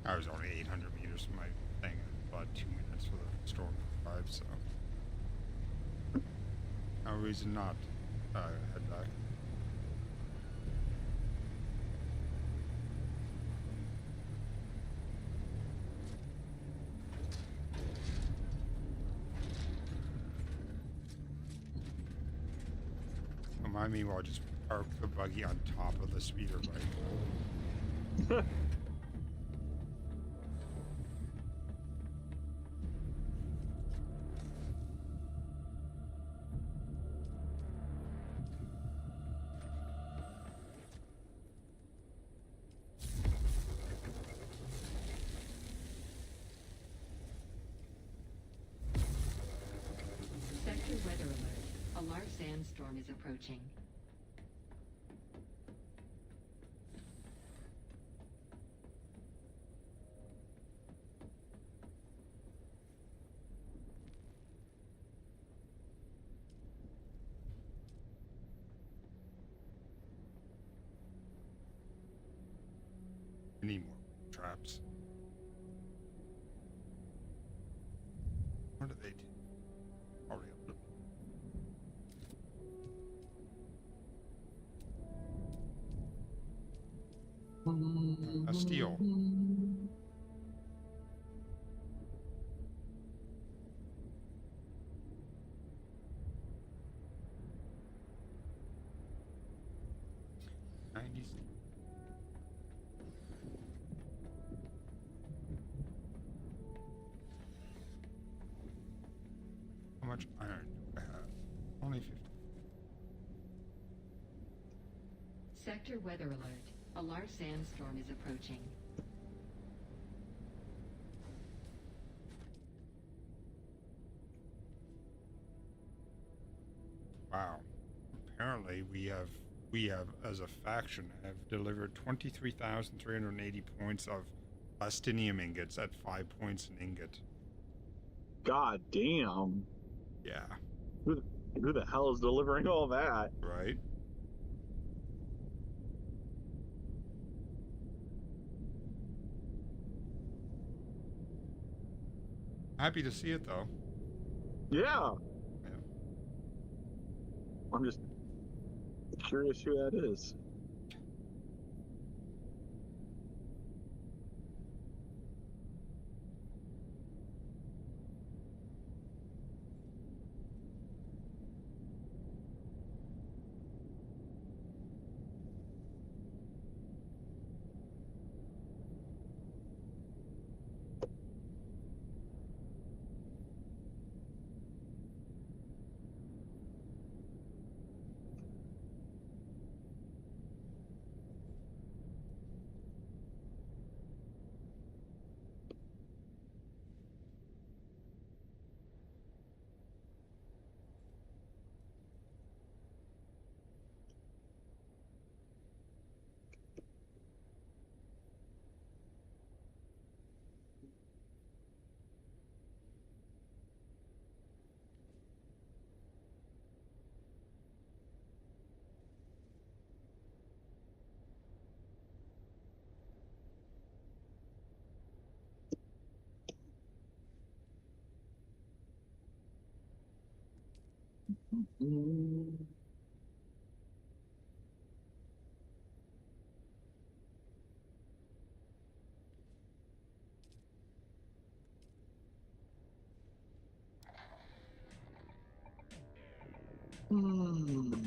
I was only 800 meters from my thing. About 2 minutes for the storm to arrive, so no reason not head back. I may well just park the buggy on top of the speeder bike. Sector weather alert. A large sandstorm is approaching. I need more traps. What do they do? Probably up to... A steel. '90s. How much iron do I have? Only 50. Sector weather alert. A large sandstorm is approaching. Wow. Apparently we have as a faction have delivered 23,380 points of plastinium ingots at 5 points an ingot. God damn. Yeah. Who the hell is delivering all that? Right? Happy to see it though. Yeah. Yeah. I'm just curious who that is. Mm. Hmm.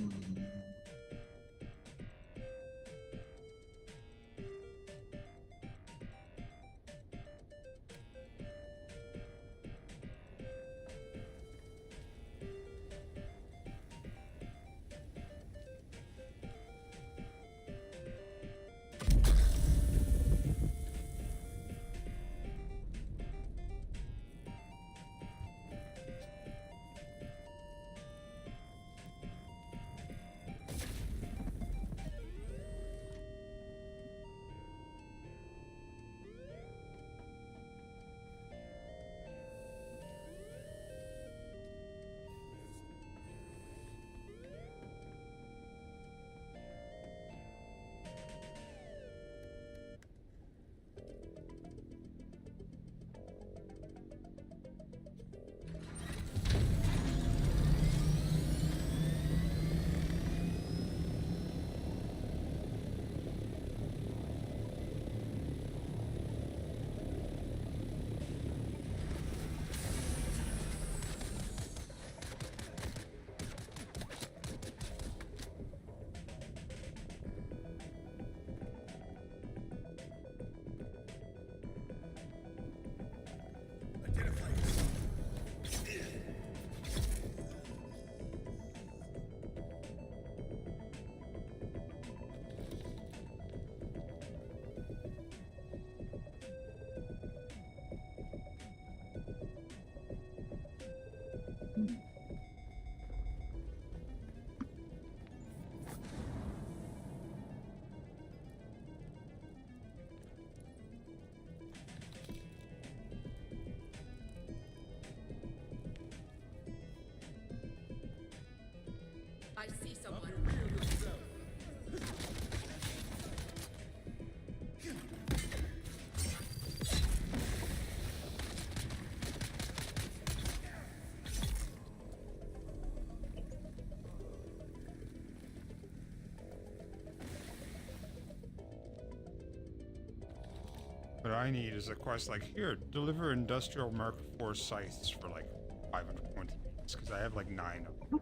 What I need is a quest like, here, deliver industrial Mark IV scythes for like 520 minutes, because I have like 9 of them.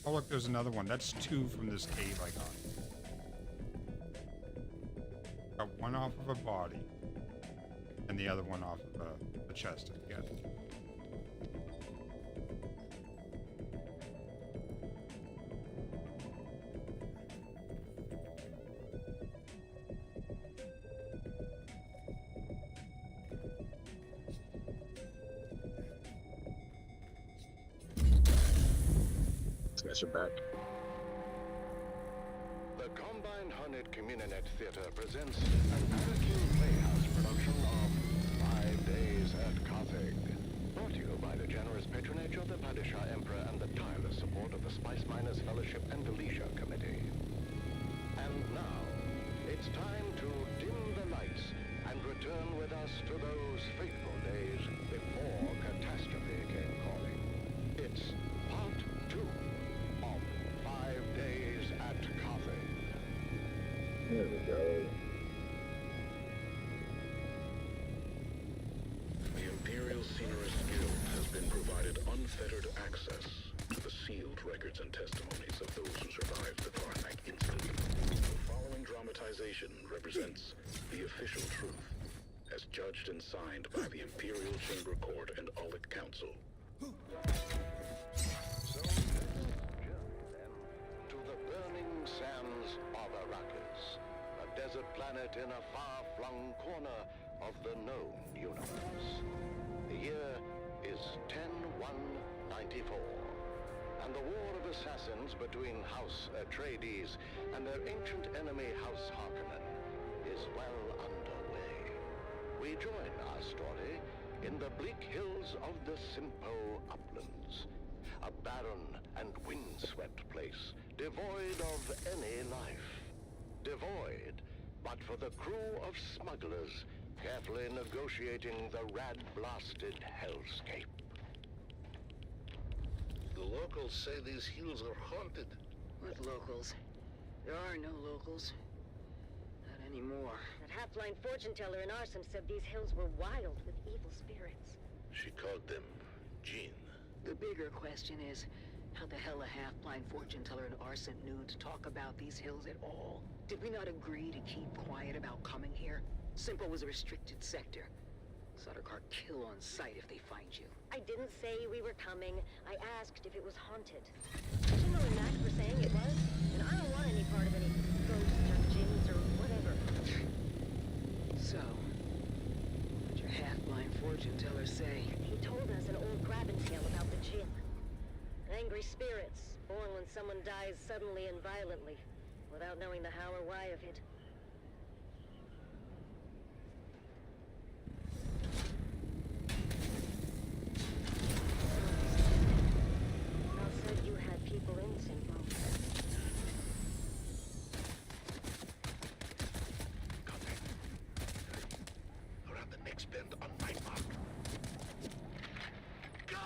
Oh look, there's another one. That's 2 from this cave I got. Got one off of a body, and the other one off of a chest I get. These guys are back. The Combined Hornet Communinet Theater presents an Anakin Playhouse production of 5 Days at Carthage. Brought to you by the generous patronage of the Padishah Emperor and the tireless support of the Spice Miners Fellowship and the Leisure Committee. And now, it's time to dim the lights and return with us to those fateful days before catastrophe came calling. It's part 2 of 5 Days at Carthage. There we go. The Imperial Scenarist Guild has been provided unfettered access to the sealed records and testimonies of those who survived the Tarnak incident. The following dramatization represents the official truth, as judged and signed by the Imperial Chamber Court and Audit Council. So let us journey then to the burning sands of Arrakis, a desert planet in a far-flung corner of the known universe. The year is 10-1-94, and the war of assassins between House Atreides and their ancient enemy House Harkonnen is well underway. We join our story in the bleak hills of the Simpo Uplands, a barren and windswept place, devoid of any life. Devoid, but for the crew of smugglers carefully negotiating the rat-blasted hellscape. The locals say these hills are haunted. What locals? There are no locals. Not anymore. That half-blind fortune teller in Arsum said these hills were wild with evil spirits. She called them Jinn. The bigger question is, how the hell a half-blind fortune teller in Arsum knew to talk about these hills at all? Did we not agree to keep quiet about coming here? Simple was a restricted sector. Sardaukar kill on sight if they find you. I didn't say we were coming. I asked if it was haunted. Shinno and Max were saying it was, and I don't want any part of any ghosts or jinns or whatever. So, what'd your half-blind fortune teller say? He told us an old Graben tale about the jinn. Angry spirits, born when someone dies suddenly and violently, without knowing the how or why of it. Mel said you had people in Simpo. Contact. Around the next bend on my mark. Go!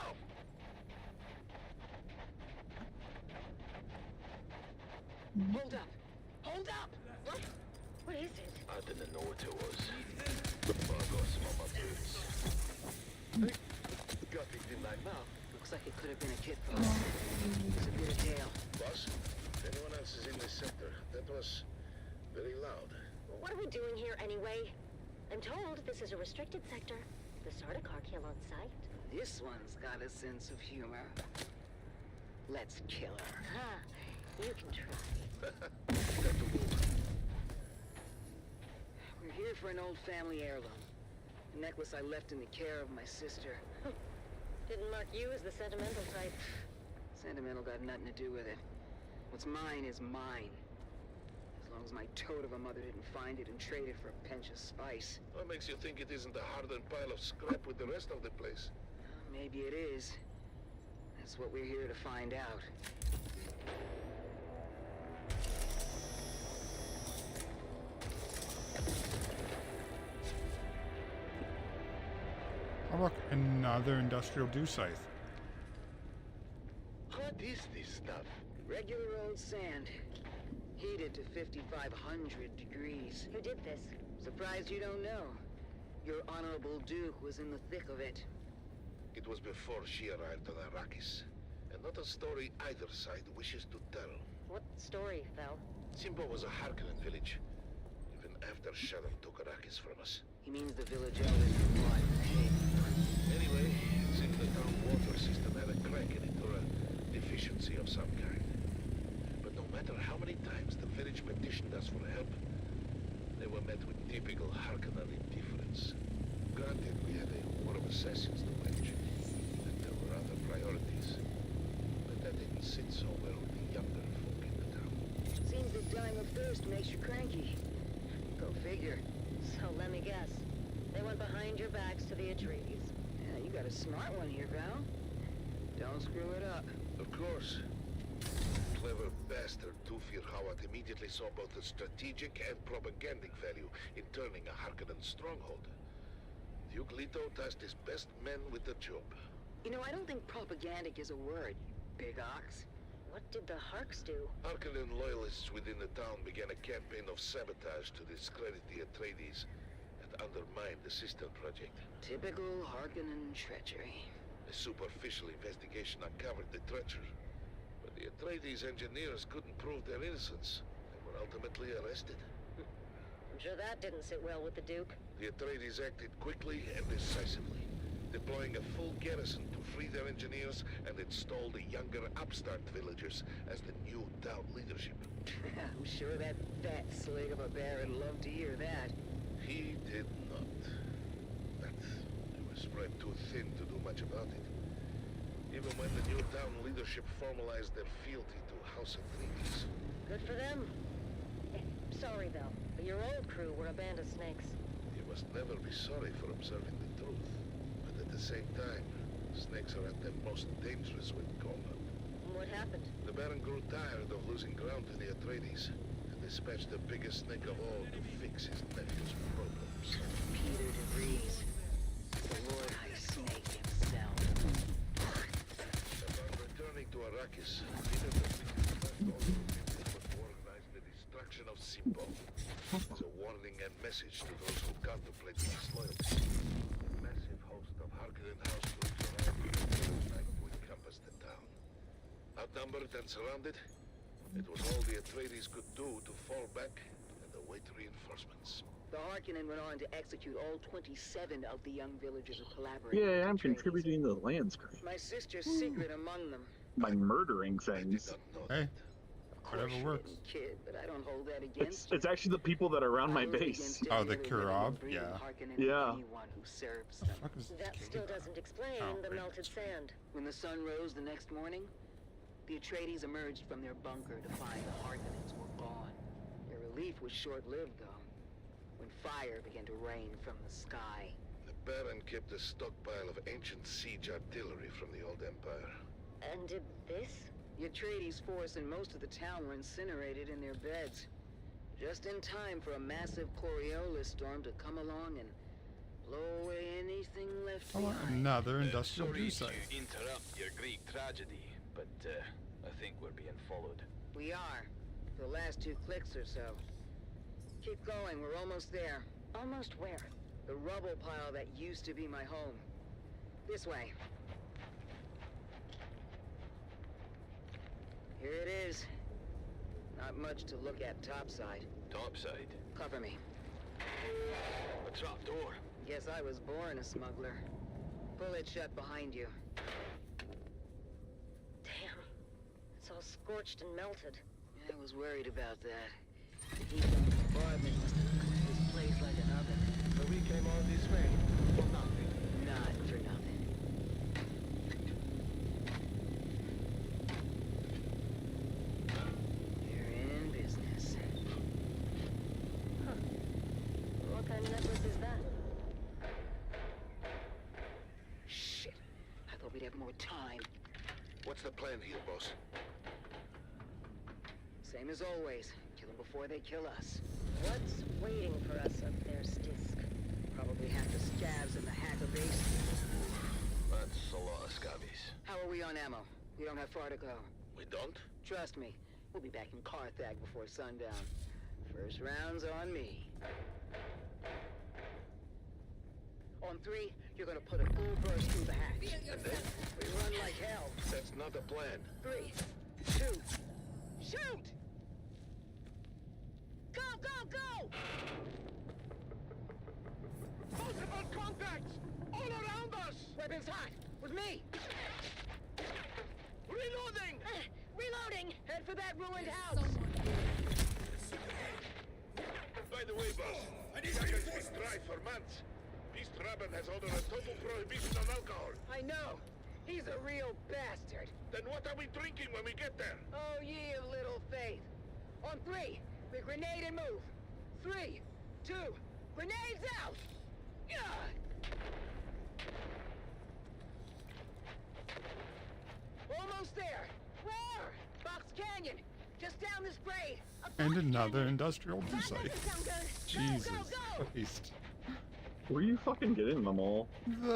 Hold up! Hold up! What? What is it? I didn't know what it was. But I got some of my boots. Got it in my mouth. Looks like it could have been a kid phone. It's a bit of tail. Boss, if anyone else is in this sector, that was very loud. What are we doing here anyway? I'm told this is a restricted sector. The Sardaukar kill on sight. This one's got a sense of humor. Let's kill her. Ha! You can try. Got to move. We're here for an old family heirloom. A necklace I left in the care of my sister. Didn't mark you as the sentimental type. Sentimental got nothing to do with it. What's mine is mine. As long as my toad of a mother didn't find it and trade it for a pinch of spice. What makes you think it isn't a hardened pile of scrap with the rest of the place? Maybe it is. That's what we're here to find out. Oh look, another industrial dew scythe. What is this stuff? Regular old sand. Heated to 5,500 degrees. Who did this? Surprised you don't know. Your Honorable Duke was in the thick of it. It was before she arrived on Arrakis, and not a story either side wishes to tell. What story, Val? Simbo was a Harkonnen village, even after Shadow took Arrakis from us. He means the village elders replied. Anyway, it seems the town water system had a crack in it, or a deficiency of some kind. But no matter how many times the village petitioned us for help, they were met with typical Harkonnen indifference. Granted, we had a war of assassins to wage, and there were other priorities. But that didn't sit so well with the younger folk in the town. Seems that dying of thirst makes you cranky. Go figure. So let me guess. They went behind your backs to the Atreides. Yeah, you got a smart one here, Val. Don't screw it up. Of course. Clever bastard Tufir Hawat immediately saw both the strategic and propagandic value in turning a Harkonnen stronghold. Duke Leto tasked his best men with the job. You know, I don't think propagandic is a word, big ox. What did the Harks do? Harkonnen loyalists within the town began a campaign of sabotage to discredit the Atreides and undermine the System Project. Typical Harkonnen treachery. A superficial investigation uncovered the treachery, but the Atreides engineers couldn't prove their innocence and were ultimately arrested. I'm sure that didn't sit well with the Duke. The Atreides acted quickly and decisively, deploying a full garrison to free their engineers and install the younger upstart villagers as the new town leadership. I'm sure that fat slig of a bear would love to hear that. He did not. But they were spread too thin to do much about it. Even when the new town leadership formalized their fealty to House Atreides. Good for them. Sorry, Val, but your old crew were a band of snakes. You must never be sorry for observing the truth. But at the same time, snakes are at their most dangerous when cornered. What happened? The Baron grew tired of losing ground to the Atreides, and dispatched the biggest snake of all to fix his nephew's problems. Peter DeVries, the Lord High Snake himself. Upon returning to Arrakis, Peter DeVries left all the people to organize the destruction of Simbo. As a warning and message to those who contemplate disloyalty. A massive host of Harkonnen house troops arrived tonight to encompass the town. Outnumbered and surrounded, it was all the Atreides could do to fall back and await reinforcements. The Harkonnen went on to execute all 27 of the young villagers who collaborated. Yeah, I'm with the Atreides. contributing to the landscape My sister's secret among them. by murdering I did things. not know Hey, that. Of course whatever you works. didn't, kid, but I don't hold that against It's actually the people that are around my I hold it base. against Oh, the every living Kurab? and breathing Yeah. Harkonnen and Yeah. anyone who serves The them. fuck is That still doesn't explain Oh, the right. melted sand. When the sun rose the next morning, the Atreides emerged from their bunker to find the Harkonnens were gone. Their relief was short-lived, though, when fire began to rain from the sky. The Baron kept a stockpile of ancient siege artillery from the old Empire. And did this? The Atreides force and most of the town were incinerated in their beds. Just in time for a massive Coriolis storm to come along and blow away anything left behind. Another industrial Sorry juice to site. interrupt your Greek tragedy, but I think we're being followed. We are. For the last 2 clicks or so. Keep going, we're almost there. Almost where? The rubble pile that used to be my home. This way. Here it is. Not much to look at topside. Topside. Cover me. A trapdoor. Guess I was born a smuggler. Pull it shut behind you. Damn. It's all scorched and melted. I was worried about that. The heat from the bombardment must have cooked this place like an oven. So we came all this way for nothing. Not for nothing. You're in business. What kind of necklace is that? Shit. I thought we'd have more time. What's the plan here, boss? Same as always. Kill them before they kill us. What's waiting for us up there, Stisk? Probably half the scabs in the hacker base. That's a lot of scabbies. How are we on ammo? We don't have far to go. We don't? Trust me, we'll be back in Carthag before sundown. First round's on me. On 3, you're gonna put a full burst through the hatch. And then we run like hell. That's not the plan. 3, 2, shoot! Go, go, go! Multiple contacts! All around us! Weapons hot! With me! Reloading! Reloading! Head for that ruined house! By the way, boss, these guys been dry for months. This Raben has ordered a total prohibition on alcohol. I know! He's a real bastard! Then what are we drinking when we get there? Oh, ye of little faith! On 3, we grenade and move! 3, 2, grenades out! Almost there! Where? Box Canyon! Just down this grade! And another industrial That site. doesn't sound good! Jesus Go, go, go! Christ. Where are you fucking getting them all?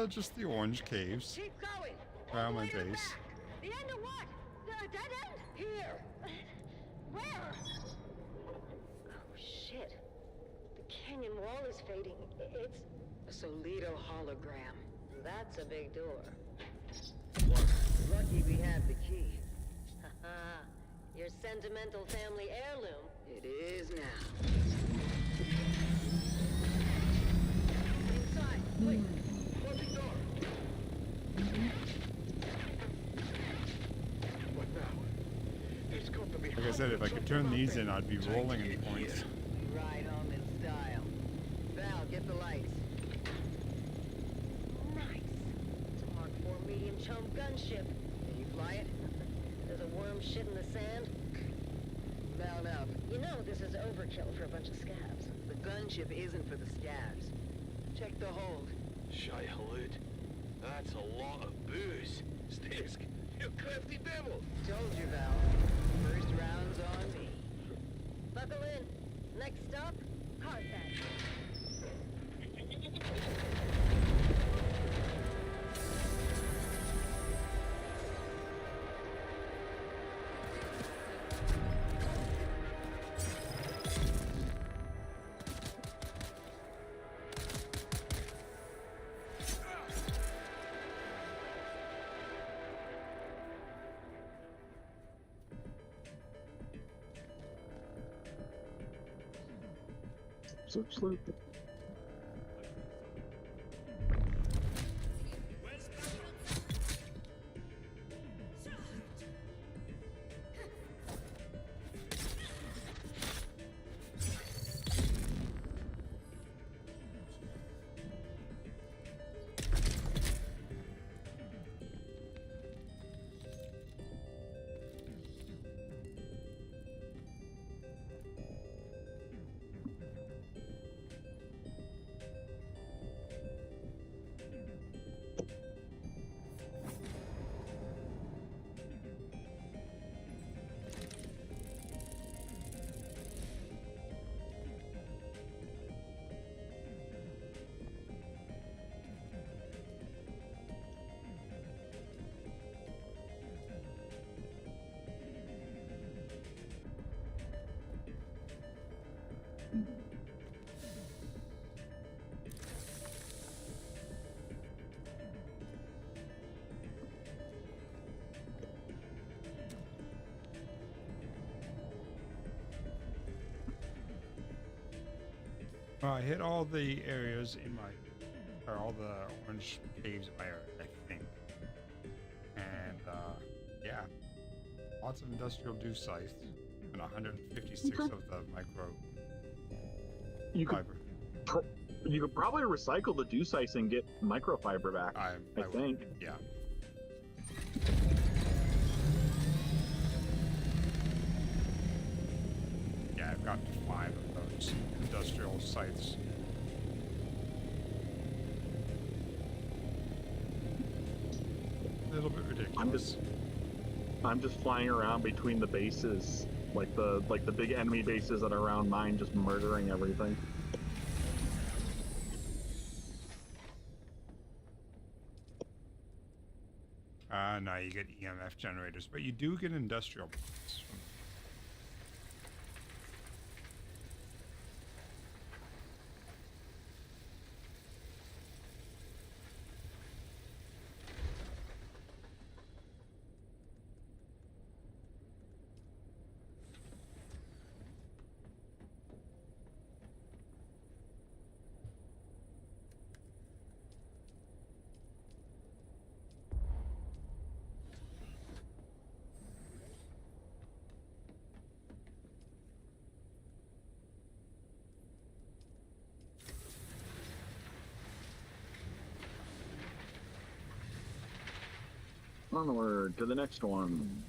Just the orange caves Keep going! around All my the way to the base. back. The end of what? The dead end? Here! Where? Oh, shit. The canyon wall is fading. It's a Solito hologram. That's a big door. Lucky we have the key. Haha. Your sentimental family heirloom. It is now. Inside, quick! Closing door! What now? There's got to be Like I said, if I could turn these in, I'd be rolling in points. Ride home in style. Val, get the lights. Nice. It's a Mark IV medium chum gunship. Can you fly it? There's a worm shit in the sand. Mount up. You know this is overkill for a bunch of scabs. The gunship isn't for the scabs. Check the hold. Shy halud. That's a lot of booze. Stisk, you crafty devil! Told you, Val. First round's on me. Buckle in. Next stop, Carthage. Sloop. Well, I hit all the areas in my, or all the orange caves in my area, I think. And, yeah. Lots of industrial dew sites and 156 of the micro You could, fiber. you could probably recycle the dew sites and get microfiber back. I will. think. Yeah. Yeah, I've got 5 of those industrial sites. A little bit ridiculous. I'm just flying around between the bases, like the big enemy bases that are around mine, just murdering everything. No, you get EMF generators, but you do get industrial points from Onward to the next one.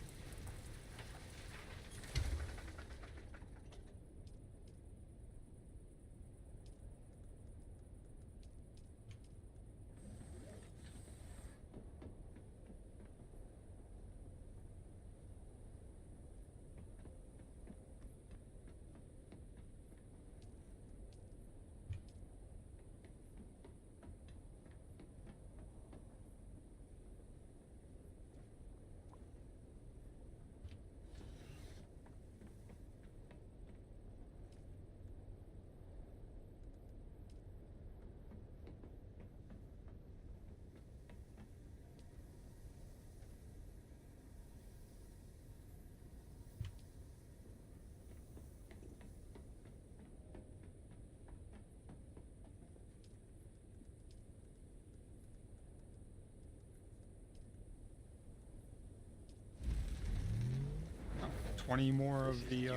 Oh, 20 more of the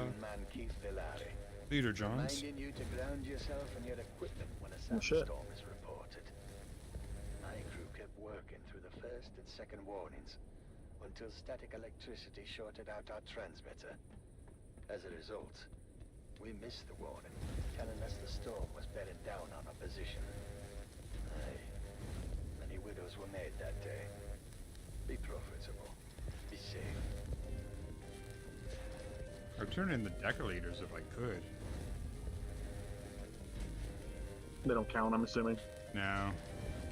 leader Johns. Reminding you to ground yourself and your equipment when a shit. sandstorm is reported. My crew kept working through the first and second warnings until static electricity shorted out our transmitter. As a result, we missed the warning, telling us the storm was bearing down on our position. Aye, many widows were made that day. Be profitable. Be safe. I'd turn in the decorators if I could. They don't count, I'm assuming. No. I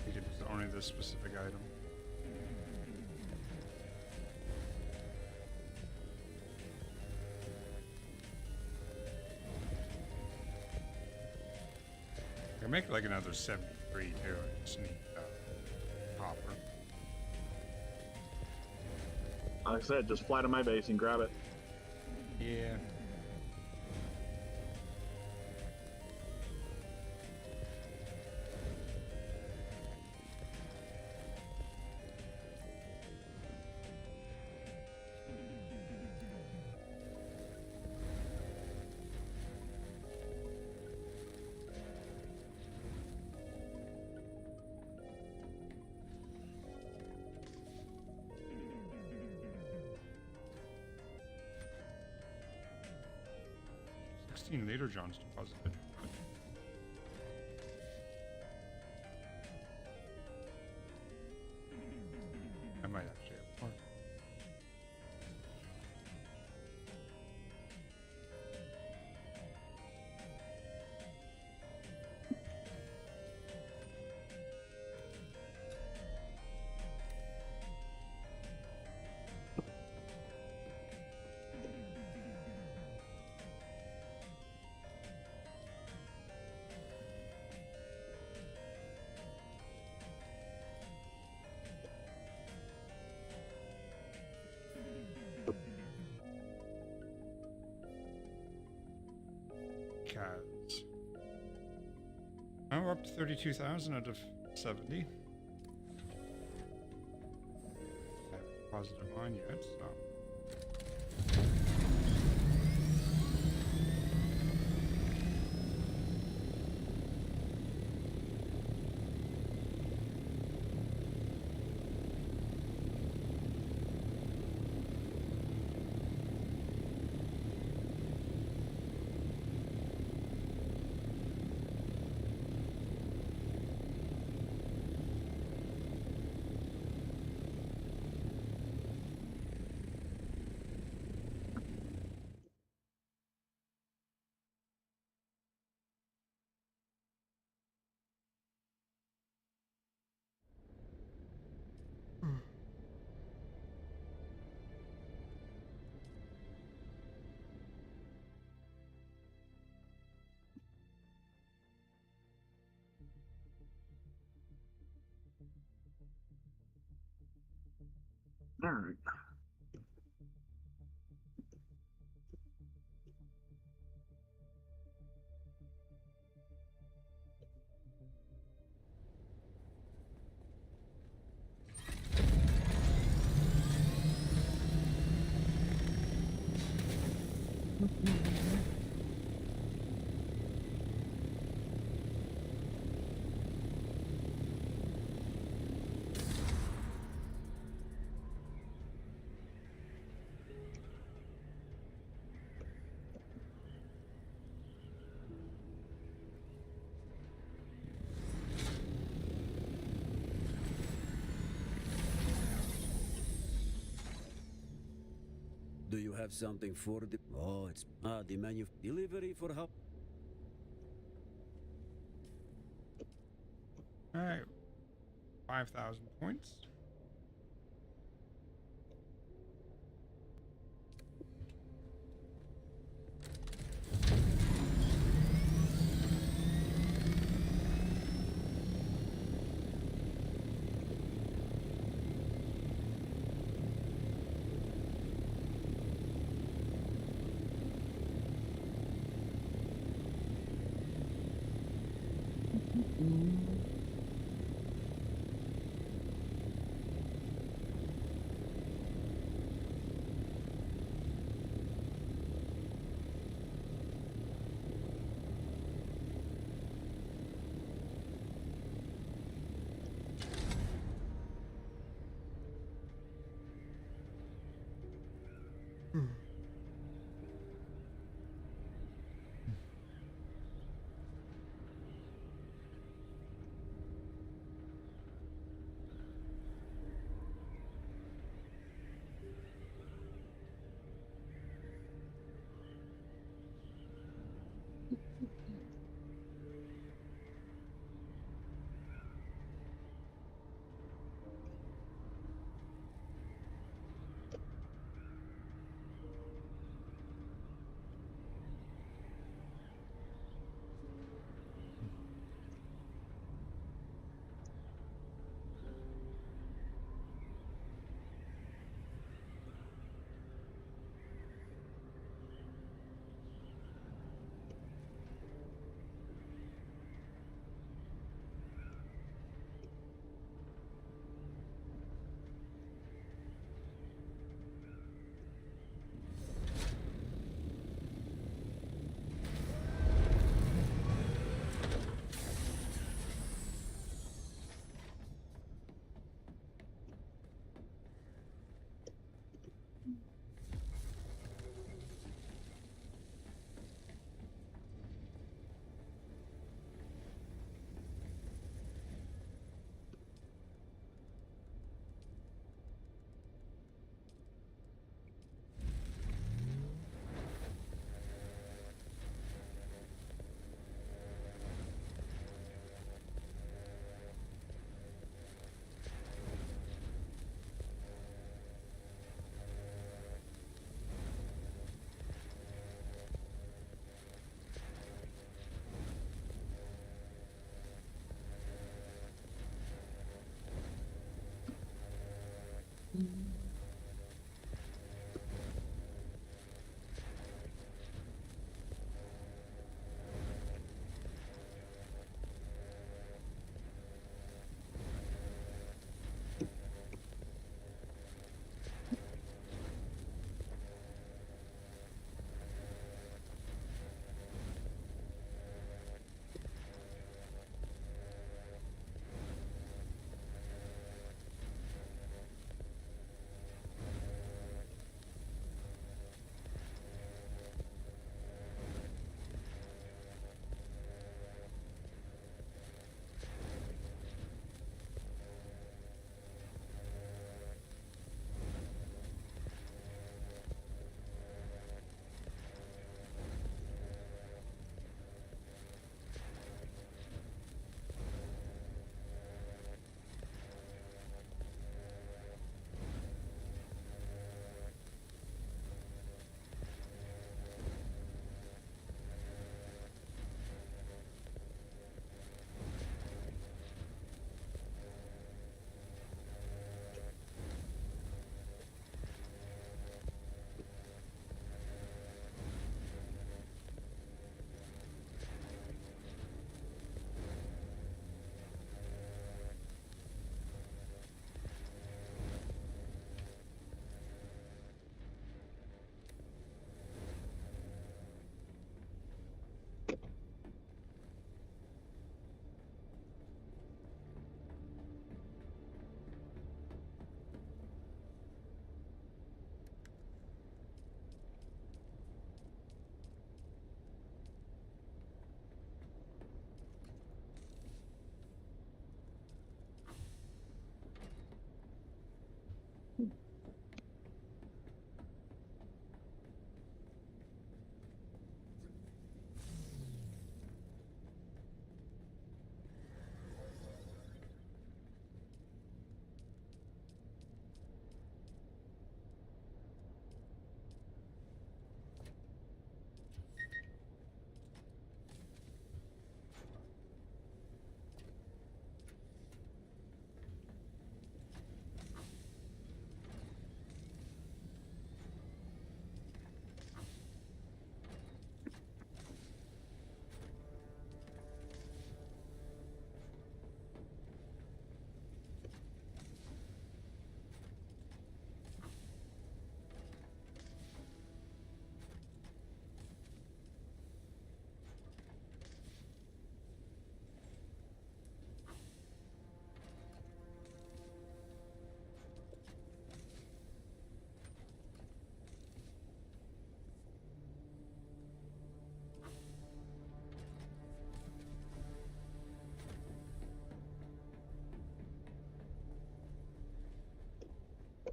think it's only this specific item. I can make like another 73 too. I just need copper. Like I said, just fly to my base and grab it. Yeah. Later John's deposited. I might actually have more. Cats. Oh, we're up to 32,000 out of 70. Haven't positive mine yet, so. All right. you have something for the... Oh, it's... the menu... Delivery for how... Alright. 5,000 points.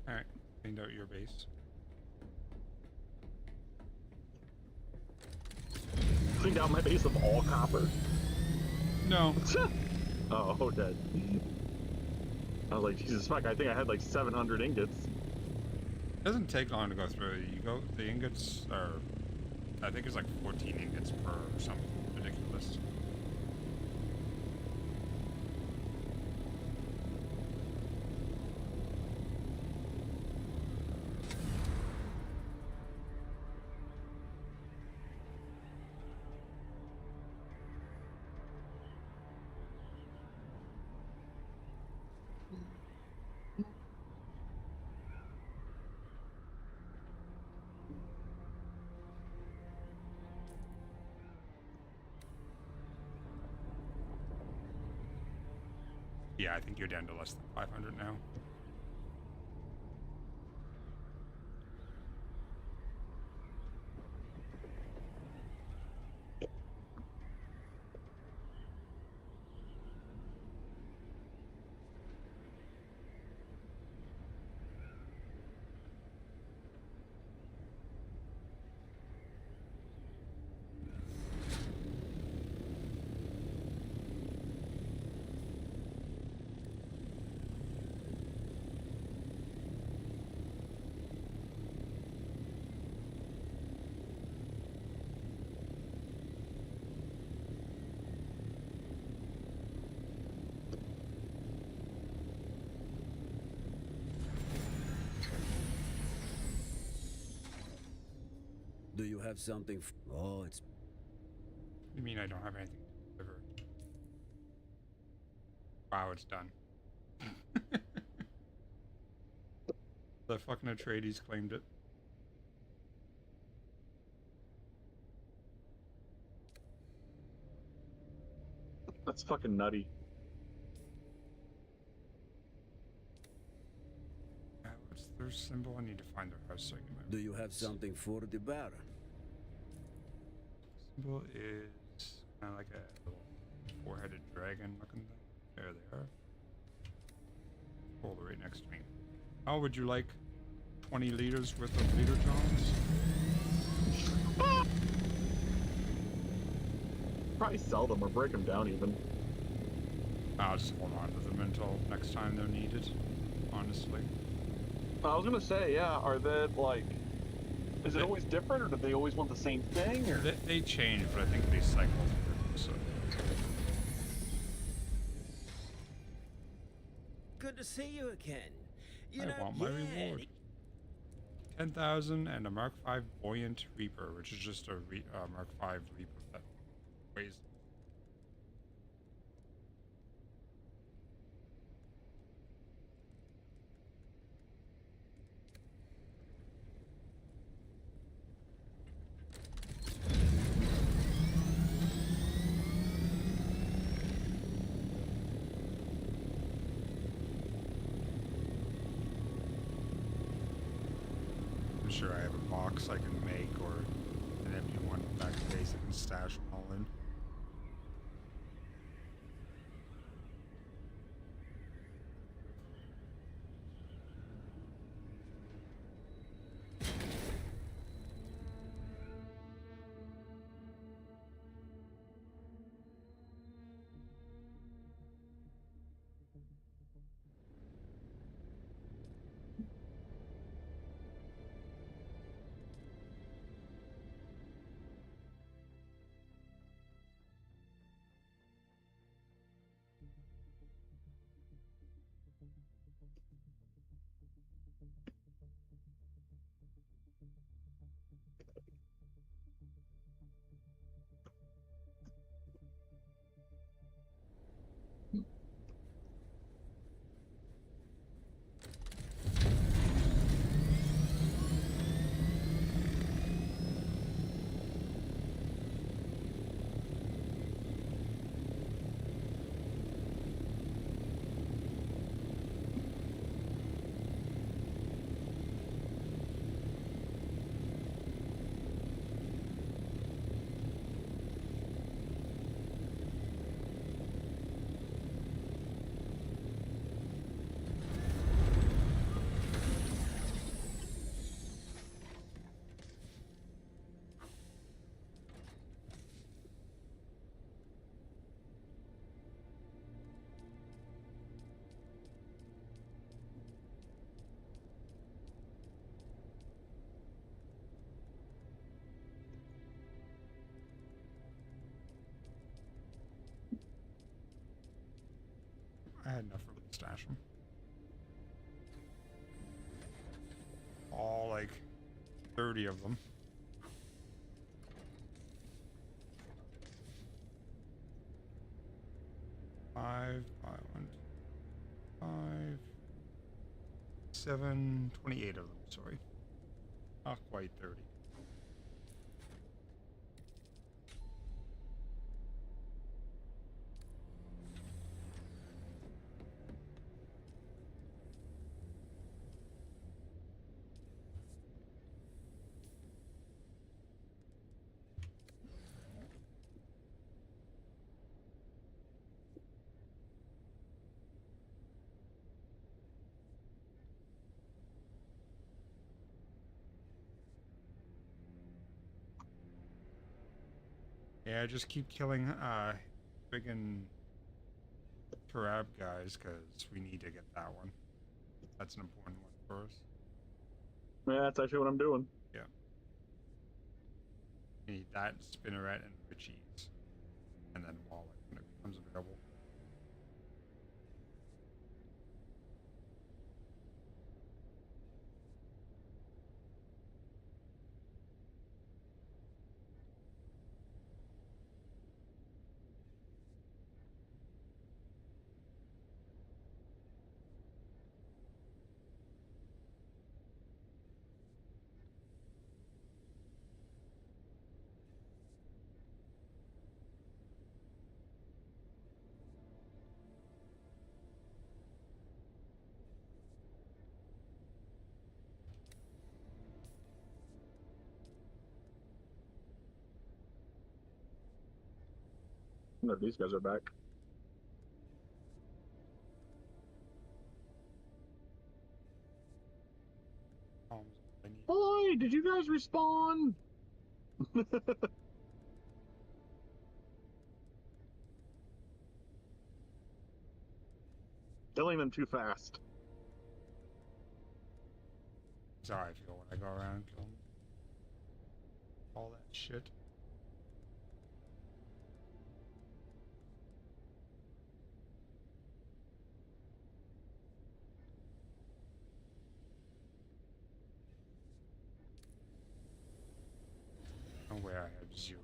Alright, cleaned out your base. Cleaned out my base of all copper. No. Oh, okay. I was like, Jesus fuck, I think I had like 700 ingots. It doesn't take long to go through. You go, the ingots are, I think it's like 14 ingots per or something ridiculous. Yeah, I think you're down to less than 500 now. Do you have something? Oh, it's. You mean I don't have anything to deliver? Wow, it's done. The fucking Atreides claimed it. That's fucking nutty. What's their symbol? I need to find their house segment. Do you have something for the Baron? Symbol is kind of like a little four-headed dragon looking thing. There they are. Hold it right next to me. How would you like 20 liters worth of liter Johns? Probably sell them or break them down even. I'll just hold on to them until next time they're needed, honestly. I was gonna say, yeah, are they like, is it always different or do they always want the same thing? Or? They change, but I think they cycle through, so. Good to see you again. I want my reward. 10,000 and a Mark V Buoyant Reaper, which is just a Mark V Reaper that weighs. I'm sure I have a box I can make or an empty one back to base I can stash them all in. had enough room to stash them. All like 30 of them. Five, 7, 28 of them, sorry. Not quite 30. Yeah, just keep killing friggin' Karab guys, because we need to get that one. That's an important one for us. Yeah, that's actually what I'm doing. Yeah. We need that, Spinneret, and Richie's. And then Wallet when it becomes available. No, these guys are back. Hi, did you guys respawn? Killing them too fast. That's how I feel when I go around killing all that shit. And where I have 0.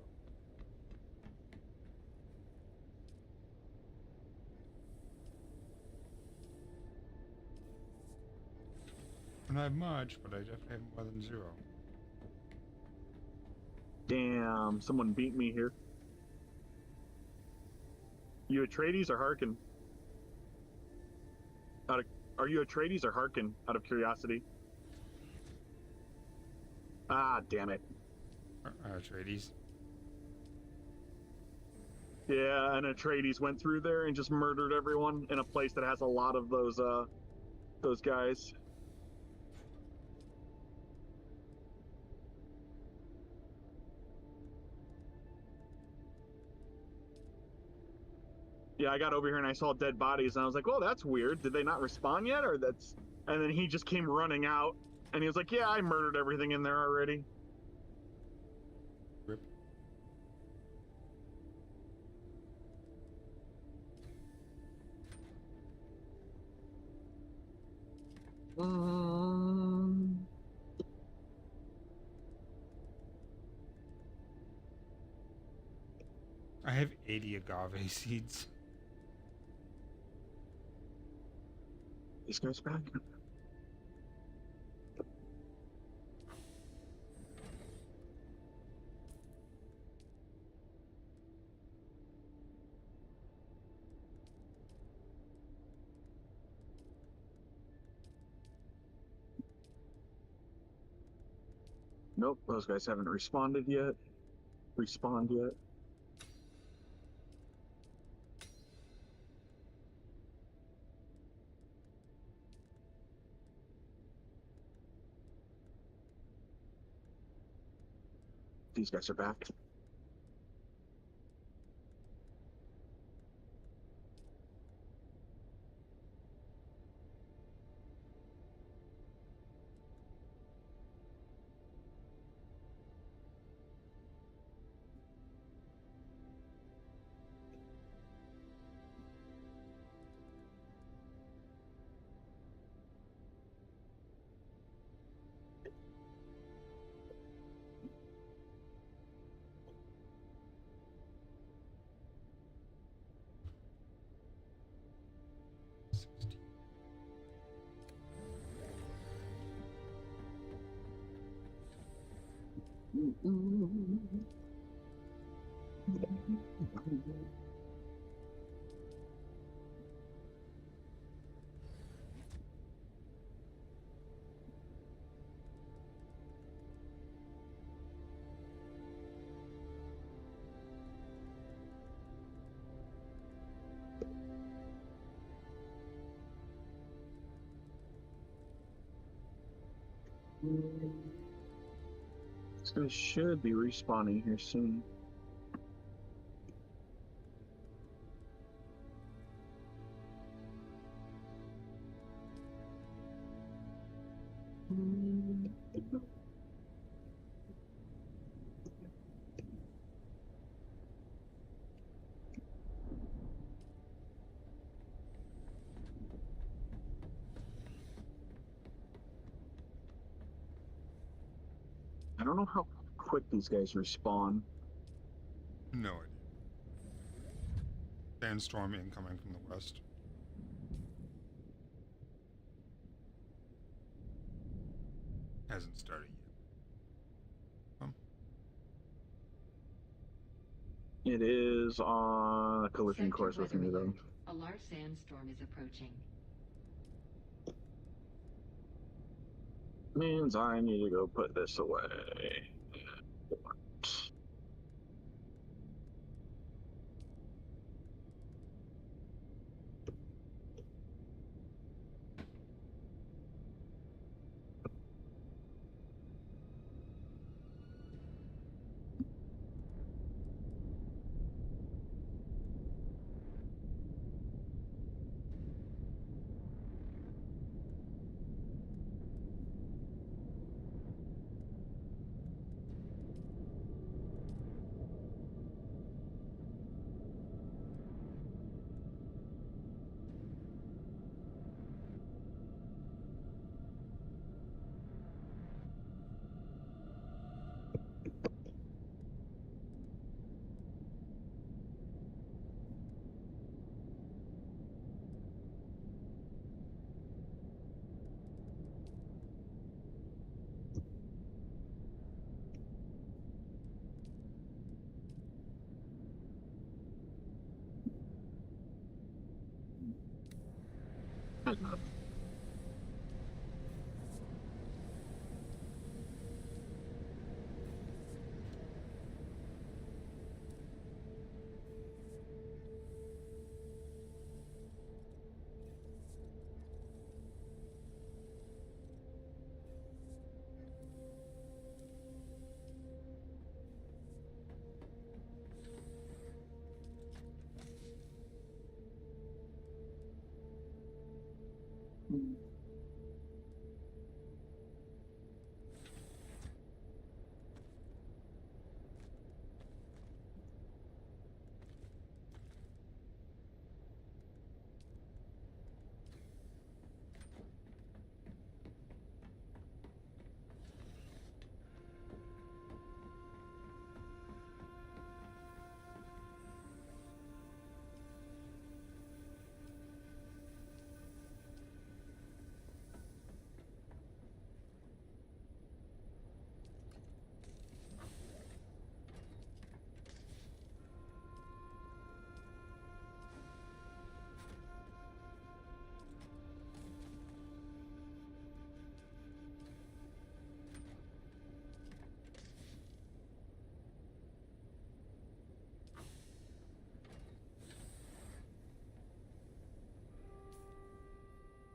I don't have much, but I definitely have more than 0. Damn, someone beat me here. You Atreides or Harkin? Are you Atreides or Harkin, out of curiosity? Ah, damn it. Atreides. Yeah, and Atreides went through there and just murdered everyone in a place that has a lot of those guys. Yeah, I got over here and I saw dead bodies and I was like, "Oh, that's weird. Did they not respawn yet, or that's?" And then he just came running out and he was like, "Yeah, I murdered everything in there already." Rip. I have 80 agave seeds. These guys back. Nope, those guys haven't respawned yet. These guys are back. This guy should be respawning here soon. I don't know how quick these guys respawn. No idea. Sandstorm incoming from the west. Hasn't started yet. It is on a collision Sector course with weather me, though. alert. A large sandstorm is approaching. Means I need to go put this away.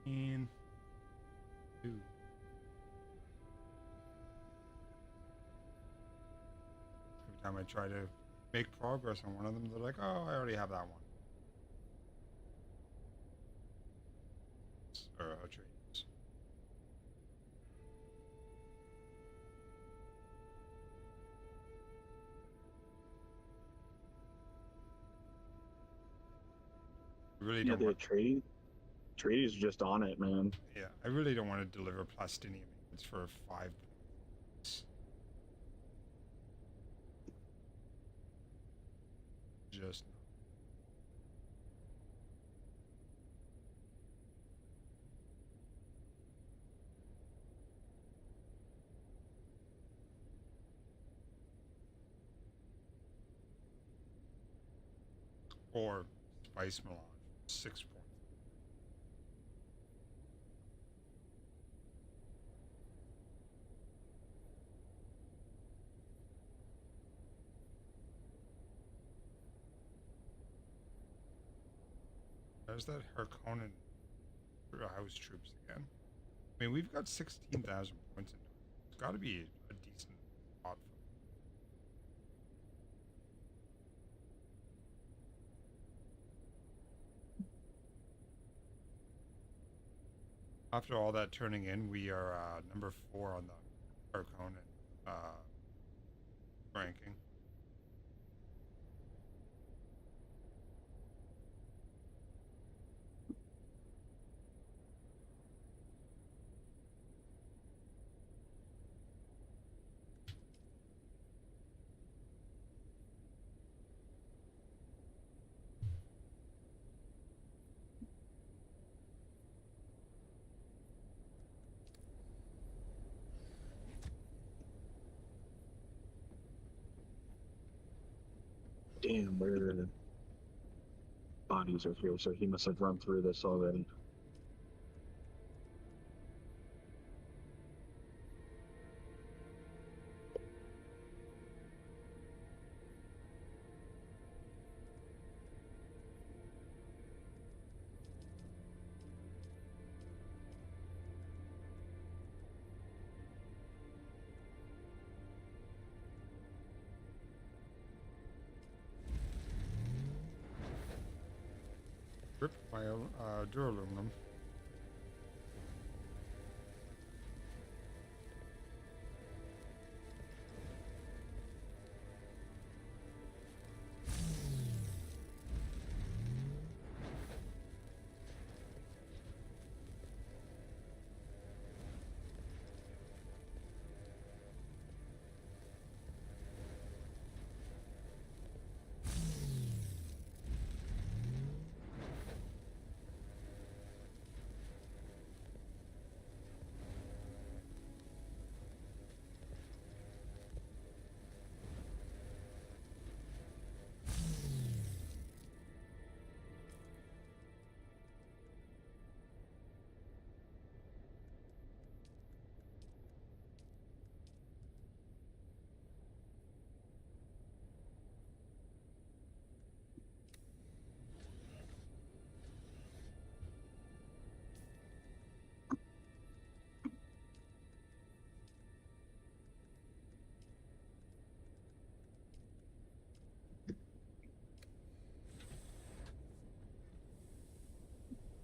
And two. Every time I try to make progress on one of them, they're like, "Oh, I already have that one." Or a trade. Really Yeah, don't the want. trade is just on it, man. Yeah, I really don't want to deliver plastinium. It's for 5 points. Just Or spice melange, 6 points. There's that Harkonnen house troops again. I mean, we've got 16,000 points into it. It's got to be a decent pot for them. After all that turning in, we are number 4 on the Harkonnen ranking. Damn, where the bodies are here, so he must have run through this already. Ripped by duraluminum.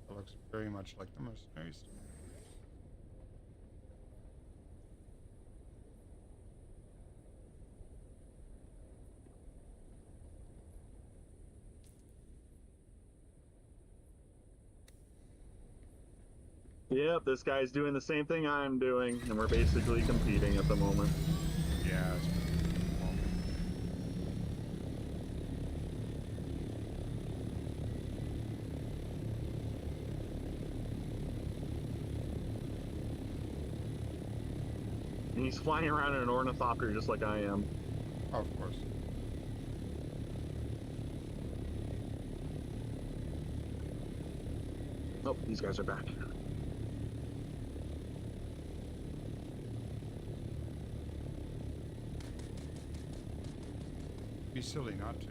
It looks very much like the mercenaries. Yep, this guy's doing the same thing I'm doing, and we're basically competing at the moment. Yeah, it's And he's flying around in an ornithopter just like I am. oh, of course. Oh, these guys are back. Be silly not to.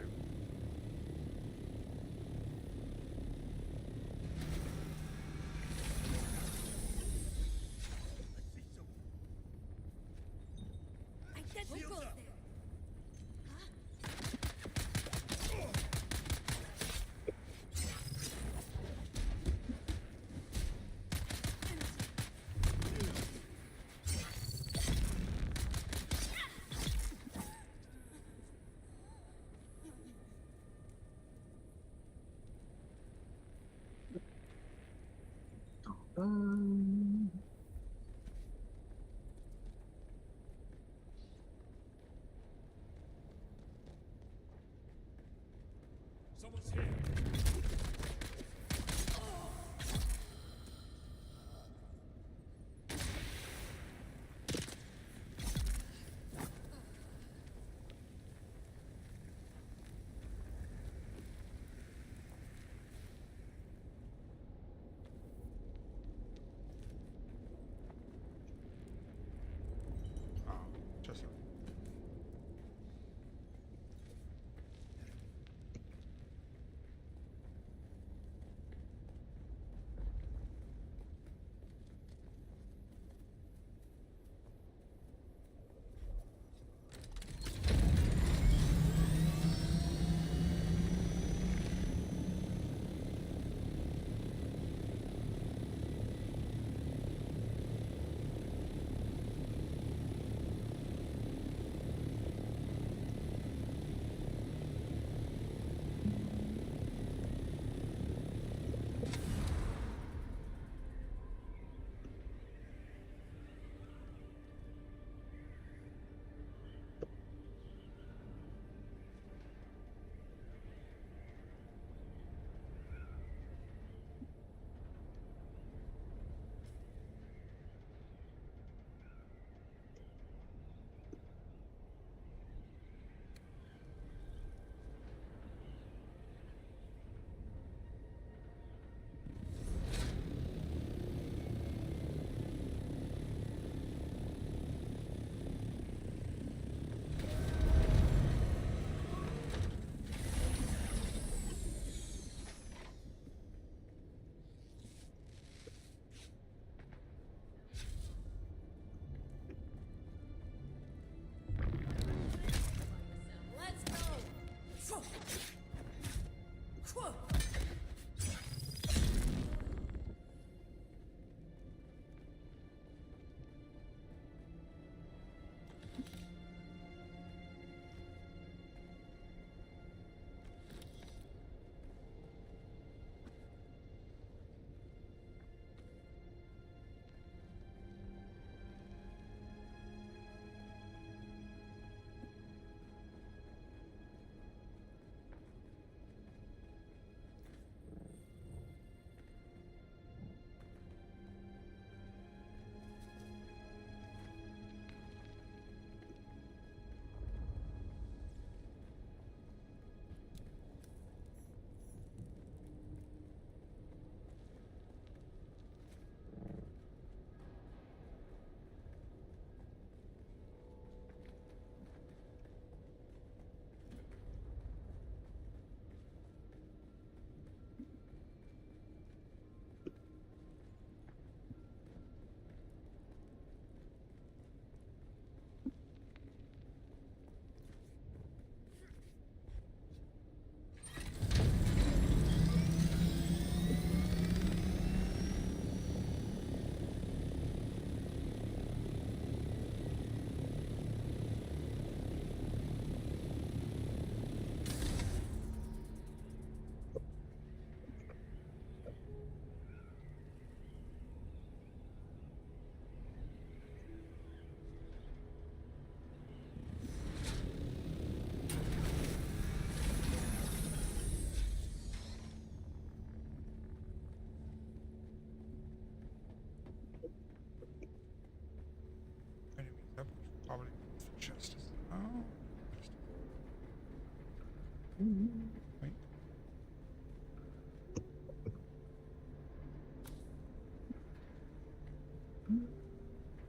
Someone's here.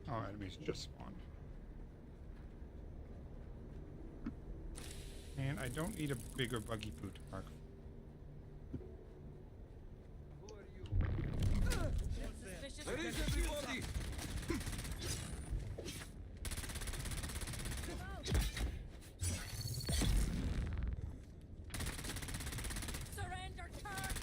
Oh, enemies just spawned. And I don't need a bigger buggy boot mark. Where is everybody? Surrender turn!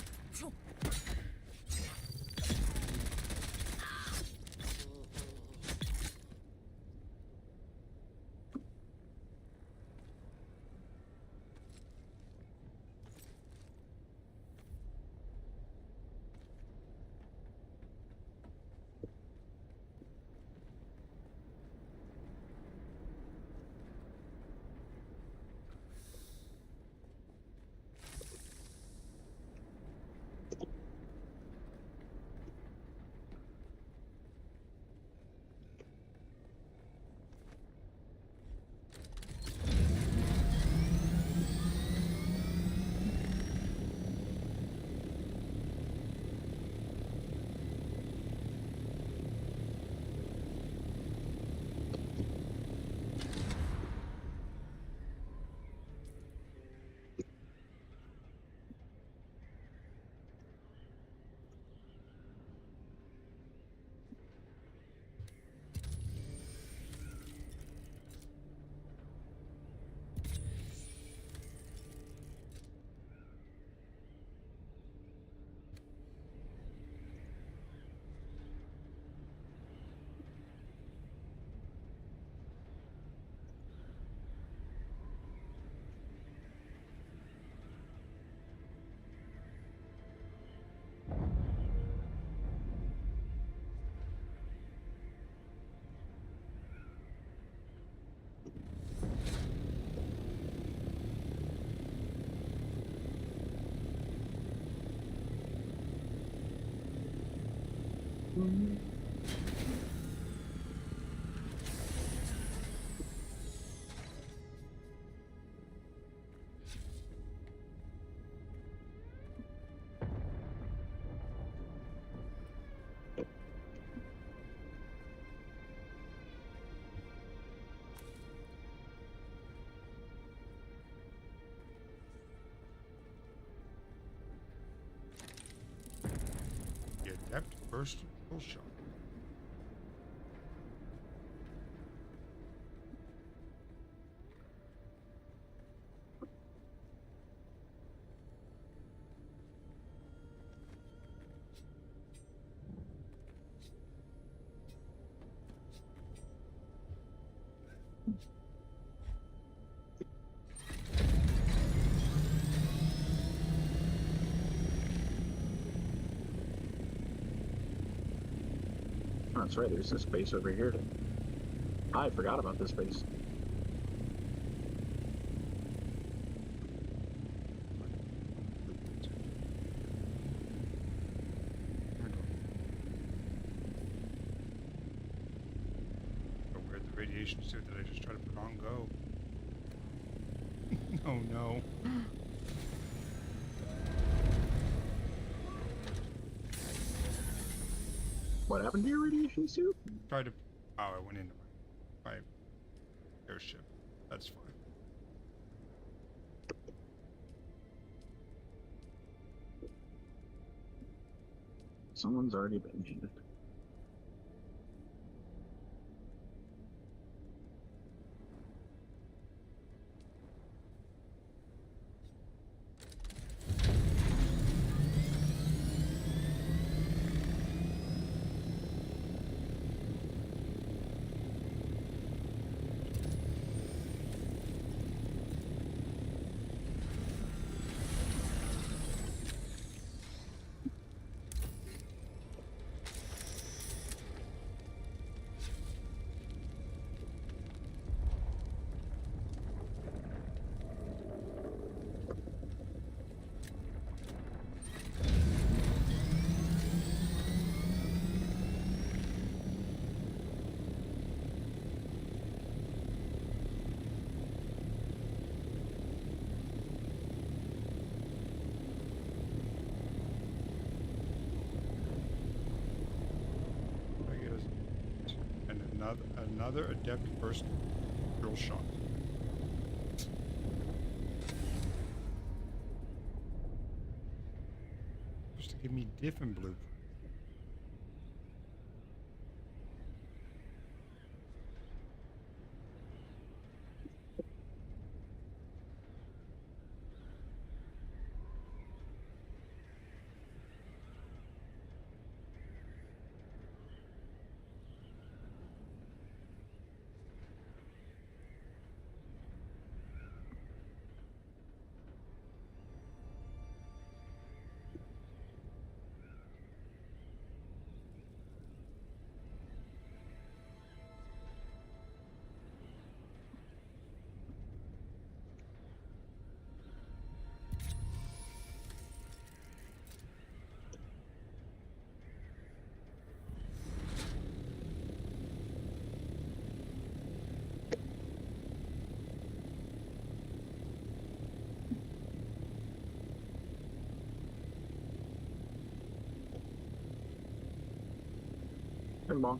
The adept burst full shot. Oh, that's right, there's this base over here. I forgot about this base. Oh, where'd the radiation suit that I just tried to put on go? Oh no. What happened to your radiation suit? Tried to. Oh, I went into my airship. That's fine. Someone's already been here. another adept first drill shot. Supposed to give me different blueprint. Pinball.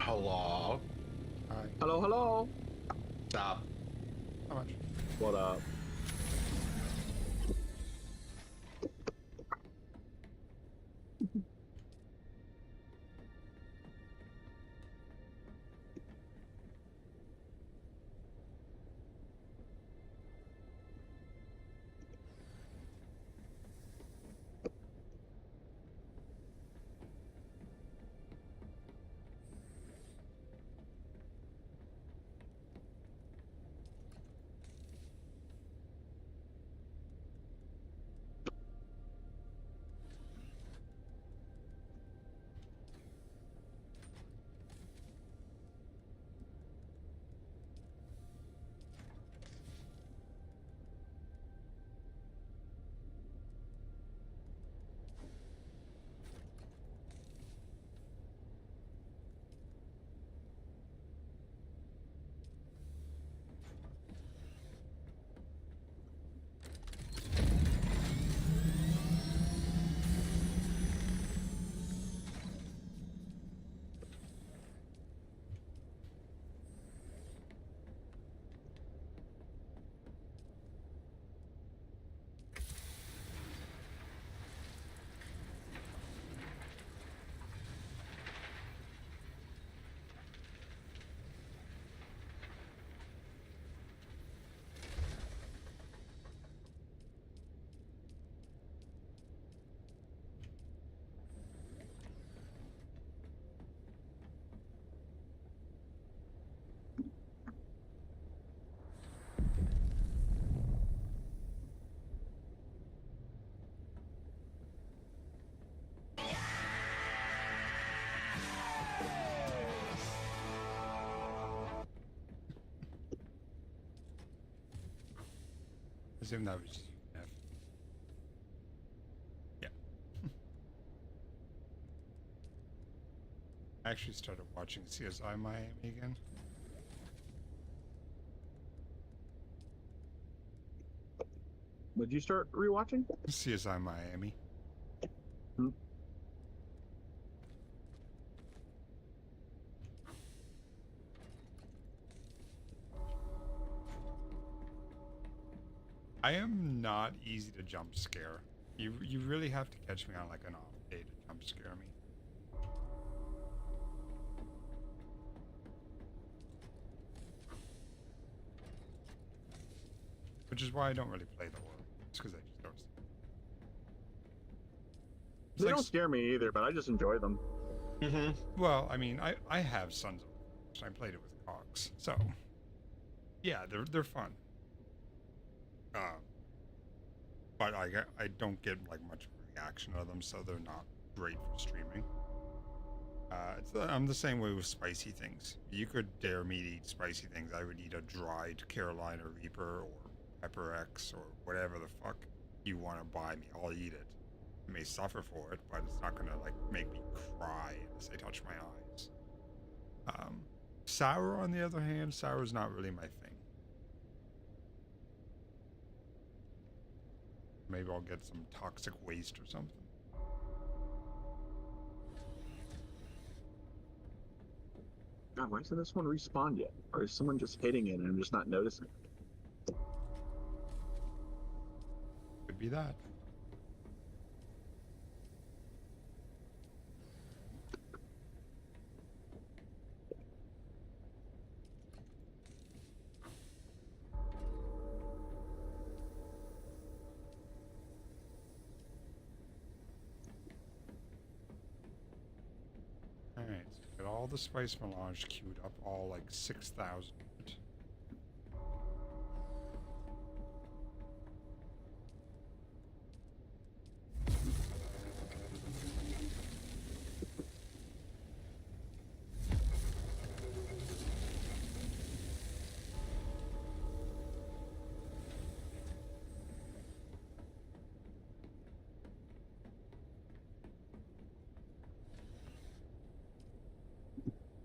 Hello. Hi. Hello, hello. Stop. How much? What up? Assume that was just UNF. Yeah. I actually started watching CSI Miami again. Did you start rewatching? CSI Miami. Hmm. I am not easy to jump scare. You really have to catch me on like an off day to jump scare me. Which is why I don't really play the horror. It's because I just don't. It's They like don't scare me either, but I just enjoy them. Well, I mean, I have Sons of Anarchy. I played it with Cox, so yeah, they're fun. But I don't get like much reaction out of them, so they're not great for streaming. I'm the same way with spicy things. You could dare me to eat spicy things. I would eat a dried Carolina Reaper or Pepper X or whatever the fuck you want to buy me. I'll eat it. I may suffer for it, but it's not gonna like make me cry as they touch my eyes. Sour, on the other hand, sour is not really my thing. Maybe I'll get some toxic waste or something. God, why hasn't this one respawned yet? Or is someone just hitting it and I'm just not noticing it? Could be that. Alright, so get all the spice melange queued up, all like 6,000.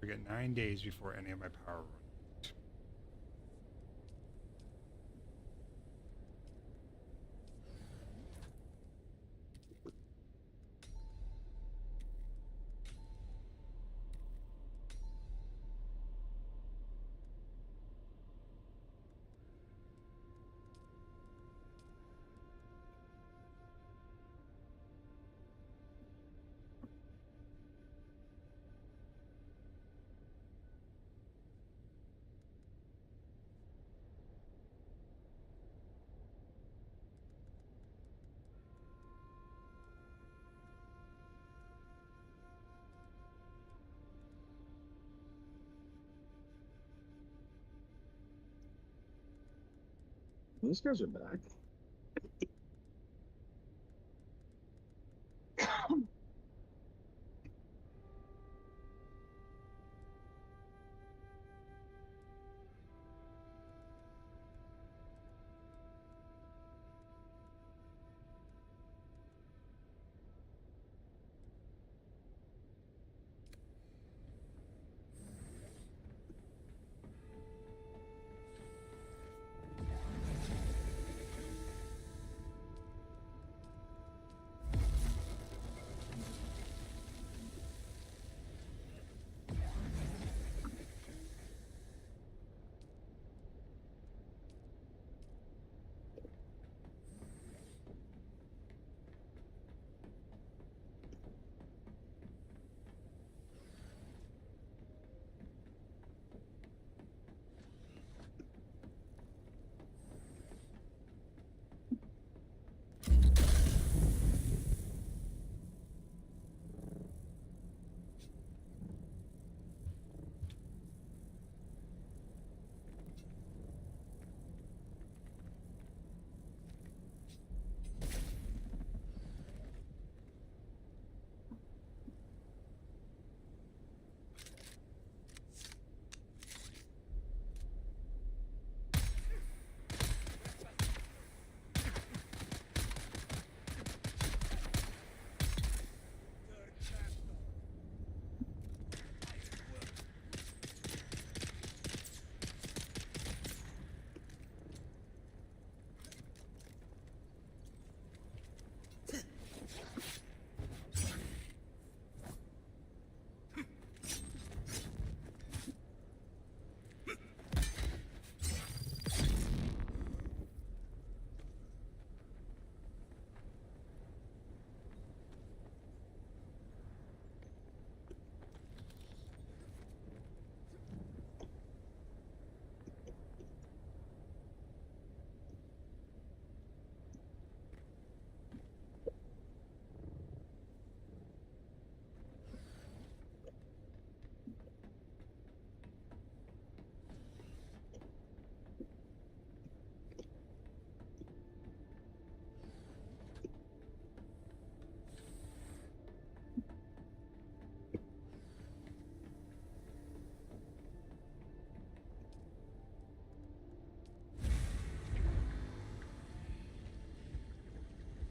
We get 9 days before any of my power runs. These guys are back.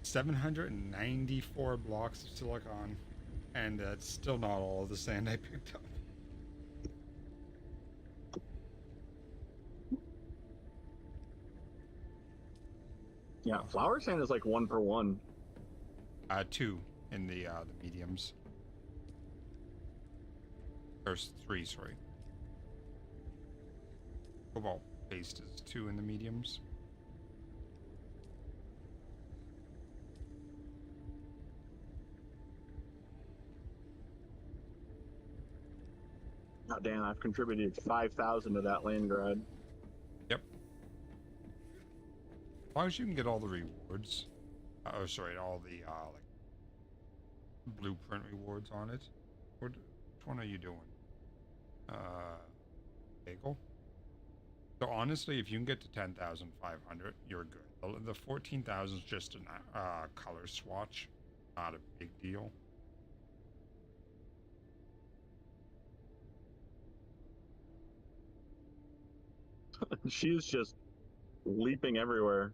794 blocks of silicon, and that's still not all of the sand I picked up. Yeah, flower sand is like 1 per 1. 2 in the mediums. Or 3, sorry. Cobalt paste is 2 in the mediums. Oh, damn, I've contributed 5,000 to that land grad. Yep. As long as you can get all the rewards. Oh, sorry, all the like blueprint rewards on it. Which one are you doing? Bagel. So honestly, if you can get to 10,500, you're good. The 14,000 is just a color swatch, not a big deal. She's just leaping everywhere.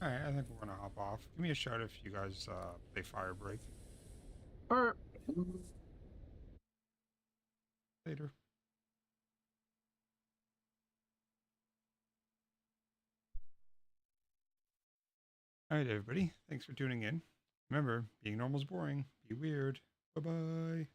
Alright, I think we're gonna hop off. Give me a shout if you guys play Fire Break. Alright. Later. Alright, everybody. Thanks for tuning in. Remember, being normal is boring. Be weird. Bye-bye.